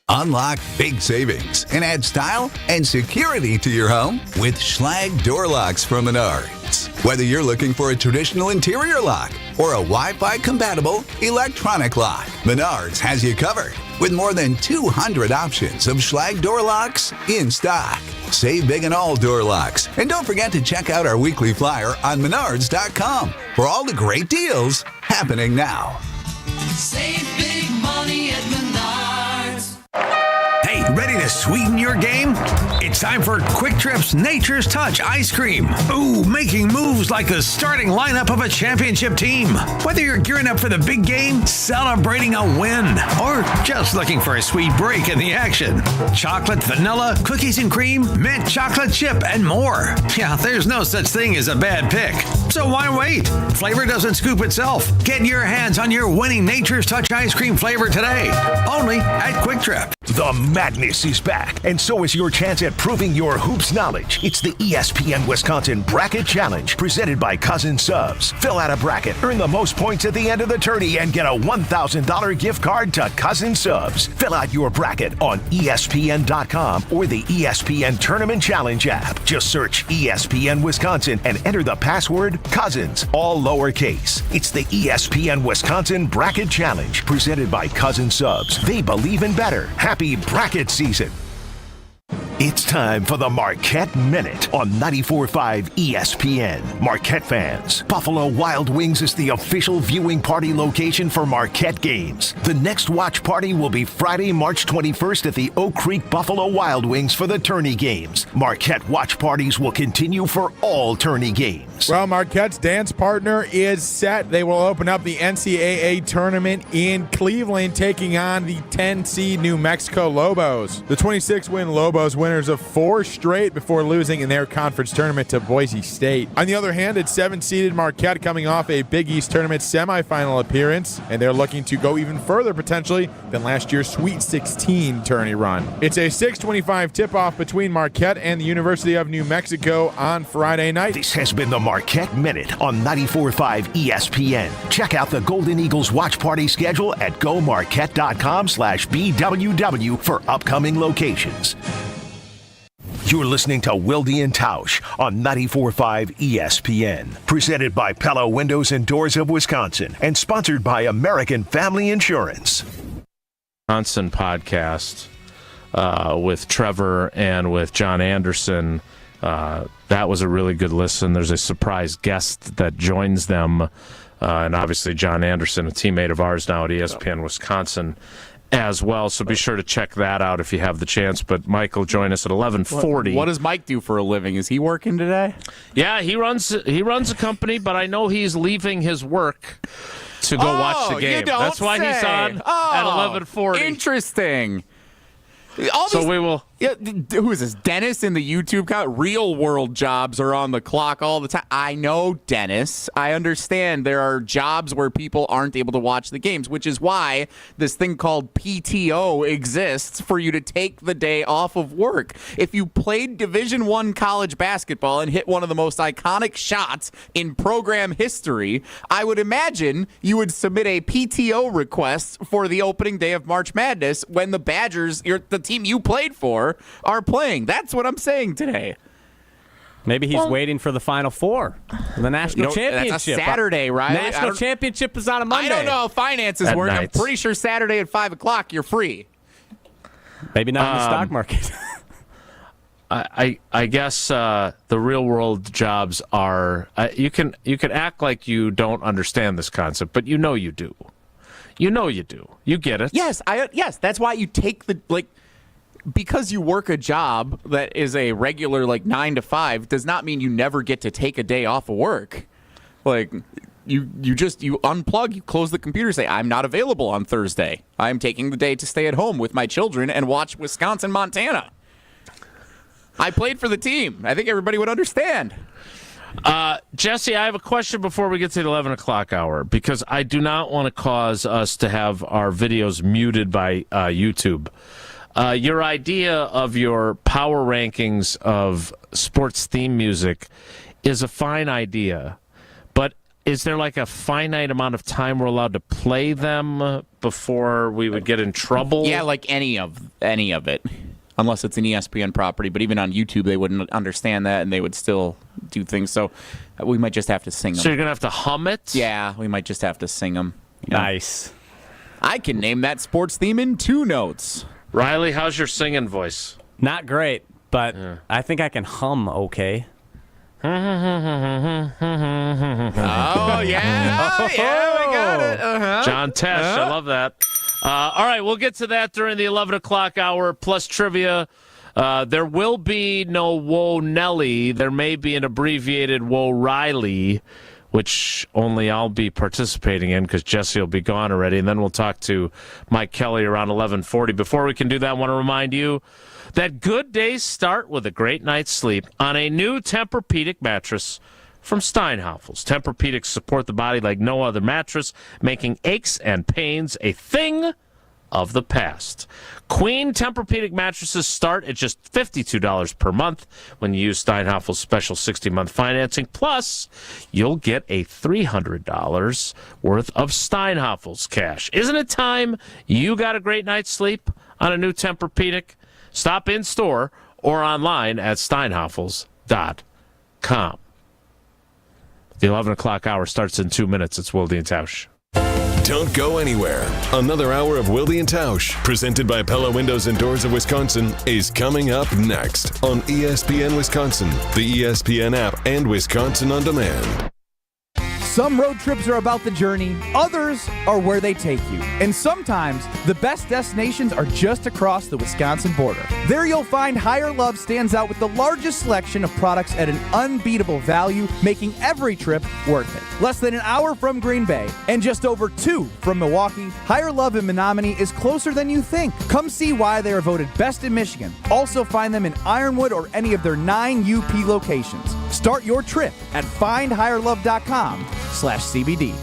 Unlock big savings and add style and security to your home with Schlage Door Locks from Menards. Whether you're looking for a traditional interior lock or a Wi-Fi compatible electronic lock, Menards has you covered with more than 200 options of Schlage Door Locks in stock. Save big on all door locks. And don't forget to check out our weekly flyer on Menards.com for all the great deals happening now. Save big money at Menards. Hey, ready to sweeten your game? It's time for Quick Trip's Nature's Touch Ice Cream. Ooh, making moves like the starting lineup of a championship team. Whether you're gearing up for the big game, celebrating a win, or just looking for a sweet break in the action. Chocolate, vanilla, cookies and cream, mint chocolate chip, and more. Yeah, there's no such thing as a bad pick. So why wait? Flavor doesn't scoop itself. Get your hands on your winning Nature's Touch Ice Cream flavor today. Only at Quick Trip. The madness is back, and so is your chance at proving your hoops knowledge. It's the ESPN Wisconsin Bracket Challenge, presented by Cousin Subs. Fill out a bracket, earn the most points at the end of the tourney, and get a $1,000 gift card to Cousin Subs. Fill out your bracket on ESPN.com or the ESPN Tournament Challenge app. Just search ESPN Wisconsin and enter the password Cousins, all lowercase. It's the ESPN Wisconsin Bracket Challenge, presented by Cousin Subs. They believe in better. Happy bracket season. It's time for the Marquette Minute on 94.5 ESPN. Marquette fans, Buffalo Wild Wings is the official viewing party location for Marquette games. The next watch party will be Friday, March 21st at the Oak Creek Buffalo Wild Wings for the tourney games. Marquette watch parties will continue for all tourney games. Locations. Well, Marquette's dance partner is set. They will open up the NCAA tournament in Cleveland, taking on the 10-seed New Mexico Lobos. The 26-win Lobos, winners of 4 straight before losing in their conference tournament to Boise State. On the other hand, it's 7-seeded Marquette coming off a Big East tournament semifinal appearance, and they're looking to go even further potentially than last year's Sweet 16 tourney run. It's a 6:25 tip-off between Marquette and the University of New Mexico on Friday night. This has been the Marquette Minute on 94.5 ESPN. Check out the Golden Eagles watch party schedule at gomarquette.com/BWW for upcoming locations. You're listening to Wilde and Tausch on 94.5 ESPN. Presented by Pella Windows and Doors of Wisconsin and sponsored by American Family Insurance. Wisconsin podcast with Trevor and with John Anderson. That was a really good listen. There's a surprise guest that joins them. And obviously John Anderson, a teammate of ours now at ESPN Wisconsin as well. So be sure to check that out if you have the chance. But Mike will join us at 11:40. What does Mike do for a living? Is he working today? Yeah, he runs a company, but I know he's leaving his work to go watch the game. That's why he's on at 11:40. Interesting. We will. Yeah, who is this? Dennis in the YouTube comment? Real world jobs are on the clock all the time. I know, Dennis. I understand there are jobs where people aren't able to watch the games, which is why this thing called PTO exists for you to take the day off of work. If you played Division I college basketball and hit one of the most iconic shots in program history, I would imagine you would submit a PTO request for the opening day of March Madness when the Badgers, the team you played for, are playing. That's what I'm saying today. Maybe he's waiting for the Final Four, the national championship. That's a Saturday, right? National championship is on a Monday. I don't know how finances work. I'm pretty sure Saturday at 5 o'clock you're free. Maybe not in the stock market. I guess the real world jobs are you can act like you don't understand this concept, but you know you do. You know you do. You get it. Yes, yes. That's why you take because you work a job that is a regular 9 to 5 does not mean you never get to take a day off of work. You unplug, you close the computer, say, I'm not available on Thursday. I'm taking the day to stay at home with my children and watch Wisconsin, Montana. I played for the team. I think everybody would understand. Jesse, I have a question before we get to the 11 o'clock hour, because I do not want to cause us to have our videos muted by YouTube. Your idea of your power rankings of sports theme music is a fine idea, but is there a finite amount of time we're allowed to play them before we would get in trouble? Yeah, any of it, unless it's an ESPN property. But even on YouTube, they wouldn't understand that, and they would still do things. So we might just have to sing them. So you're going to have to hum it? Yeah, we might just have to sing them. Nice. I can name that sports theme in 2 notes. Riley, how's your singing voice? Not great, but I think I can hum okay. Oh, yeah. We got it. Uh-huh. John Tesh, I love that. All right, we'll get to that during the 11 o'clock hour, plus trivia. There will be no Whoa Nelly. There may be an abbreviated Whoa Riley, which only I'll be participating in because Jesse will be gone already. And then we'll talk to Mike Kelly around 11:40. Before we can do that, I want to remind you that good days start with a great night's sleep on a new Tempur-Pedic mattress from Steinhafels. Tempur-Pedics support the body like no other mattress, making aches and pains a thing of the past. Queen Tempur-Pedic mattresses start at just $52 per month when you use Steinhafels' special 60-month financing. Plus, you'll get a $300 worth of Steinhafels cash. Isn't it time you got a great night's sleep on a new Tempur-Pedic? Stop in store or online at steinhafels.com. The 11 o'clock hour starts in 2 minutes. It's Wilde and Tausch. Don't go anywhere. Another hour of Wilde and Tausch, presented by Pella Windows and Doors of Wisconsin, is coming up next on ESPN Wisconsin, the ESPN app, and Wisconsin On Demand. Some road trips are about the journey, others are where they take you. And sometimes, the best destinations are just across the Wisconsin border. There you'll find Higher Love stands out with the largest selection of products at an unbeatable value, making every trip worth it. Less than an hour from Green Bay and just over 2 from Milwaukee, Higher Love in Menominee is closer than you think. Come see why they are voted best in Michigan. Also find them in Ironwood or any of their 9 UP locations. Start your trip at findhigherlove.com/CBD.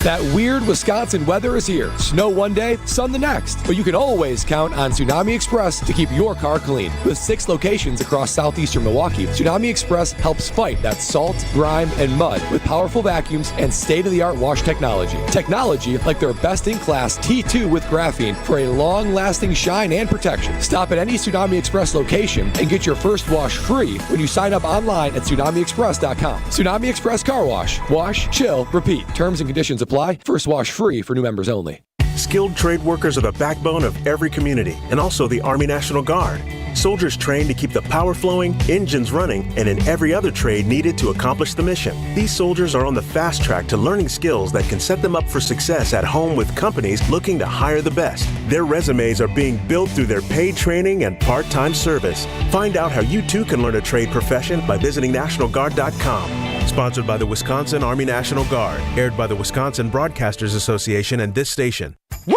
That weird Wisconsin weather is here. Snow one day, sun the next. But you can always count on Tsunami Express to keep your car clean. With 6 locations across southeastern Milwaukee, Tsunami Express helps fight that salt, grime, and mud with powerful vacuums and state-of-the-art wash technology. Technology like their best-in-class T2 with graphene for a long-lasting shine and protection. Stop at any Tsunami Express location and get your first wash free when you sign up online at TsunamiExpress.com. Tsunami Express Car Wash. Wash, chill, repeat. Terms and conditions apply. First wash free for new members only. Skilled trade workers are the backbone of every community and also the Army National Guard. Soldiers trained to keep the power flowing, engines running, and in every other trade needed to accomplish the mission. These soldiers are on the fast track to learning skills that can set them up for success at home with companies looking to hire the best. Their resumes are being built through their paid training and part-time service. Find out how you too can learn a trade profession by visiting NationalGuard.com. Sponsored by the Wisconsin Army National Guard. Aired by the Wisconsin Broadcasters Association and this station. Woo!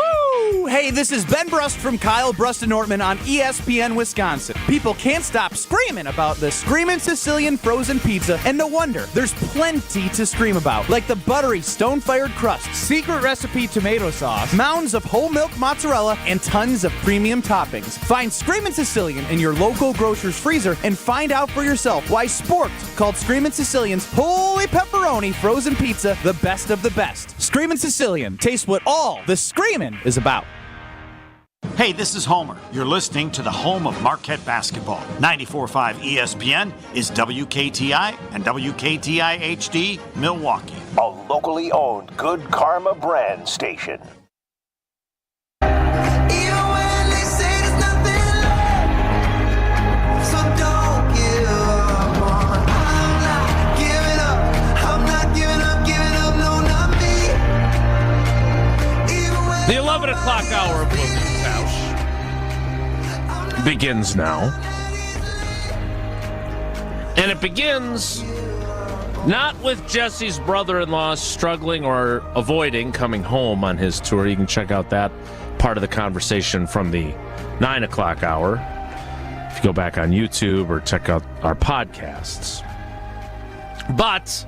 Hey, this is Ben Brust from Kyle Brust and Ortman on ESPN Wisconsin. People can't stop screaming about the Screamin' Sicilian frozen pizza, and no wonder. There's plenty to scream about, like the buttery stone-fired crust, secret recipe tomato sauce, mounds of whole milk mozzarella, and tons of premium toppings. Find Screamin' Sicilian in your local grocer's freezer and find out for yourself why Sport called Screamin' Sicilian's Holy Pepperoni Frozen Pizza the best of the best. Screamin' Sicilian, taste what all the screamin' is about. Hey, this is Homer. You're listening to the home of Marquette basketball. 94.5 ESPN is WKTI and WKTI HD Milwaukee. A locally owned Good Karma brand station. The 11 o'clock hour of Wilde and Tausch begins now. And it begins not with Jesse's brother-in-law struggling or avoiding coming home on his tour. You can check out that part of the conversation from the 9 o'clock hour if you go back on YouTube or check out our podcasts. But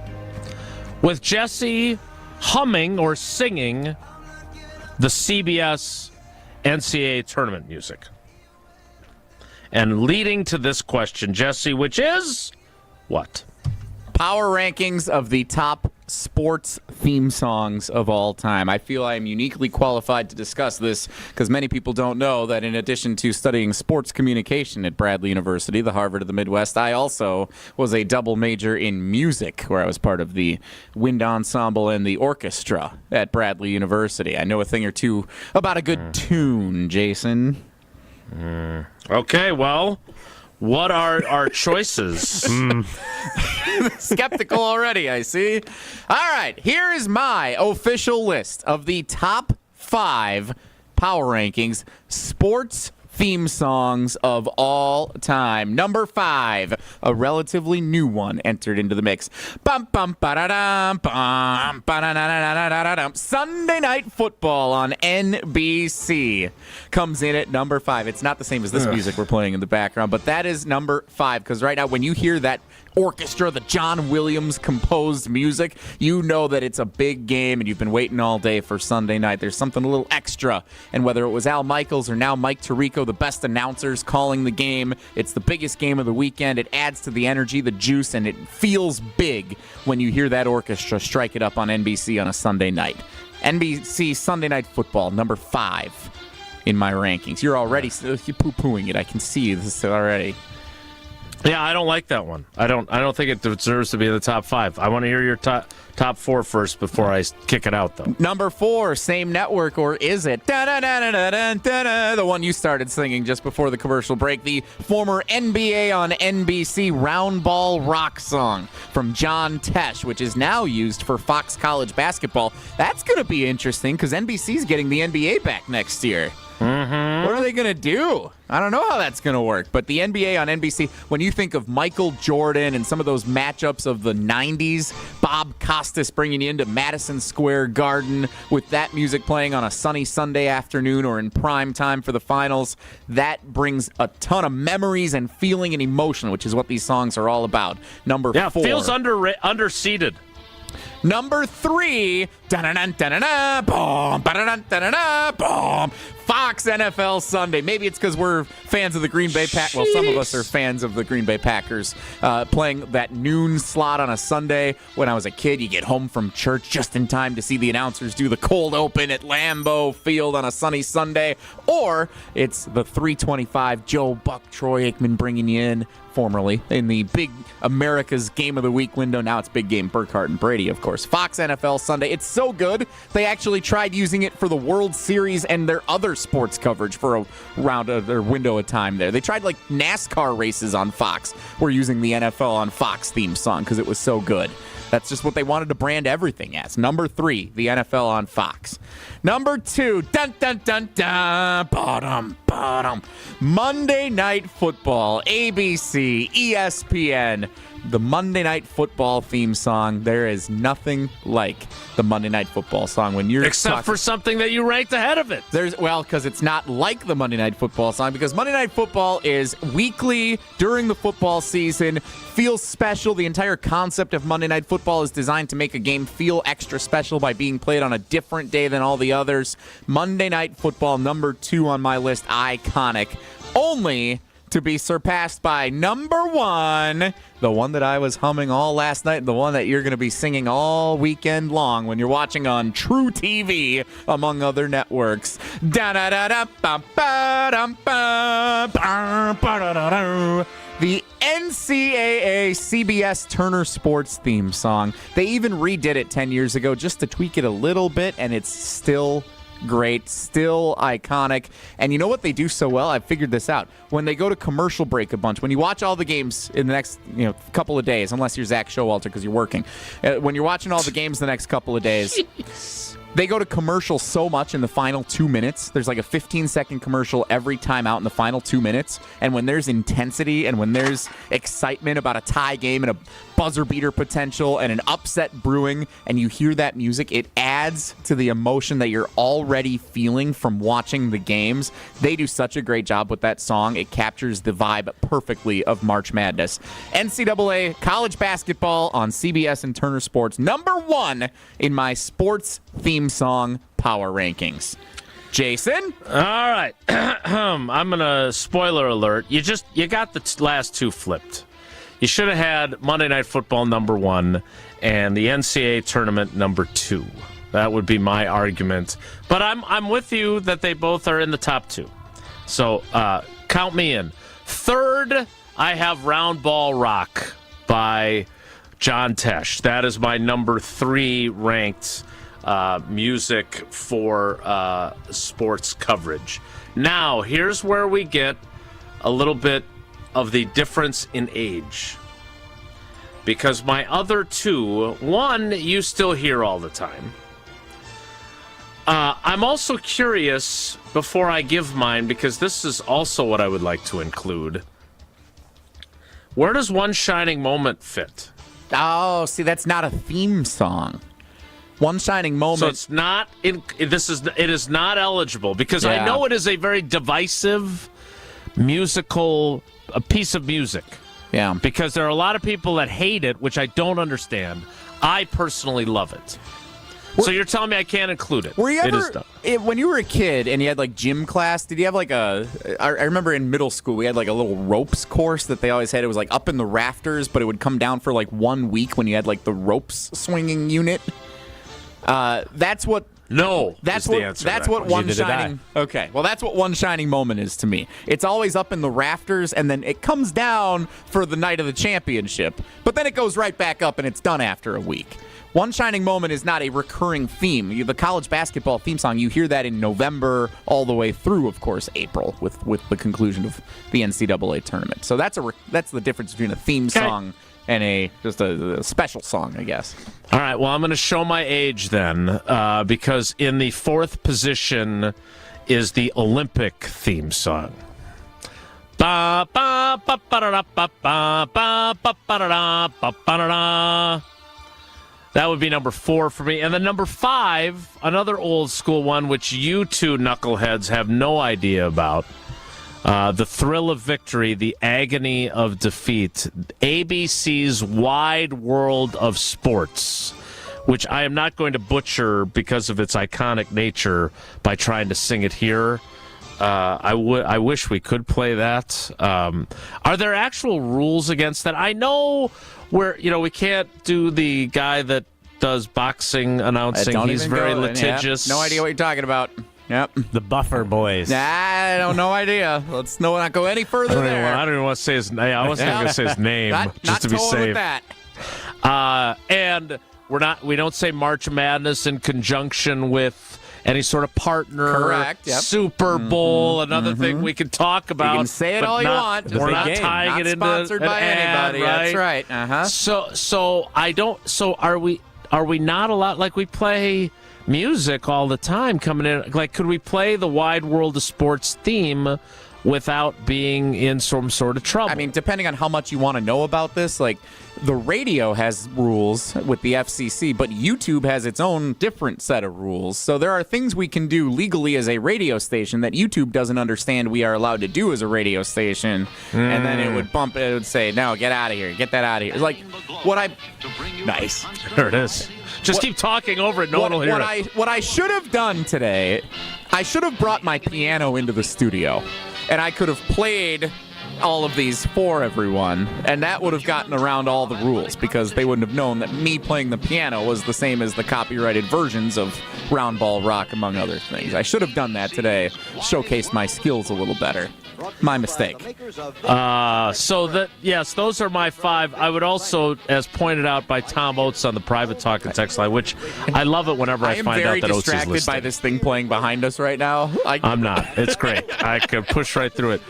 with Jesse humming or singing the CBS NCAA tournament music. And leading to this question, Jesse, which is what? Power rankings of the top sports theme songs of all time. I feel I am uniquely qualified to discuss this because many people don't know that in addition to studying sports communication at Bradley University, the Harvard of the Midwest, I also was a double major in music where I was part of the wind ensemble and the orchestra at Bradley University. I know a thing or two about a good tune, Jason. Okay, well, what are our choices? Skeptical already, I see. All right, here is my official list of the top 5 power rankings sports theme songs of all time. Number 5, a relatively new one entered into the mix. Bum bum ba-da-dum, bum ba-da-da-da-da-da-dum. Sunday Night Football on NBC comes in at number 5. It's not the same as this music we're playing in the background, but that is number 5 because right now when you hear that orchestra, the John Williams composed music, you know that it's a big game and you've been waiting all day for Sunday night. There's something a little extra. And whether it was Al Michaels or now Mike Tirico, the best announcers calling the game, it's the biggest game of the weekend. It adds to the energy, the juice, and it feels big when you hear that orchestra strike it up on NBC on a Sunday night. NBC Sunday Night Football, number 5 in my rankings. You're already poo-pooing it. I can see this already. Yeah, I don't like that one. I don't think it deserves to be in the top 5. I want to hear your top 4 first before I kick it out, though. Number 4, same network, or is it? Da-da-da-da-da-da-da, the one you started singing just before the commercial break. The former NBA on NBC round ball rock song from John Tesh, which is now used for Fox College basketball. That's going to be interesting because NBC's getting the NBA back next year. Mm-hmm. What are they going to do? I don't know how that's going to work. But the NBA on NBC, when you think of Michael Jordan and some of those matchups of the 90s, Bob Costas bringing you into Madison Square Garden with that music playing on a sunny Sunday afternoon or in prime time for the finals, that brings a ton of memories and feeling and emotion, which is what these songs are all about. Number 4. Feels underseated. Number 3, da-da-da-da-da-da, boom, ba-da-da-da-da-da, boom. Fox NFL Sunday. Maybe it's because we're fans of the Green Bay Packers. Well, some of us are fans of the Green Bay Packers. Playing that noon slot on a Sunday. When I was a kid, you get home from church just in time to see the announcers do the cold open at Lambeau Field on a sunny Sunday. Or it's the 3:25 Joe Buck, Troy Aikman bringing you in, formerly in the big America's Game of the Week window. Now it's big game Burkhardt and Brady, of course. Fox NFL Sunday. It's so good, they actually tried using it for the World Series and their other sports coverage for a round of their window of time there. They tried like NASCAR races on Fox. We're using the NFL on Fox theme song because it was so good. That's just what they wanted to brand everything as. Number 3, the NFL on Fox. Number 2, dun dun dun dun, bottom. Monday Night Football, ABC, ESPN. The Monday Night Football theme song. There is nothing like the Monday Night Football song when you're except for something that you ranked ahead of it. Because it's not like the Monday Night Football song, because Monday Night Football is weekly during the football season, feels special. The entire concept of Monday Night Football is designed to make a game feel extra special by being played on a different day than all the others. Monday Night Football, number 2 on my list, iconic. Only to be surpassed by number 1, the one that I was humming all last night, the one that you're going to be singing all weekend long when you're watching on True TV, among other networks. The NCAA CBS Turner Sports theme song. They even redid it 10 years ago just to tweak it a little bit, and it's still great, still iconic. And you know what they do so well? I figured this out. When they go to commercial break a bunch, when you watch all the games in the next couple of days, unless you're Zack Showalter because you're working, when you're watching all the games the next couple of days, they go to commercial so much in the final 2 minutes. There's like a 15-second commercial every time out in the final 2 minutes. And when there's intensity and when there's excitement about a tie game and a buzzer beater potential and an upset brewing, and you hear that music, it adds to the emotion that you're already feeling from watching the games. They do such a great job with that song. It captures the vibe perfectly of March Madness. NCAA college basketball on CBS and Turner Sports, number 1 in my sports theme song power rankings. Jason? All right. I'm going to spoiler alert. You got the last 2 flipped. You should have had Monday Night Football number 1 and the NCAA tournament number 2. That would be my argument. But I'm with you that they both are in the top 2. So count me in. 3rd, I have Round Ball Rock by John Tesh. That is my number 3 ranked music for sports coverage. Now, here's where we get a little bit of the difference in age. Because my other 2, one you still hear all the time. I'm also curious, before I give mine, because this is also what I would like to include. Where does One Shining Moment fit? Oh, see, that's not a theme song. One Shining Moment. So it's not. It is not eligible because I know it is a very divisive a piece of music. Yeah. Because there are a lot of people that hate it, which I don't understand. I personally love it. So you're telling me I can't include it? Were you it ever, is done. when you were a kid and you had like gym class, did you have like I remember in middle school we had like a little ropes course that they always had. It was like up in the rafters, but it would come down for like 1 week when you had like the ropes swinging unit. That's what No. That's is what the answer. that's to that what question. one Neither did shining. Okay, well that's what one shining moment is to me. It's always up in the rafters, and then it comes down for the night of the championship, but then it goes right back up, and it's done after a week. One shining moment is not a recurring theme. The college basketball theme song, you hear that in November all the way through, of course, April with the conclusion of the NCAA tournament. So that's the difference between a theme song and just a special song, I guess. All right, well, I'm going to show my age then, because in the fourth position is the Olympic theme song. Ba ba ba ba da ba ba ba ba ba da ba ba da. That would be number 4 for me. And then number 5, another old school one, which you two knuckleheads have no idea about. The thrill of victory, the agony of defeat. ABC's Wide World of Sports, which I am not going to butcher because of its iconic nature by trying to sing it here. I wish we could play that. Are there actual rules against that? I know we can't do the guy that does boxing announcing. He's very litigious. Yeah, no idea what you're talking about. Yep. The Buffer Boys. I don't no idea. Let's not go any further there. I don't even want to say his name. I wasn't going to say his name just to be safe. With that. And we don't say March Madness in conjunction with any sort of partner. Correct. Yep. Super Bowl, another thing we can talk about. You can say it all you want. We're not tying not it into sponsored by anybody. Right? That's right. Uh-huh. So I don't. So are we not allowed? Like we play music all the time coming in. Like, could we play the Wide World of Sports theme without being in some sort of trouble? I mean, depending on how much you want to know about this, like the radio has rules with the FCC, but YouTube has its own different set of rules. So there are things we can do legally as a radio station that YouTube doesn't understand we are allowed to do as a radio station. And then it would say, no, get out of here. Get that out of here. It's like nice. There it is. Just keep talking over it. No one will hear it. What I should have done today, I should have brought my piano into the studio, and I could have played all of these for everyone, and that would have gotten around all the rules because they wouldn't have known that me playing the piano was the same as the copyrighted versions of Round Ball Rock, among other things. I should have done that today, showcased my skills a little better. My mistake. Yes, those are my 5. I would also, as pointed out by Tom Oates on the private talk and text line, which I love it whenever I find out that Oates is listening. I am very distracted by this thing playing behind us right now. I'm not. It's great. I can push right through it.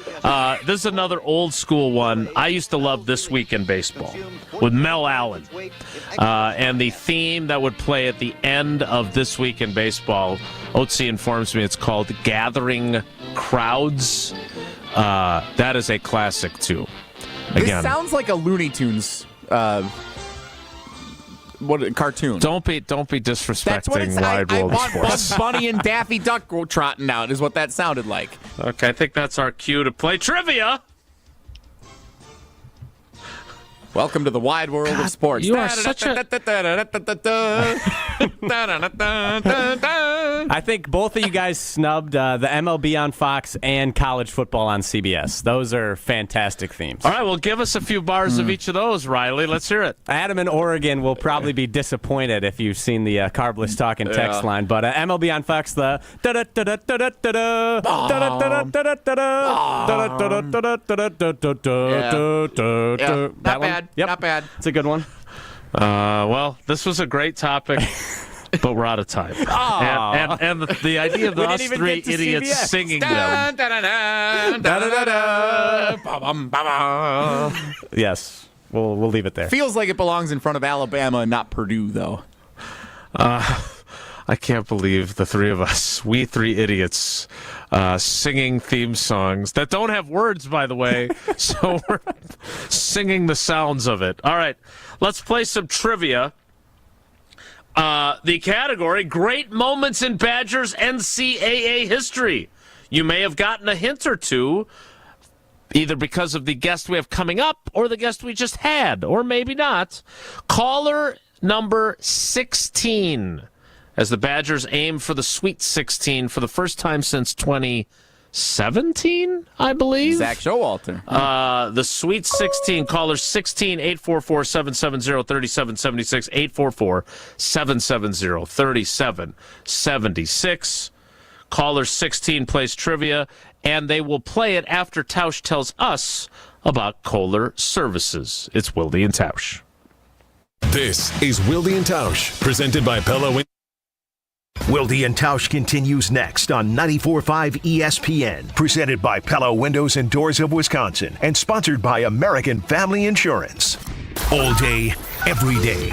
This is another old school one. I used to love This Week in Baseball with Mel Allen. And the theme that would play at the end of This Week in Baseball, Oatsy informs me it's called Gathering Crowds. That is a classic, too. Again, this sounds like a Looney Tunes cartoon. Don't be disrespecting Wide World of Sports. Bugs Bunny and Daffy Duck trotting out is what that sounded like. Okay, I think that's our cue to play trivia. Welcome to the Wide World of Sports. You are such a... I think both of you guys snubbed the MLB on Fox and college football on CBS. Those are fantastic themes. All right, well, give us a few bars of each of those, Riley. Let's hear it. Adam in Oregon will probably be disappointed if you've seen the Carbless Talk and text line. But MLB on Fox, the Not bad. Yep. Not bad. It's a good one. Well, this was a great topic, but we're out of time. And the idea of us 3 idiots CBS. Singing them. Yes, we'll leave it there. Feels like it belongs in front of Alabama and not Purdue, though. I can't believe the 3 of us, we 3 idiots, singing theme songs that don't have words, by the way, so we're singing the sounds of it. All right, let's play some trivia. The category, Great Moments in Badgers NCAA History. You may have gotten a hint or two, either because of the guest we have coming up or the guest we just had, or maybe not. Caller number 16. As the Badgers aim for the Sweet 16 for the first time since 20 17, I believe. Zack Showalter. The Sweet 16. Caller 16 844 770 3776 844 770 3776. Caller 16 plays trivia, and they will play it after Tausch tells us about Kohler Services. It's Wilde and Tausch. This is Wilde and Tausch, presented by Pella Windows. Wilde and Tausch continues next on 94.5 ESPN, presented by Pella Windows and Doors of Wisconsin, and sponsored by American Family Insurance. All day, every day,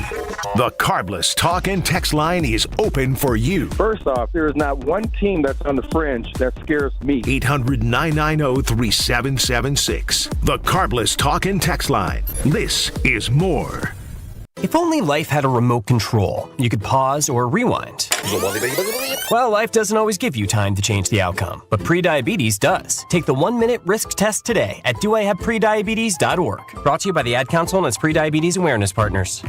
the Carbless talk and text line is open for you. First off, there is not one team that's on the fringe that scares me. 800-990-3776. The Carbless talk and text line. This is more. If only life had a remote control, you could pause or rewind. Well, life doesn't always give you time to change the outcome, but prediabetes does. Take the 1-minute risk test today at doihaveprediabetes.org. Brought to you by the Ad Council and its prediabetes awareness partners.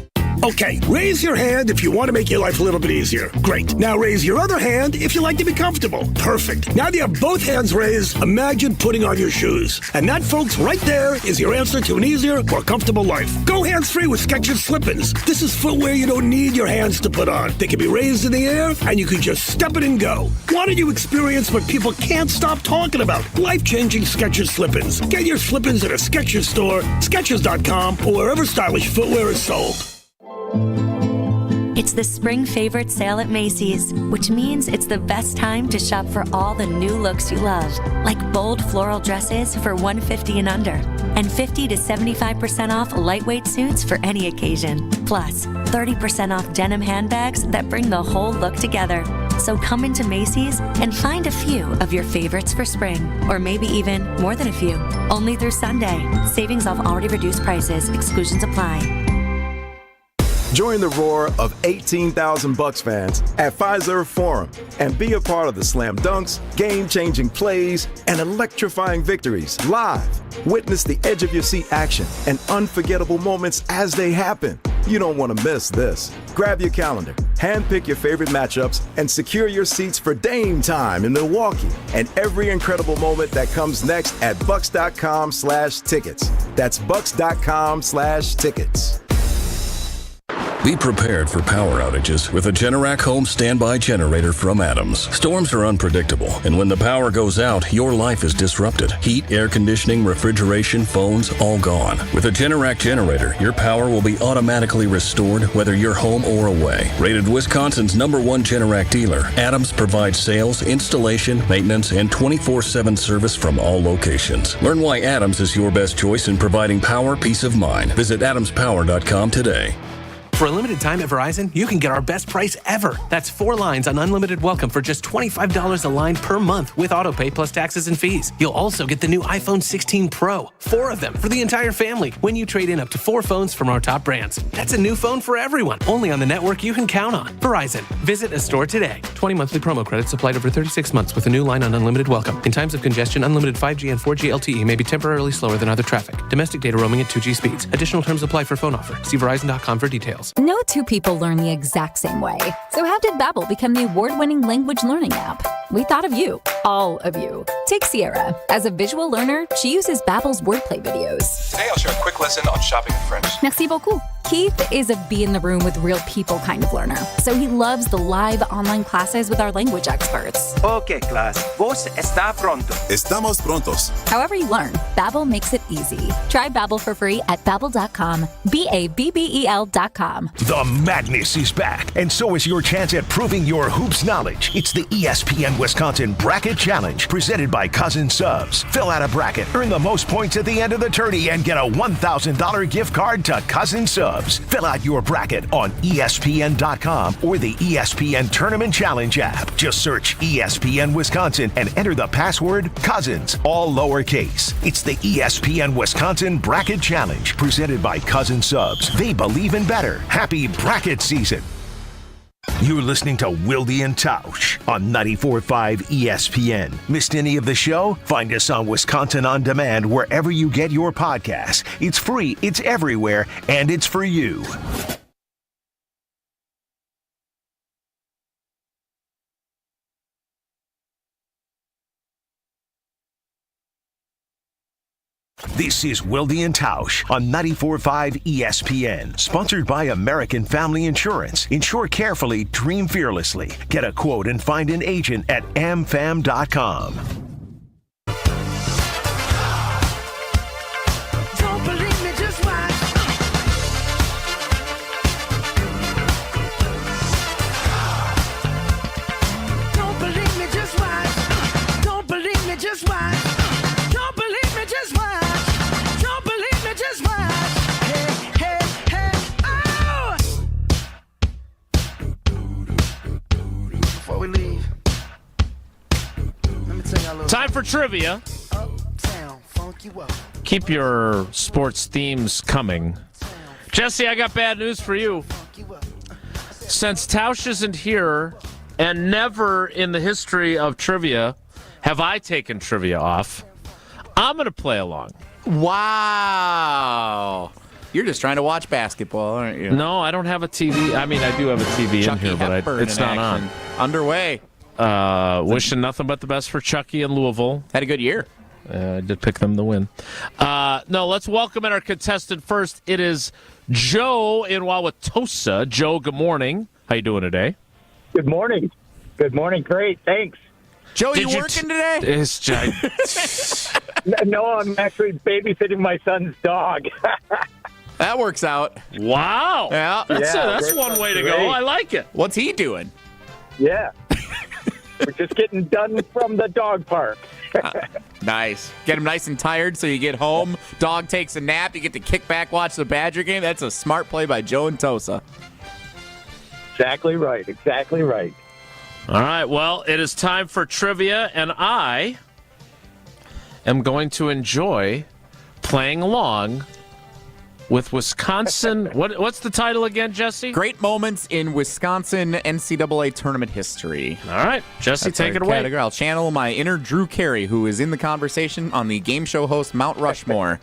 Okay, raise your hand if you want to make your life a little bit easier. Great. Now raise your other hand if you like to be comfortable. Perfect. Now that you have both hands raised, imagine putting on your shoes. And that, folks, right there is your answer to an easier, more comfortable life. Go hands-free with Skechers Slip-ins. This is footwear you don't need your hands to put on. They can be raised in the air, and you can just step it and go. Why don't you experience what people can't stop talking about? Life-changing Skechers Slip-ins. Get your Slip-ins at a Skechers store, Skechers.com, or wherever stylish footwear is sold. It's the spring favorite sale at Macy's, which means it's the best time to shop for all the new looks you love, like bold floral dresses for $150 and under, and 50 to 75% off lightweight suits for any occasion. Plus, 30% off denim handbags that bring the whole look together. So come into Macy's and find a few of your favorites for spring, or maybe even more than a few. Only through Sunday. Savings off already reduced prices. Exclusions apply. Join the roar of 18,000 Bucks fans at Fiserv Forum and be a part of the slam dunks, game-changing plays, and electrifying victories live. Witness the edge-of-your-seat action and unforgettable moments as they happen. You don't want to miss this. Grab your calendar, handpick your favorite matchups, and secure your seats for Dame time in Milwaukee and every incredible moment that comes next at Bucks.com/tickets. That's Bucks.com/tickets. Be prepared for power outages with a Generac home standby generator from Adams. Storms are unpredictable, and when the power goes out, your life is disrupted. Heat, air conditioning, refrigeration, phones, all gone. With a Generac generator, your power will be automatically restored whether you're home or away. Rated Wisconsin's #1 Generac dealer, Adams provides sales, installation, maintenance, and 24/7 service from all locations. Learn why Adams is your best choice in providing power peace of mind. Visit adamspower.com today. For a limited time at Verizon, you can get our best price ever. That's 4 lines on unlimited welcome for just $25 a line per month with autopay plus taxes and fees. You'll also get the new iPhone 16 Pro, 4 of them for the entire family when you trade in up to 4 phones from our top brands. That's a new phone for everyone, only on the network you can count on. Verizon. Visit a store today. 20 monthly promo credits applied over 36 months with a new line on unlimited welcome. In times of congestion, unlimited 5G and 4G LTE may be temporarily slower than other traffic. Domestic data roaming at 2G speeds. Additional terms apply for phone offer. See Verizon.com for details. No two people learn the exact same way. So how did Babbel become the award-winning language learning app? We thought of you, all of you. Take Sierra. As a visual learner, she uses Babbel's wordplay videos. Today I'll share a quick lesson on shopping in French. Merci beaucoup. Keith is a be in the room with real people kind of learner, so he loves the live online classes with our language experts. Okay, class. Vos está pronto. Estamos prontos. However you learn, Babbel makes it easy. Try Babbel for free at Babbel.com. BABBEL.com. The madness is back, and so is your chance at proving your hoops knowledge. It's the ESPN Wisconsin Bracket Challenge, presented by Cousin Subs. Fill out a bracket, earn the most points at the end of the tourney, and get a $1,000 gift card to Cousin Subs. Fill out your bracket on ESPN.com or the ESPN Tournament Challenge app. Just search ESPN Wisconsin and enter the password Cousins, all lowercase. It's the ESPN Wisconsin Bracket Challenge, presented by Cousin Subs. They believe in better. Happy bracket season. You're listening to Wilde and Tausch on 94.5 ESPN. Missed any of the show? Find us on Wisconsin On Demand wherever you get your podcasts. It's free, it's everywhere, and it's for you. This is Wilde and Tausch on 94.5 ESPN. Sponsored by American Family Insurance. Insure carefully, dream fearlessly. Get a quote and find an agent at amfam.com. Don't believe me, just watch. Don't believe me, just watch. Don't believe me, just watch. Don't believe me, just watch. Don't believe me, just watch. Hey, hey, hey, oh! Before we leave, let me tell you a little. Time for trivia. Uptown, funk you up. Keep your sports themes coming. Jesse, I got bad news for you. Since Tausch isn't here, and never in the history of trivia have I taken trivia off, I'm going to play along. Wow. You're just trying to watch basketball, aren't you? No, I don't have a TV. I mean, I do have a TV Chucky in here, Hepburn but it's in not action. on. Underway. Wishing nothing but the best for Chucky and Louisville. Had a good year. I did pick them to win. No, let's welcome in our contestant first. It is Joe in Wauwatosa. Joe, good morning. How you doing today? Good morning. Good morning. Great. Thanks. Joe, you working today? It's No, I'm actually babysitting my son's dog. That works out. Wow. Yeah. That's one way to go. I like it. What's he doing? Yeah. We're just getting done from the dog park. Nice. Get him nice and tired so you get home. Dog takes a nap. You get to kick back, watch the Badger game. That's a smart play by Joe and Tosa. Exactly right. Exactly right. All right. Well, it is time for trivia, and I am going to enjoy playing along with Wisconsin. What's the title again, Jesse? Great moments in Wisconsin NCAA tournament history. All right, Jesse, That's take our it away. category. I'll channel my inner Drew Carey, who is in the conversation on the game show host Mount Rushmore.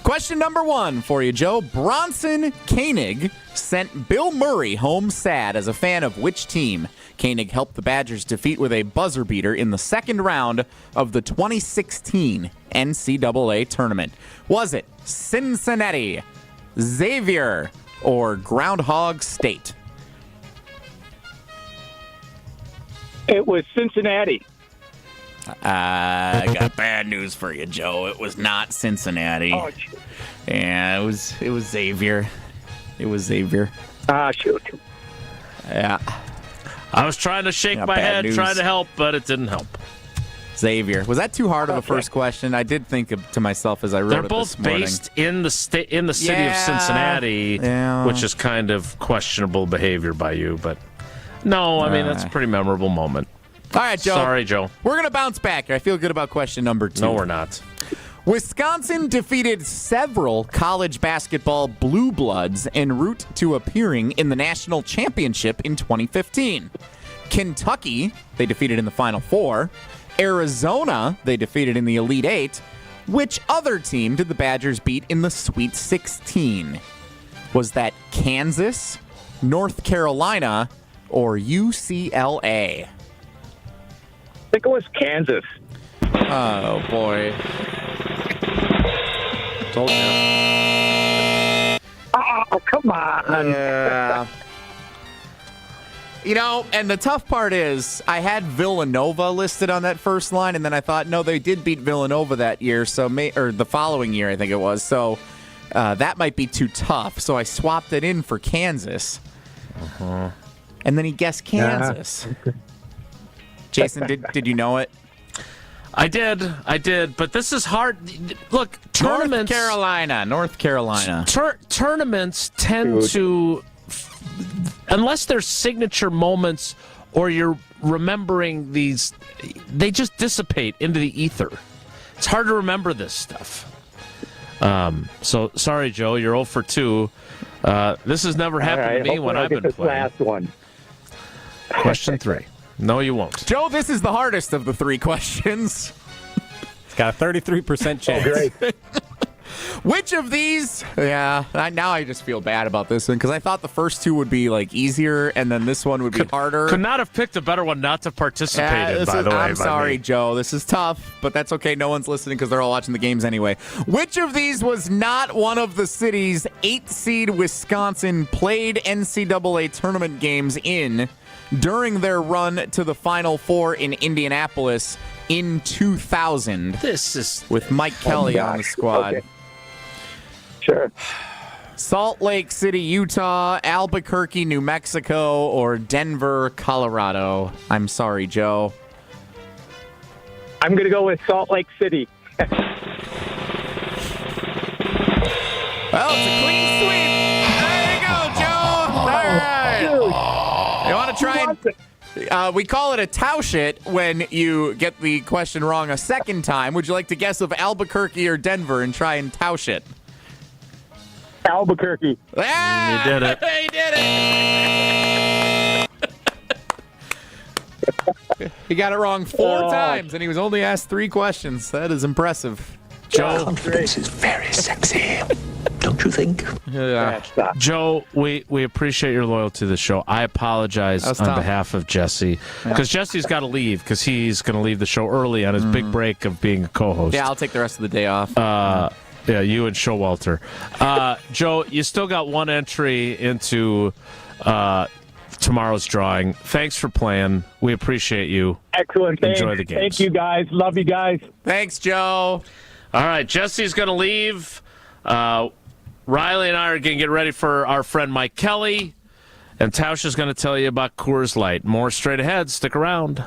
Question number 1 for you, Joe. Bronson Koenig sent Bill Murray home sad as a fan of which team? Koenig helped the Badgers defeat with a buzzer beater in the second round of the 2016 NCAA tournament. Was it Cincinnati, Xavier, or Groundhog State? It was Cincinnati. I got bad news for you, Joe. It was not Cincinnati. Oh, yeah, it was Xavier. It was Xavier. Ah, shoot. Yeah. I was trying to shake my bad head, news. trying to help, but it didn't help. Xavier. Was that too hard of a first question? I did think to myself as I wrote They're it both this morning. based in the city of Cincinnati, which is kind of questionable behavior by you. But no, I mean that's a pretty memorable moment. All right, Joe. Sorry, Joe. We're going to bounce back here. I feel good about question number 2. No, we're not. Wisconsin defeated several college basketball blue bloods en route to appearing in the national championship in 2015. Kentucky, they defeated in the Final Four. Arizona, they defeated in the Elite Eight. Which other team did the Badgers beat in the Sweet 16? Was that Kansas, North Carolina, or UCLA? I think it was Kansas. Oh, boy. Told you. Oh, come on. Yeah. You know, and the tough part is I had Villanova listed on that first line, and then I thought, no, they did beat Villanova that year, or the following year, I think it was. So that might be too tough. So I swapped it in for Kansas. Uh-huh. And then he guessed Kansas. Jason, did you know it? I did, but this is hard. Look, tournaments. North Carolina. Tournaments tend to, unless they're signature moments or you're remembering these, they just dissipate into the ether. It's hard to remember this stuff. So sorry, Joe, you're 0 for 2. This has never happened to me when I've been playing. Last one. Question 3. No, you won't. Joe, this is the hardest of the 3 questions. It's got a 33% chance. Oh, great. Which of these? Yeah, now I just feel bad about this one because I thought the first two would be like easier, and then this one would be harder. Could not have picked a better one not to participate in. By the way, I'm sorry, Joe. This is tough, but that's okay. No one's listening because they're all watching the games anyway. Which of these was not one of the cities 8th seed Wisconsin played NCAA tournament games in during their run to the Final Four in Indianapolis in 2000? This is with Mike Kelly on the squad. Okay. Sure. Salt Lake City, Utah, Albuquerque, New Mexico, or Denver, Colorado. I'm sorry, Joe. I'm going to go with Salt Lake City. Well, it's a clean sweep. There you go, Joe. All right. You want to try and... we call it a Tausch it when you get the question wrong a second time. Would you like to guess of Albuquerque or Denver and try and Tausch it? Albuquerque. Ah, you did it. He did it. He got it wrong 4 times, and he was only asked 3 questions. That is impressive. Joe, confidence is very sexy. Don't you think? Yeah. Joe, we appreciate your loyalty to the show. I apologize on behalf of Jesse because Jesse's got to leave because he's going to leave the show early on his big break of being a co-host. Yeah, I'll take the rest of the day off. Yeah, you and Showalter. Joe, you still got one entry into tomorrow's drawing. Thanks for playing. We appreciate you. Excellent. Enjoy the games. Thank you, guys. Love you guys. Thanks, Joe. All right, Jesse's going to leave. Riley and I are going to get ready for our friend Mike Kelly. And Tausch is going to tell you about Coors Light. More straight ahead. Stick around.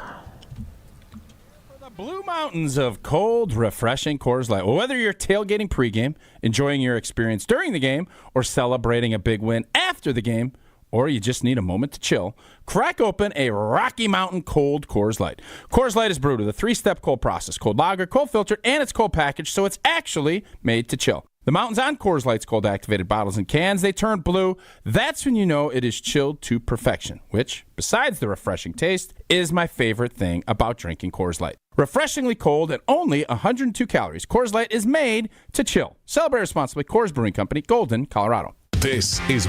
Blue mountains of cold, refreshing Coors Light. Well, whether you're tailgating pregame, enjoying your experience during the game, or celebrating a big win after the game, or you just need a moment to chill, crack open a Rocky Mountain cold Coors Light. Coors Light is brewed with a 3-step cold process, cold lager, cold filtered, and it's cold packaged, so it's actually made to chill. The mountains on Coors Light's cold-activated bottles and cans, they turn blue. That's when you know it is chilled to perfection, which, besides the refreshing taste, is my favorite thing about drinking Coors Light. Refreshingly cold and only 102 calories, Coors Light is made to chill. Celebrate responsibly. Coors Brewing Company, Golden, Colorado. This is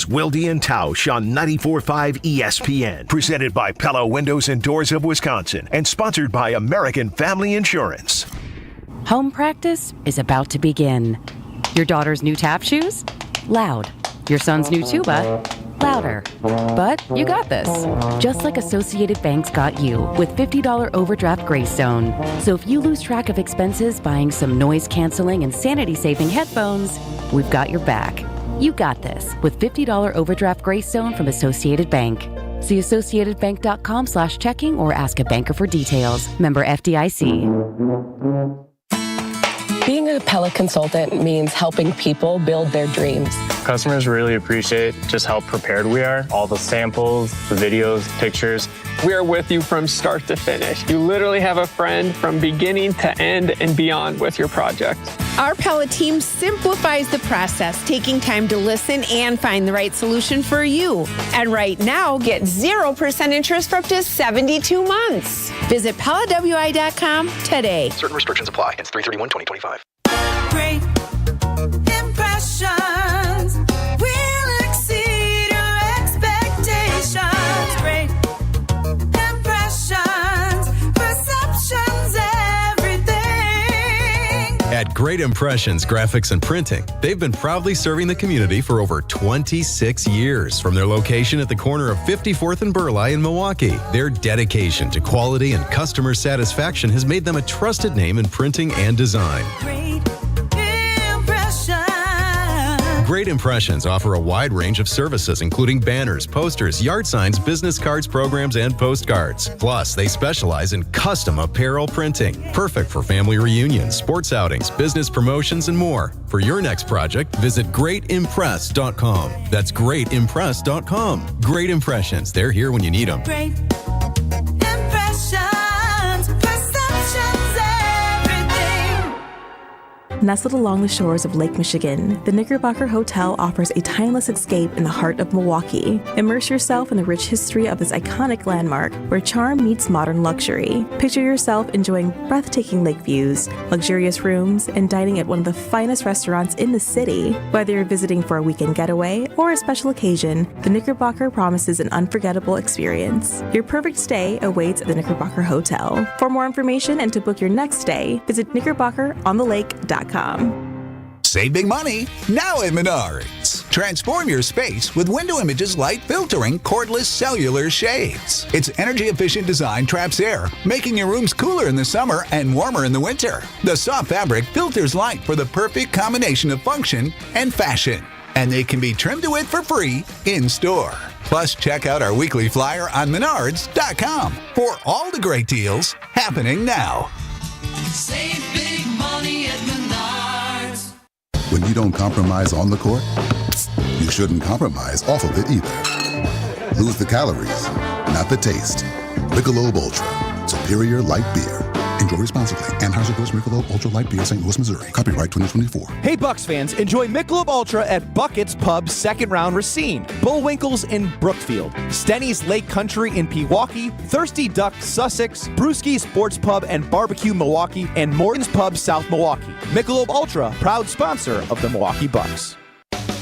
Wilde and Tausch on 94.5 ESPN. Presented by Pella Windows and Doors of Wisconsin and sponsored by American Family Insurance. Home practice is about to begin. Your daughter's new tap shoes? Loud. Your son's new tuba? Louder. But you got this. Just like Associated Bank's got you with $50 overdraft Greystone. So if you lose track of expenses buying some noise-canceling and sanity-saving headphones, we've got your back. You got this with $50 overdraft Greystone from Associated Bank. See AssociatedBank.com/checking or ask a banker for details. Member FDIC. Being a Pella consultant means helping people build their dreams. Customers really appreciate just how prepared we are. All the samples, the videos, pictures. We are with you from start to finish. You literally have a friend from beginning to end and beyond with your project. Our Pella team simplifies the process, taking time to listen and find the right solution for you. And right now, get 0% interest for up to 72 months. Visit PellaWI.com today. Certain restrictions apply. It's 3/31/2025. Great impressions will exceed your expectations. Great impressions, perceptions, everything. At Great Impressions Graphics and Printing, they've been proudly serving the community for over 26 years. From their location at the corner of 54th and Burleigh in Milwaukee, their dedication to quality and customer satisfaction has made them a trusted name in printing and design. Great Impressions offer a wide range of services, including banners, posters, yard signs, business cards, programs, and postcards. Plus, they specialize in custom apparel printing, perfect for family reunions, sports outings, business promotions, and more. For your next project, visit greatimpress.com. That's greatimpress.com. Great Impressions. They're here when you need them. Great impressions, perceptions, everything. Nestled along the shores of Lake Michigan, the Knickerbocker Hotel offers a timeless escape in the heart of Milwaukee. Immerse yourself in the rich history of this iconic landmark where charm meets modern luxury. Picture yourself enjoying breathtaking lake views, luxurious rooms, and dining at one of the finest restaurants in the city. Whether you're visiting for a weekend getaway or a special occasion, the Knickerbocker promises an unforgettable experience. Your perfect stay awaits at the Knickerbocker Hotel. For more information and to book your next stay, visit knickerbockeronthelake.com. Save big money now at Menards. Transform your space with Window Image's light filtering cordless cellular shades. Its energy-efficient design traps air, making your rooms cooler in the summer and warmer in the winter. The soft fabric filters light for the perfect combination of function and fashion. And they can be trimmed to it for free in-store. Plus, check out our weekly flyer on Menards.com for all the great deals happening now. Save big money at Menards. When you don't compromise on the court, you shouldn't compromise off of it either. Lose the calories, not the taste. Michelob Ultra, superior light beer. Enjoy responsibly. Anheuser-Busch Michelob Ultra Light Beer, St. Louis, Missouri. Copyright 2024. Hey, Bucks fans, enjoy Michelob Ultra at Bucket's Pub Second Round Racine, Bullwinkle's in Brookfield, Stenny's Lake Country in Pewaukee, Thirsty Duck Sussex, Brewski's Sports Pub and Barbecue Milwaukee, and Morton's Pub South Milwaukee. Michelob Ultra, proud sponsor of the Milwaukee Bucks.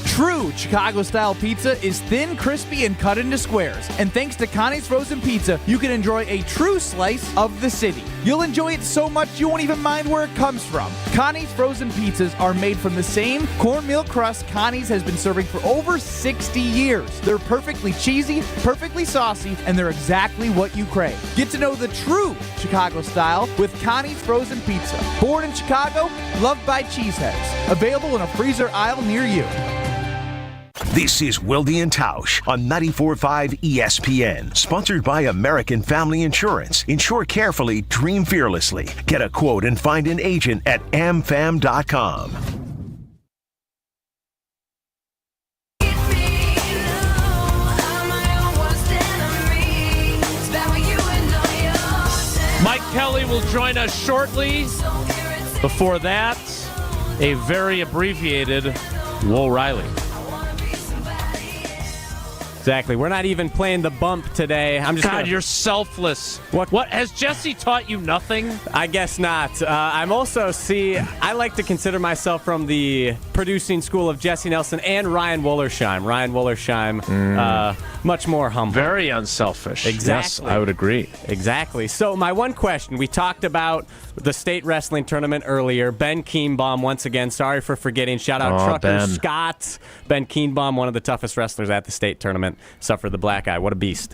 True Chicago-style pizza is thin, crispy, and cut into squares. And thanks to Connie's Frozen Pizza, you can enjoy a true slice of the city. You'll enjoy it so much you won't even mind where it comes from. Connie's Frozen Pizzas are made from the same cornmeal crust Connie's has been serving for over 60 years. They're perfectly cheesy, perfectly saucy, and they're exactly what you crave. Get to know the true Chicago style with Connie's Frozen Pizza. Born in Chicago, loved by cheeseheads. Available in a freezer aisle near you. This is Wilde and Tausch on 94.5 ESPN. Sponsored by American Family Insurance. Insure carefully, dream fearlessly. Get a quote and find an agent at amfam.com. Mike Kelly will join us shortly. Before that, a very abbreviated Will Riley. Exactly. We're not even playing the bump today. You're selfless. What has Jesse taught you nothing? I guess not. I'm also, I like to consider myself from the producing school of Jesse Nelson and Ryan Wollersheim. Ryan Wollersheim, much more humble. Very unselfish. Exactly. Yes, I would agree. Exactly. So my one question, we talked about the state wrestling tournament earlier. Ben Keenbaum, once again, sorry for forgetting. Shout out Trucker Ben. Scott. Ben Keenbaum, one of the toughest wrestlers at the state tournament, suffered the black eye. What a beast.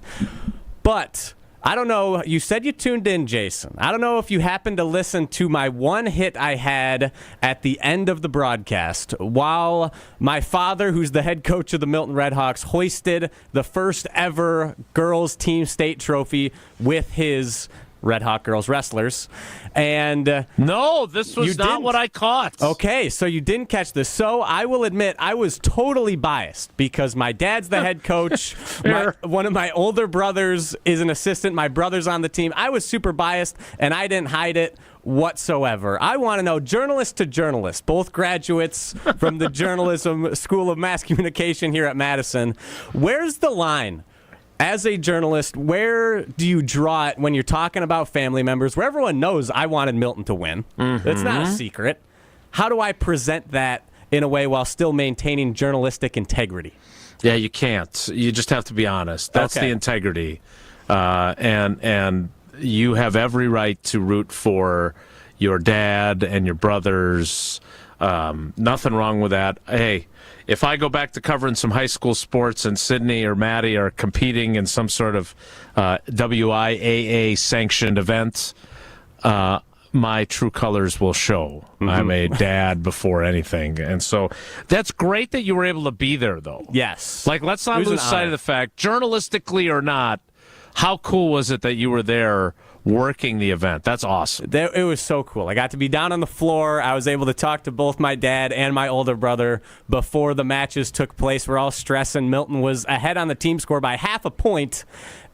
But I don't know. You said you tuned in, Jason. I don't know if you happened to listen to my one hit I had at the end of the broadcast while my father, who's the head coach of the Milton Redhawks, hoisted the first ever girls team state trophy with his Red Hawk girls wrestlers. And no, this was not what I caught. Okay, so you didn't catch this. So I will admit I was totally biased because my dad's the head coach. One of my older brothers is an assistant. My brother's on the team. I was super biased, and I didn't hide it whatsoever. I want to know, journalist to journalist, both graduates from the Journalism School of Mass Communication here at Madison, where's the line? As a journalist, where do you draw it when you're talking about family members, where everyone knows I wanted Milton to win? Mm-hmm. It's not a secret. How do I present that in a way while still maintaining journalistic integrity? Yeah, you can't. You just have to be honest. That's the integrity. And you have every right to root for your dad and your brothers. Nothing wrong with that. Hey, if I go back to covering some high school sports and Sydney or Maddie are competing in some sort of WIAA-sanctioned event, my true colors will show. Mm-hmm. I'm a dad before anything. And so that's great that you were able to be there, though. Yes. Like, let's not lose sight of the fact, journalistically or not, how cool was it that you were there working the event? That's awesome. It was so cool. I got to be down on the floor. I was able to talk to both my dad and my older brother before the matches took place. We're all stressing. Milton was ahead on the team score by half a point.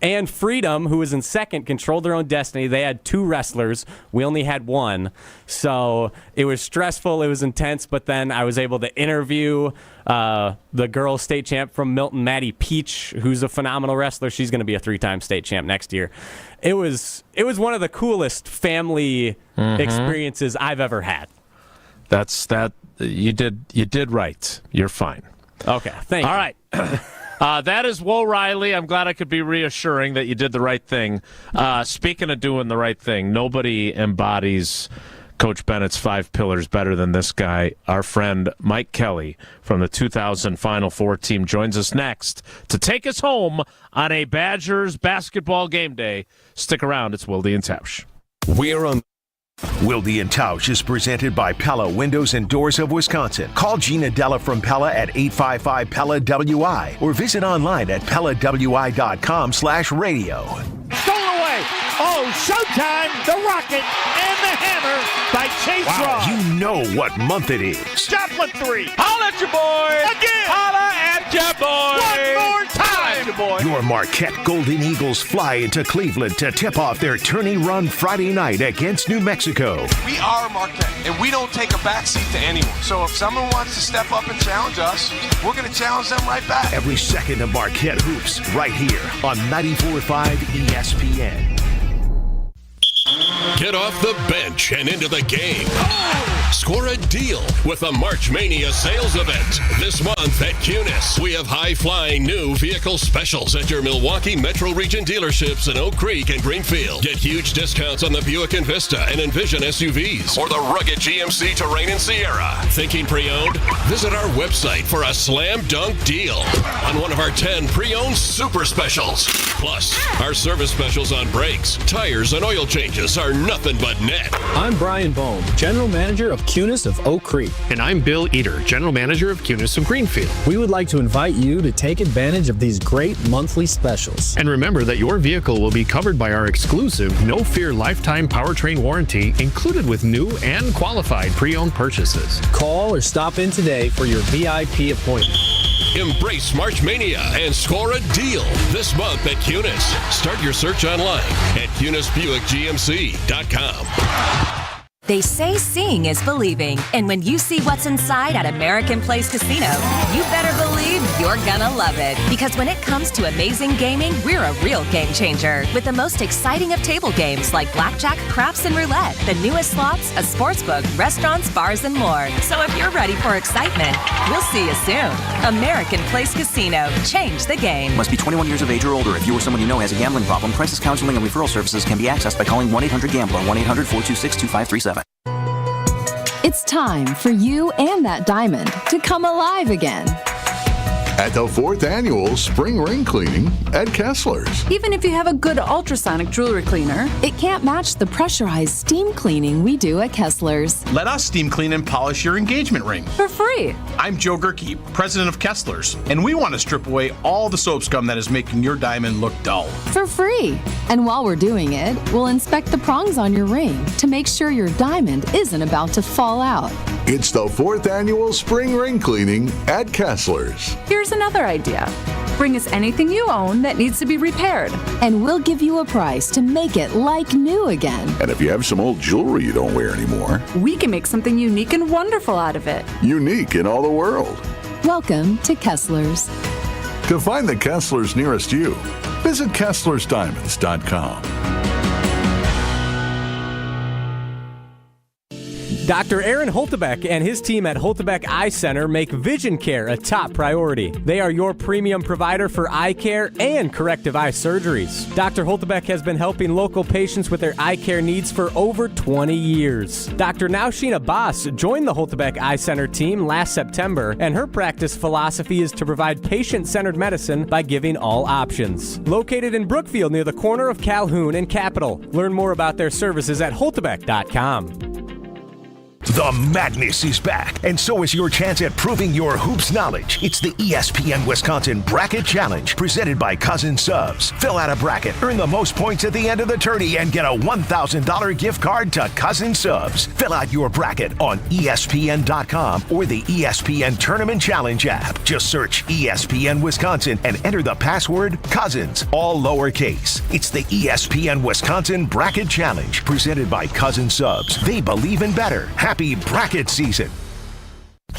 and Freedom, who was in second, controlled their own destiny. They had 2 wrestlers. We only had 1. So it was stressful. It was intense. But then I was able to interview the girls' state champ from Milton, Maddie Peach, who's a phenomenal wrestler. She's going to be a 3-time state champ next year. It was one of the coolest family experiences I've ever had. You did right. You're fine. Okay, thank you. All right. That is Will Riley. I'm glad I could be reassuring that you did the right thing. Speaking of doing the right thing, nobody embodies Coach Bennett's 5 pillars better than this guy. Our friend Mike Kelly from the 2000 Final Four team joins us next to take us home on a Badgers basketball game day. Stick around. It's Wilde and Tausch. We're on. Wilde and Tausch is presented by Pella Windows and Doors of Wisconsin. Call Gina Della from Pella at 855-PELLA-WI or visit online at PellaWI.com/radio. Stolen away. Oh, showtime. The Rocket and the Hammer by Chase Ross. You know what month it is. Joplin 3. Holla at your boy. Again. Holla at your boy. One more time. Your boy. Your Marquette Golden Eagles fly into Cleveland to tip off their tourney run Friday night against New Mexico. We are Marquette, and we don't take a backseat to anyone. So if someone wants to step up and challenge us, we're going to challenge them right back. Every second of Marquette hoops right here on 94.5 ESPN. Get off the bench and into the game. Score a deal with the March Mania sales event. This month at Cunis, we have high-flying new vehicle specials at your Milwaukee Metro Region dealerships in Oak Creek and Greenfield. Get huge discounts on the Buick Envista and Envision SUVs or the rugged GMC Terrain and Sierra. Thinking pre-owned? Visit our website for a slam dunk deal on one of our 10 pre-owned super specials. Plus, our service specials on brakes, tires, and oil changes are nothing but net. I'm Brian Bohm, General Manager of Cunis of Oak Creek. And I'm Bill Eater, General Manager of Cunis of Greenfield. We would like to invite you to take advantage of these great monthly specials. And remember that your vehicle will be covered by our exclusive No Fear lifetime powertrain warranty included with new and qualified pre-owned purchases. Call or stop in today for your VIP appointment. Embrace March Mania and score a deal this month at Cunis. Start your search online at CunisBuickGMC.com. They say seeing is believing, and when you see what's inside at American Place Casino, you better believe you're gonna love it. Because when it comes to amazing gaming, we're a real game changer. With the most exciting of table games like blackjack, craps, and roulette, the newest slots, a sportsbook, restaurants, bars, and more. So if you're ready for excitement, we'll see you soon. American Place Casino. Change the game. Must be 21 years of age or older. If you or someone you know has a gambling problem, crisis counseling and referral services can be accessed by calling 1-800-GAMBLER, 1-800-426-2537. It's time for you and that diamond to come alive again. At the 4th annual Spring Ring Cleaning at Kessler's. Even if you have a good ultrasonic jewelry cleaner, it can't match the pressurized steam cleaning we do at Kessler's. Let us steam clean and polish your engagement ring. For free. I'm Joe Gerke, president of Kessler's, and we want to strip away all the soap scum that is making your diamond look dull. For free. And while we're doing it, we'll inspect the prongs on your ring to make sure your diamond isn't about to fall out. It's the 4th annual Spring Ring Cleaning at Kessler's. Here's another idea. Bring us anything you own that needs to be repaired, and we'll give you a price to make it like new again. And if you have some old jewelry you don't wear anymore, we can make something unique and wonderful out of it. Unique in all the world. Welcome to Kessler's. To find the Kessler's nearest you, visit Kessler'sDiamonds.com. Dr. Aaron Holtebeck and his team at Holtebeck Eye Center make vision care a top priority. They are your premium provider for eye care and corrective eye surgeries. Dr. Holtebeck has been helping local patients with their eye care needs for over 20 years. Dr. Nausheen Abbas joined the Holtebeck Eye Center team last September, and her practice philosophy is to provide patient-centered medicine by giving all options. Located in Brookfield near the corner of Calhoun and Capitol. Learn more about their services at holtebeck.com. The madness is back, and so is your chance at proving your hoops knowledge. It's the ESPN Wisconsin Bracket Challenge, presented by Cousin Subs. Fill out a bracket, earn the most points at the end of the tourney, and get a $1,000 gift card to Cousin Subs. Fill out your bracket on ESPN.com or the ESPN Tournament Challenge app. Just search ESPN Wisconsin and enter the password Cousins, all lowercase. It's the ESPN Wisconsin Bracket Challenge, presented by Cousin Subs. They believe in better. Happy bracket season.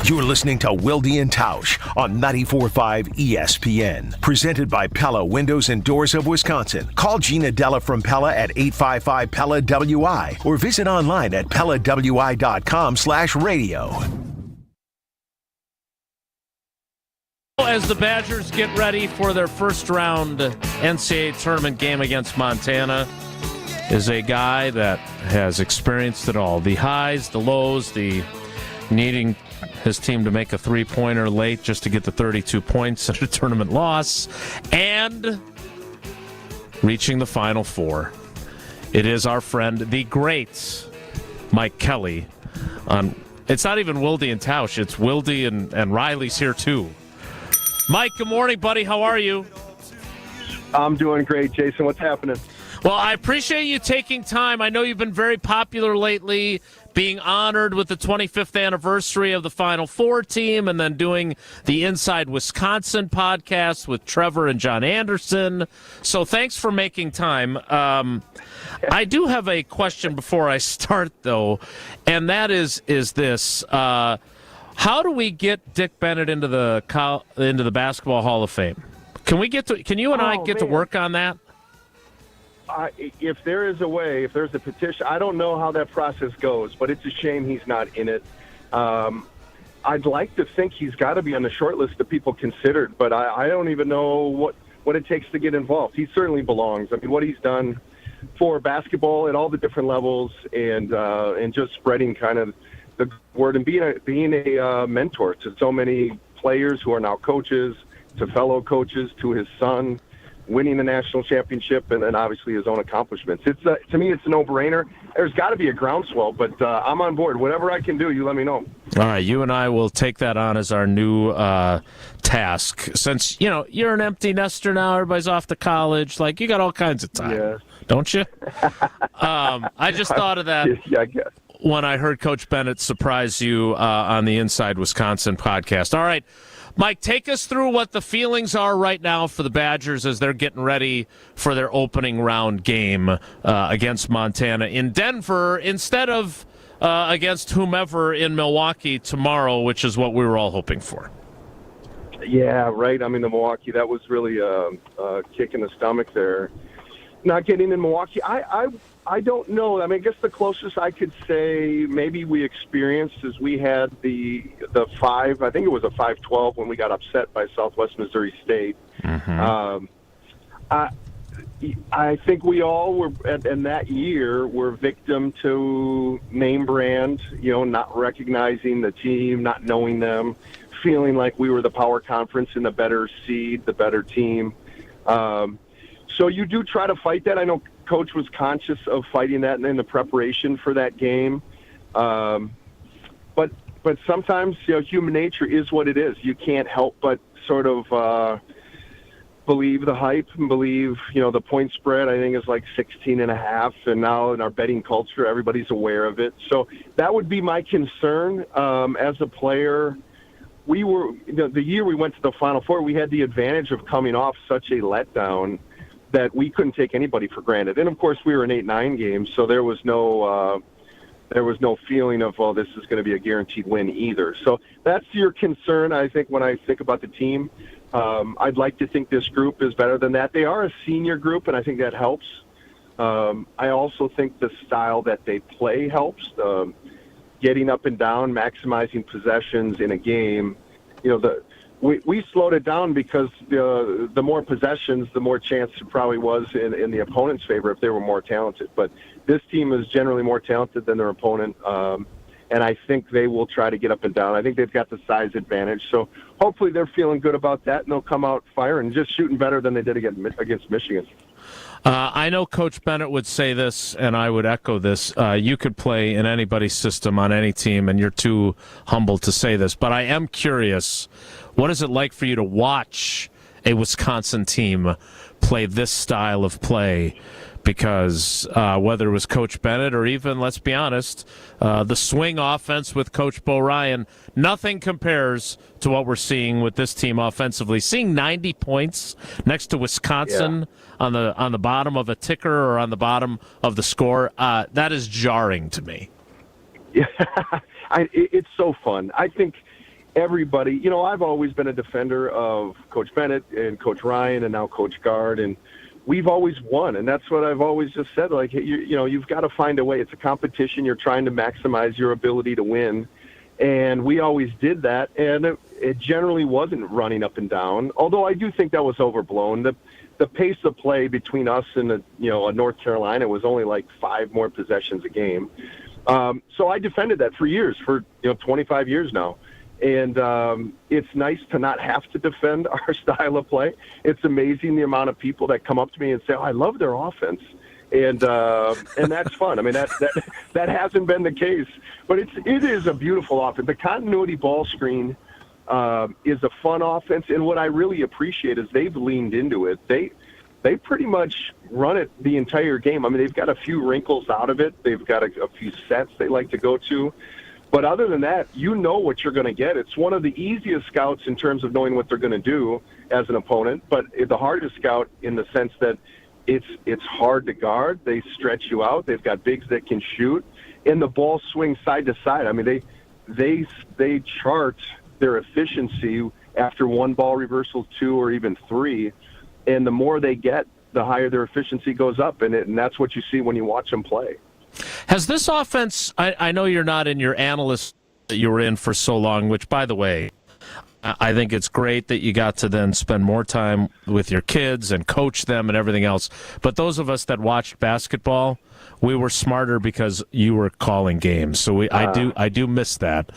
You're listening to Wilde and Tausch on 94.5 ESPN. Presented by Pella Windows and Doors of Wisconsin. Call Gina Della from Pella at 855-PELLA-WI or visit online at PellaWI.com/radio. As the Badgers get ready for their first round NCAA tournament game against Montana, is a guy that has experienced it all. The highs, the lows, the needing his team to make a three-pointer late just to get the 32 points at a tournament loss, and reaching the Final Four. It is our friend, the great Mike Kelly. It's not even Wilde and Tausch, it's Wilde and Riley's here too. Mike, good morning, buddy. How are you? I'm doing great, Jason. What's happening? Well, I appreciate you taking time. I know you've been very popular lately, being honored with the 25th anniversary of the Final Four team, and then doing the Inside Wisconsin podcast with Trevor and John Anderson. So thanks for making time. I do have a question before I start, though, and that is this. How do we get Dick Bennett into the Basketball Hall of Fame? Can you and I get to work on that? If there is a way, if there's a petition, I don't know how that process goes, but it's a shame he's not in it. I'd like to think he's got to be on the short list of people considered, but I don't even know what it takes to get involved. He certainly belongs. I mean, what he's done for basketball at all the different levels, and just spreading kind of the word and being a mentor to so many players who are now coaches, to fellow coaches, to his son, winning the national championship, and then obviously his own accomplishments. To me, it's a no-brainer. There's got to be a groundswell, but I'm on board. Whatever I can do, you let me know. All right, you and I will take that on as our new task. Since, you're an empty nester now, everybody's off to college, you got all kinds of time, don't you? I just thought of that. Yeah, I guess. When I heard Coach Bennett surprise you on the Inside Wisconsin podcast. All right, Mike, take us through what the feelings are right now for the Badgers as they're getting ready for their opening round game against Montana in Denver instead of against whomever in Milwaukee tomorrow, which is what we were all hoping for. Yeah, right. I mean, the Milwaukee, that was really a kick in the stomach there. Not getting in Milwaukee, I don't know. I mean, I guess the closest I could say maybe we experienced is we had the 5, I think it was a 5-12 when we got upset by Southwest Missouri State. Mm-hmm. I think we all were, and that year, were victim to name brand, not recognizing the team, not knowing them, feeling like we were the power conference and the better seed, the better team. So you do try to fight that. I know Coach was conscious of fighting that in the preparation for that game. But sometimes, human nature is what it is. You can't help but sort of believe the hype and believe, the point spread, I think, is like 16.5. And now in our betting culture, everybody's aware of it. So that would be my concern as a player. We were, the year we went to the Final Four, we had the advantage of coming off such a letdown that we couldn't take anybody for granted. And of course we were an 8-9 game, so there was no feeling of, this is going to be a guaranteed win either. So that's your concern, I think, when I think about the team. I'd like to think this group is better than that. They are a senior group, and I think that helps. I also think the style that they play helps. Getting up and down, maximizing possessions in a game. We slowed it down because the more possessions, the more chance it probably was in the opponent's favor if they were more talented. But this team is generally more talented than their opponent, and I think they will try to get up and down. I think they've got the size advantage. So hopefully they're feeling good about that, and they'll come out firing, just shooting better than they did against Michigan. I know Coach Bennett would say this, and I would echo this. You could play in anybody's system on any team, and you're too humble to say this. But I am curious, what is it like for you to watch a Wisconsin team play this style of play? Because whether it was Coach Bennett or even, let's be honest, the swing offense with Coach Bo Ryan, nothing compares to what we're seeing with this team offensively. Seeing 90 points next to Wisconsin on the bottom of a ticker or on the bottom of the score, that is jarring to me. Yeah, it's so fun. I think everybody, I've always been a defender of Coach Bennett and Coach Ryan and now Coach Gard, and we've always won, and that's what I've always just said. Like, you've got to find a way. It's a competition. You're trying to maximize your ability to win, and we always did that, and it generally wasn't running up and down, although I do think that was overblown. The pace of play between us and a North Carolina was only like 5 more possessions a game. So I defended that for years, for 25 years now. And it's nice to not have to defend our style of play. It's amazing the amount of people that come up to me and say, "Oh, I love their offense," and that's fun. I mean, that hasn't been the case, but it is a beautiful offense. The continuity ball screen is a fun offense, and what I really appreciate is they've leaned into it. They pretty much run it the entire game. I mean, they've got a few wrinkles out of it. They've got a few sets they like to go to. But other than that, you know what you're going to get. It's one of the easiest scouts in terms of knowing what they're going to do as an opponent, but the hardest scout in the sense that it's hard to guard. They stretch you out. They've got bigs that can shoot, and the ball swings side to side. I mean, they chart their efficiency after 1 ball reversal, 2, or even 3, and the more they get, the higher their efficiency goes up, and that's what you see when you watch them play. Has this offense, I know you're not in your analyst that you were in for so long, which, by the way, I think it's great that you got to then spend more time with your kids and coach them and everything else. But those of us that watched basketball, we were smarter because you were calling games. So I do miss that.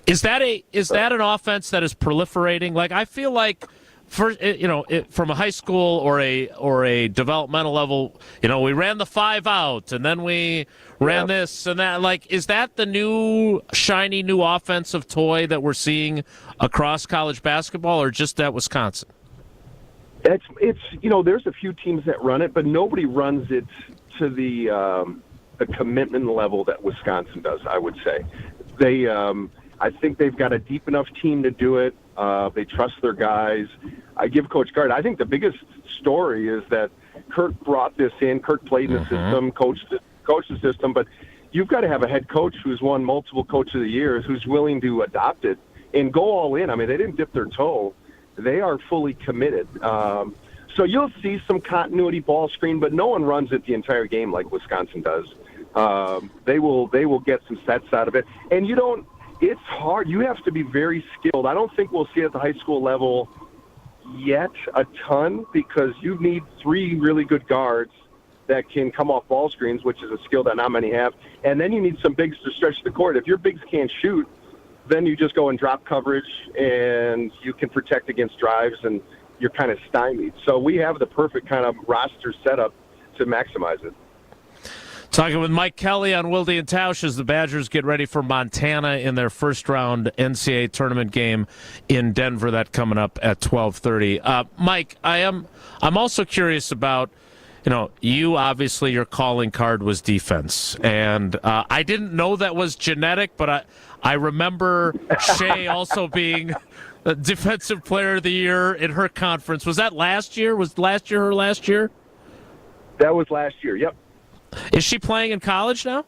Is that an offense that is proliferating? Like, I feel like, from a high school or a developmental level, we ran the 5 out and then we ran this and that. Like, is that the new shiny new offensive toy that we're seeing across college basketball, or just at Wisconsin? It's there's a few teams that run it, but nobody runs it to the commitment level that Wisconsin does. I would say I think they've got a deep enough team to do it. They trust their guys. I give Coach Gard, I think the biggest story is that Kirk brought this in. Kirk played in the system, coached the system, but you've got to have a head coach who's won multiple Coach of the Years, who's willing to adopt it and go all in. I mean, they didn't dip their toe. They are fully committed. So you'll see some continuity ball screen, but no one runs it the entire game like Wisconsin does. They will get some sets out of it. And it's hard. You have to be very skilled. I don't think we'll see at the high school level yet a ton, because you need 3 really good guards that can come off ball screens, which is a skill that not many have. And then you need some bigs to stretch the court. If your bigs can't shoot, then you just go and drop coverage, and you can protect against drives, and you're kind of stymied. So we have the perfect kind of roster setup to maximize it. Talking with Mike Kelly on Wilde and Tausch as the Badgers get ready for Montana in their first-round NCAA tournament game in Denver. That coming up at 12:30. Mike, I'm also curious about, you obviously your calling card was defense, and I didn't know that was genetic, but I remember Shea also being a Defensive Player of the Year in her conference. Was that last year? Was last year her last year? That was last year. Yep. Is she playing in college now?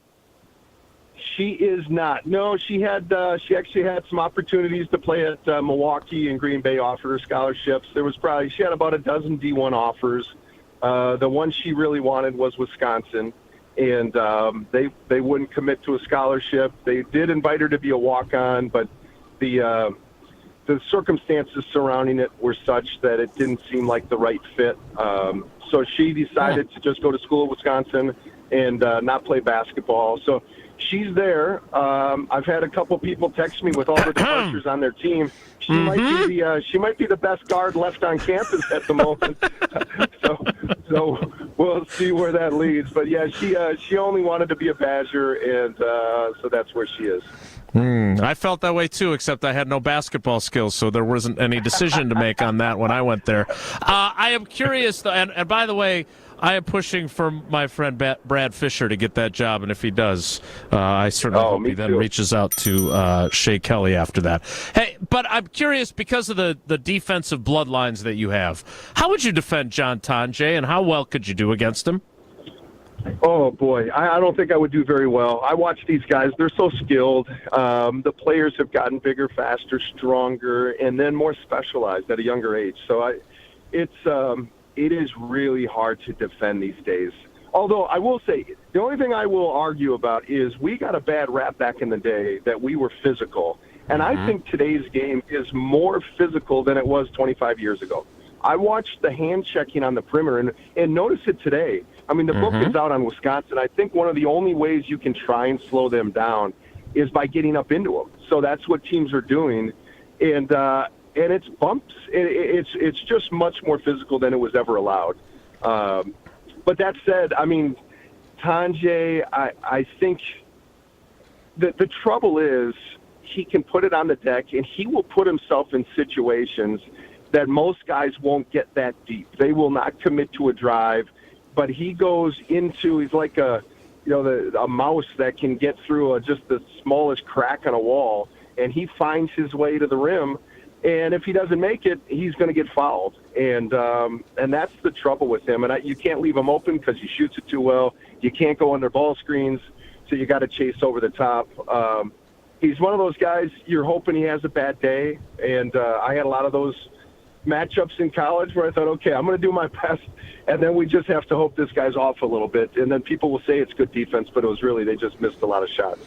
She is not. No, she actually had some opportunities to play at Milwaukee, and Green Bay offered her scholarships. She had about a dozen D1 offers. The one she really wanted was Wisconsin, and they wouldn't commit to a scholarship. They did invite her to be a walk-on, but the circumstances surrounding it were such that it didn't seem like the right fit. So she decided to just go to school at Wisconsin and not play basketball. So she's there. I've had a couple people text me with all the departures on their team. She might be the best guard left on campus at the moment. So we'll see where that leads. But yeah, she only wanted to be a Badger, and so that's where she is. I felt that way too, except I had no basketball skills, so there wasn't any decision to make on that when I went there. I am curious, and by the way, I am pushing for my friend Brad Fisher to get that job, and if he does, I certainly hope he then reaches out to Shea Kelly after that. Hey, but I'm curious, because of the defensive bloodlines that you have, how would you defend John Tonje, and how well could you do against him? Oh, boy. I don't think I would do very well. I watch these guys. They're so skilled. The players have gotten bigger, faster, stronger, and then more specialized at a younger age. So it is really hard to defend these days. Although I will say, the only thing I will argue about is we got a bad rap back in the day that we were physical. And I think today's game is more physical than it was 25 years ago. I watched the hand checking on the perimeter and notice it today. I mean, the book is out on Wisconsin. I think one of the only ways you can try and slow them down is by getting up into them. So that's what teams are doing. And it's bumps. It's just much more physical than it was ever allowed. But that said, I mean, Tonje, I think the trouble is he can put it on the deck, and he will put himself in situations that most guys won't get that deep. They will not commit to a drive, but he goes into, he's like a mouse that can get through just the smallest crack on a wall, and he finds his way to the rim. And if he doesn't make it, he's going to get fouled. And that's the trouble with him. And you can't leave him open because he shoots it too well. You can't go under ball screens, so you got to chase over the top. He's one of those guys, you're hoping he has a bad day. And I had a lot of those matchups in college where I thought, okay, I'm going to do my best, and then we just have to hope this guy's off a little bit. And then people will say it's good defense, but it was really they just missed a lot of shots.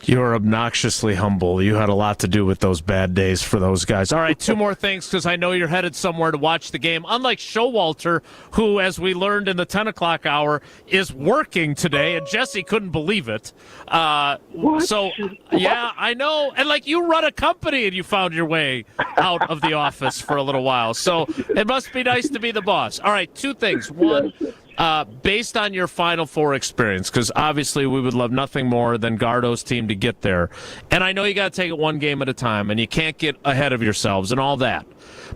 You're obnoxiously humble. You had a lot to do with those bad days for those guys. All right, two more things, because I know you're headed somewhere to watch the game. Unlike Showalter, who, as we learned in the 10 o'clock hour, is working today, and Jesse couldn't believe it. So, yeah, I know. And, you run a company, and you found your way out of the office for a little while. So it must be nice to be the boss. All right, two things. One, based on your Final Four experience, because obviously we would love nothing more than Gardo's team to get there. And I know you got to take it one game at a time, and you can't get ahead of yourselves and all that.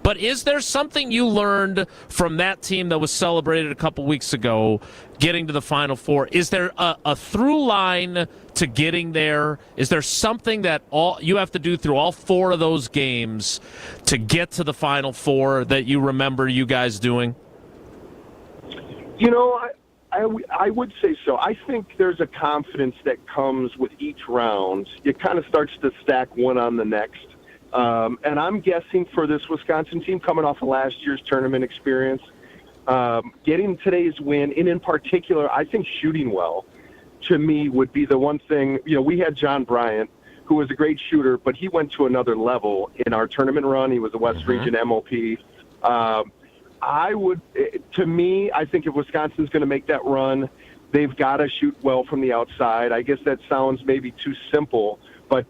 But is there something you learned from that team that was celebrated a couple weeks ago, getting to the Final Four? Is there a through line to getting there? Is there something that you have to do through all four of those games to get to the Final Four that you remember you guys doing? You know, I would say so. I think there's a confidence that comes with each round. It kind of starts to stack one on the next. And I'm guessing for this Wisconsin team, coming off of last year's tournament experience, getting today's win, and in particular, I think shooting well, to me, would be the one thing. You know, we had John Bryant, who was a great shooter, but he went to another level in our tournament run. He was a West Region MOP. To me, I think if Wisconsin's going to make that run, they've got to shoot well from the outside. I guess that sounds maybe too simple, but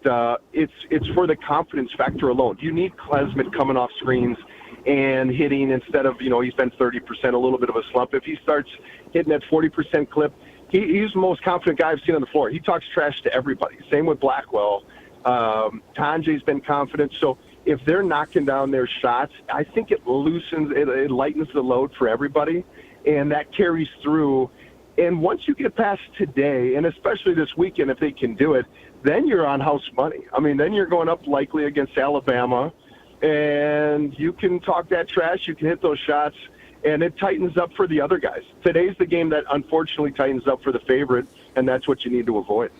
it's for the confidence factor alone. You need Klesmit coming off screens and hitting instead of, he's been 30%, a little bit of a slump. If he starts hitting that 40% clip, he's the most confident guy I've seen on the floor. He talks trash to everybody. Same with Blackwell. Tonje's been confident. So if they're knocking down their shots, I think it lightens the load for everybody, and that carries through. And once you get past today, and especially this weekend, if they can do it, then you're on house money. I mean, then you're going up likely against Alabama, and you can talk that trash, you can hit those shots, and it tightens up for the other guys. Today's the game that unfortunately tightens up for the favorite, and that's what you need to avoid.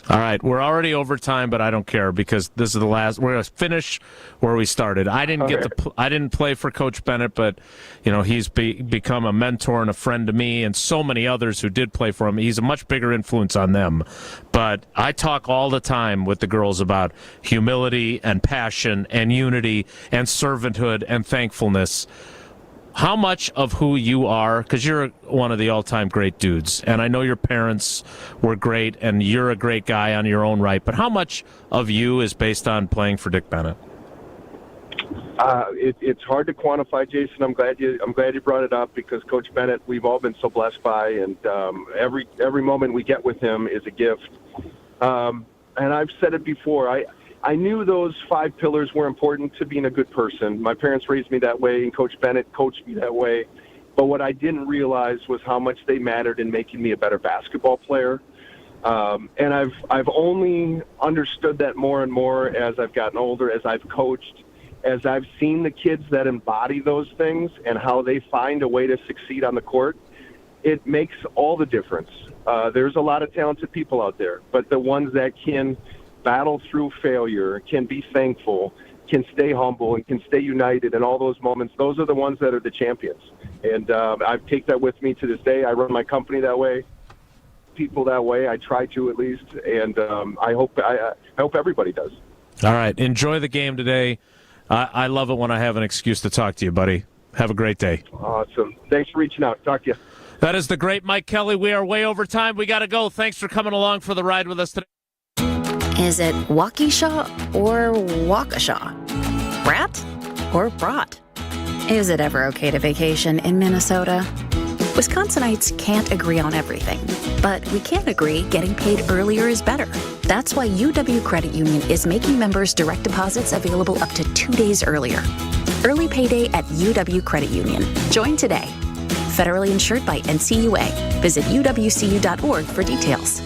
All right, we're already over time, but I don't care because this is the last. We're going to finish where we started. I didn't play for Coach Bennett, but he's become a mentor and a friend to me, and so many others who did play for him. He's a much bigger influence on them. But I talk all the time with the girls about humility and passion and unity and servanthood and thankfulness. How much of who you are, because you're one of the all-time great dudes, and I know your parents were great, and you're a great guy on your own right, but how much of you is based on playing for Dick Bennett? It's hard to quantify, Jason. I'm glad you brought it up because Coach Bennett, we've all been so blessed by, and every moment we get with him is a gift. And I've said it before. I knew those 5 pillars were important to being a good person. My parents raised me that way, and Coach Bennett coached me that way. But what I didn't realize was how much they mattered in making me a better basketball player. And I've only understood that more and more as I've gotten older, as I've coached, as I've seen the kids that embody those things and how they find a way to succeed on the court. It makes all the difference. There's a lot of talented people out there, but the ones that can battle through failure, can be thankful, can stay humble, and can stay united in all those moments, those are the ones that are the champions. And I take that with me to this day. I run my company that way, people that way. I try to at least, and I hope everybody does. All right. Enjoy the game today. I love it when I have an excuse to talk to you, buddy. Have a great day. Awesome. Thanks for reaching out. Talk to you. That is the great Mike Kelly. We are way over time. We got to go. Thanks for coming along for the ride with us today. Is it Waukesha or Waukesha? Brat or brat? Is it ever okay to vacation in Minnesota? Wisconsinites can't agree on everything, but we can agree getting paid earlier is better. That's why UW Credit Union is making members' direct deposits available up to 2 days earlier. Early payday at UW Credit Union. Join today. Federally insured by NCUA. Visit uwcu.org for details.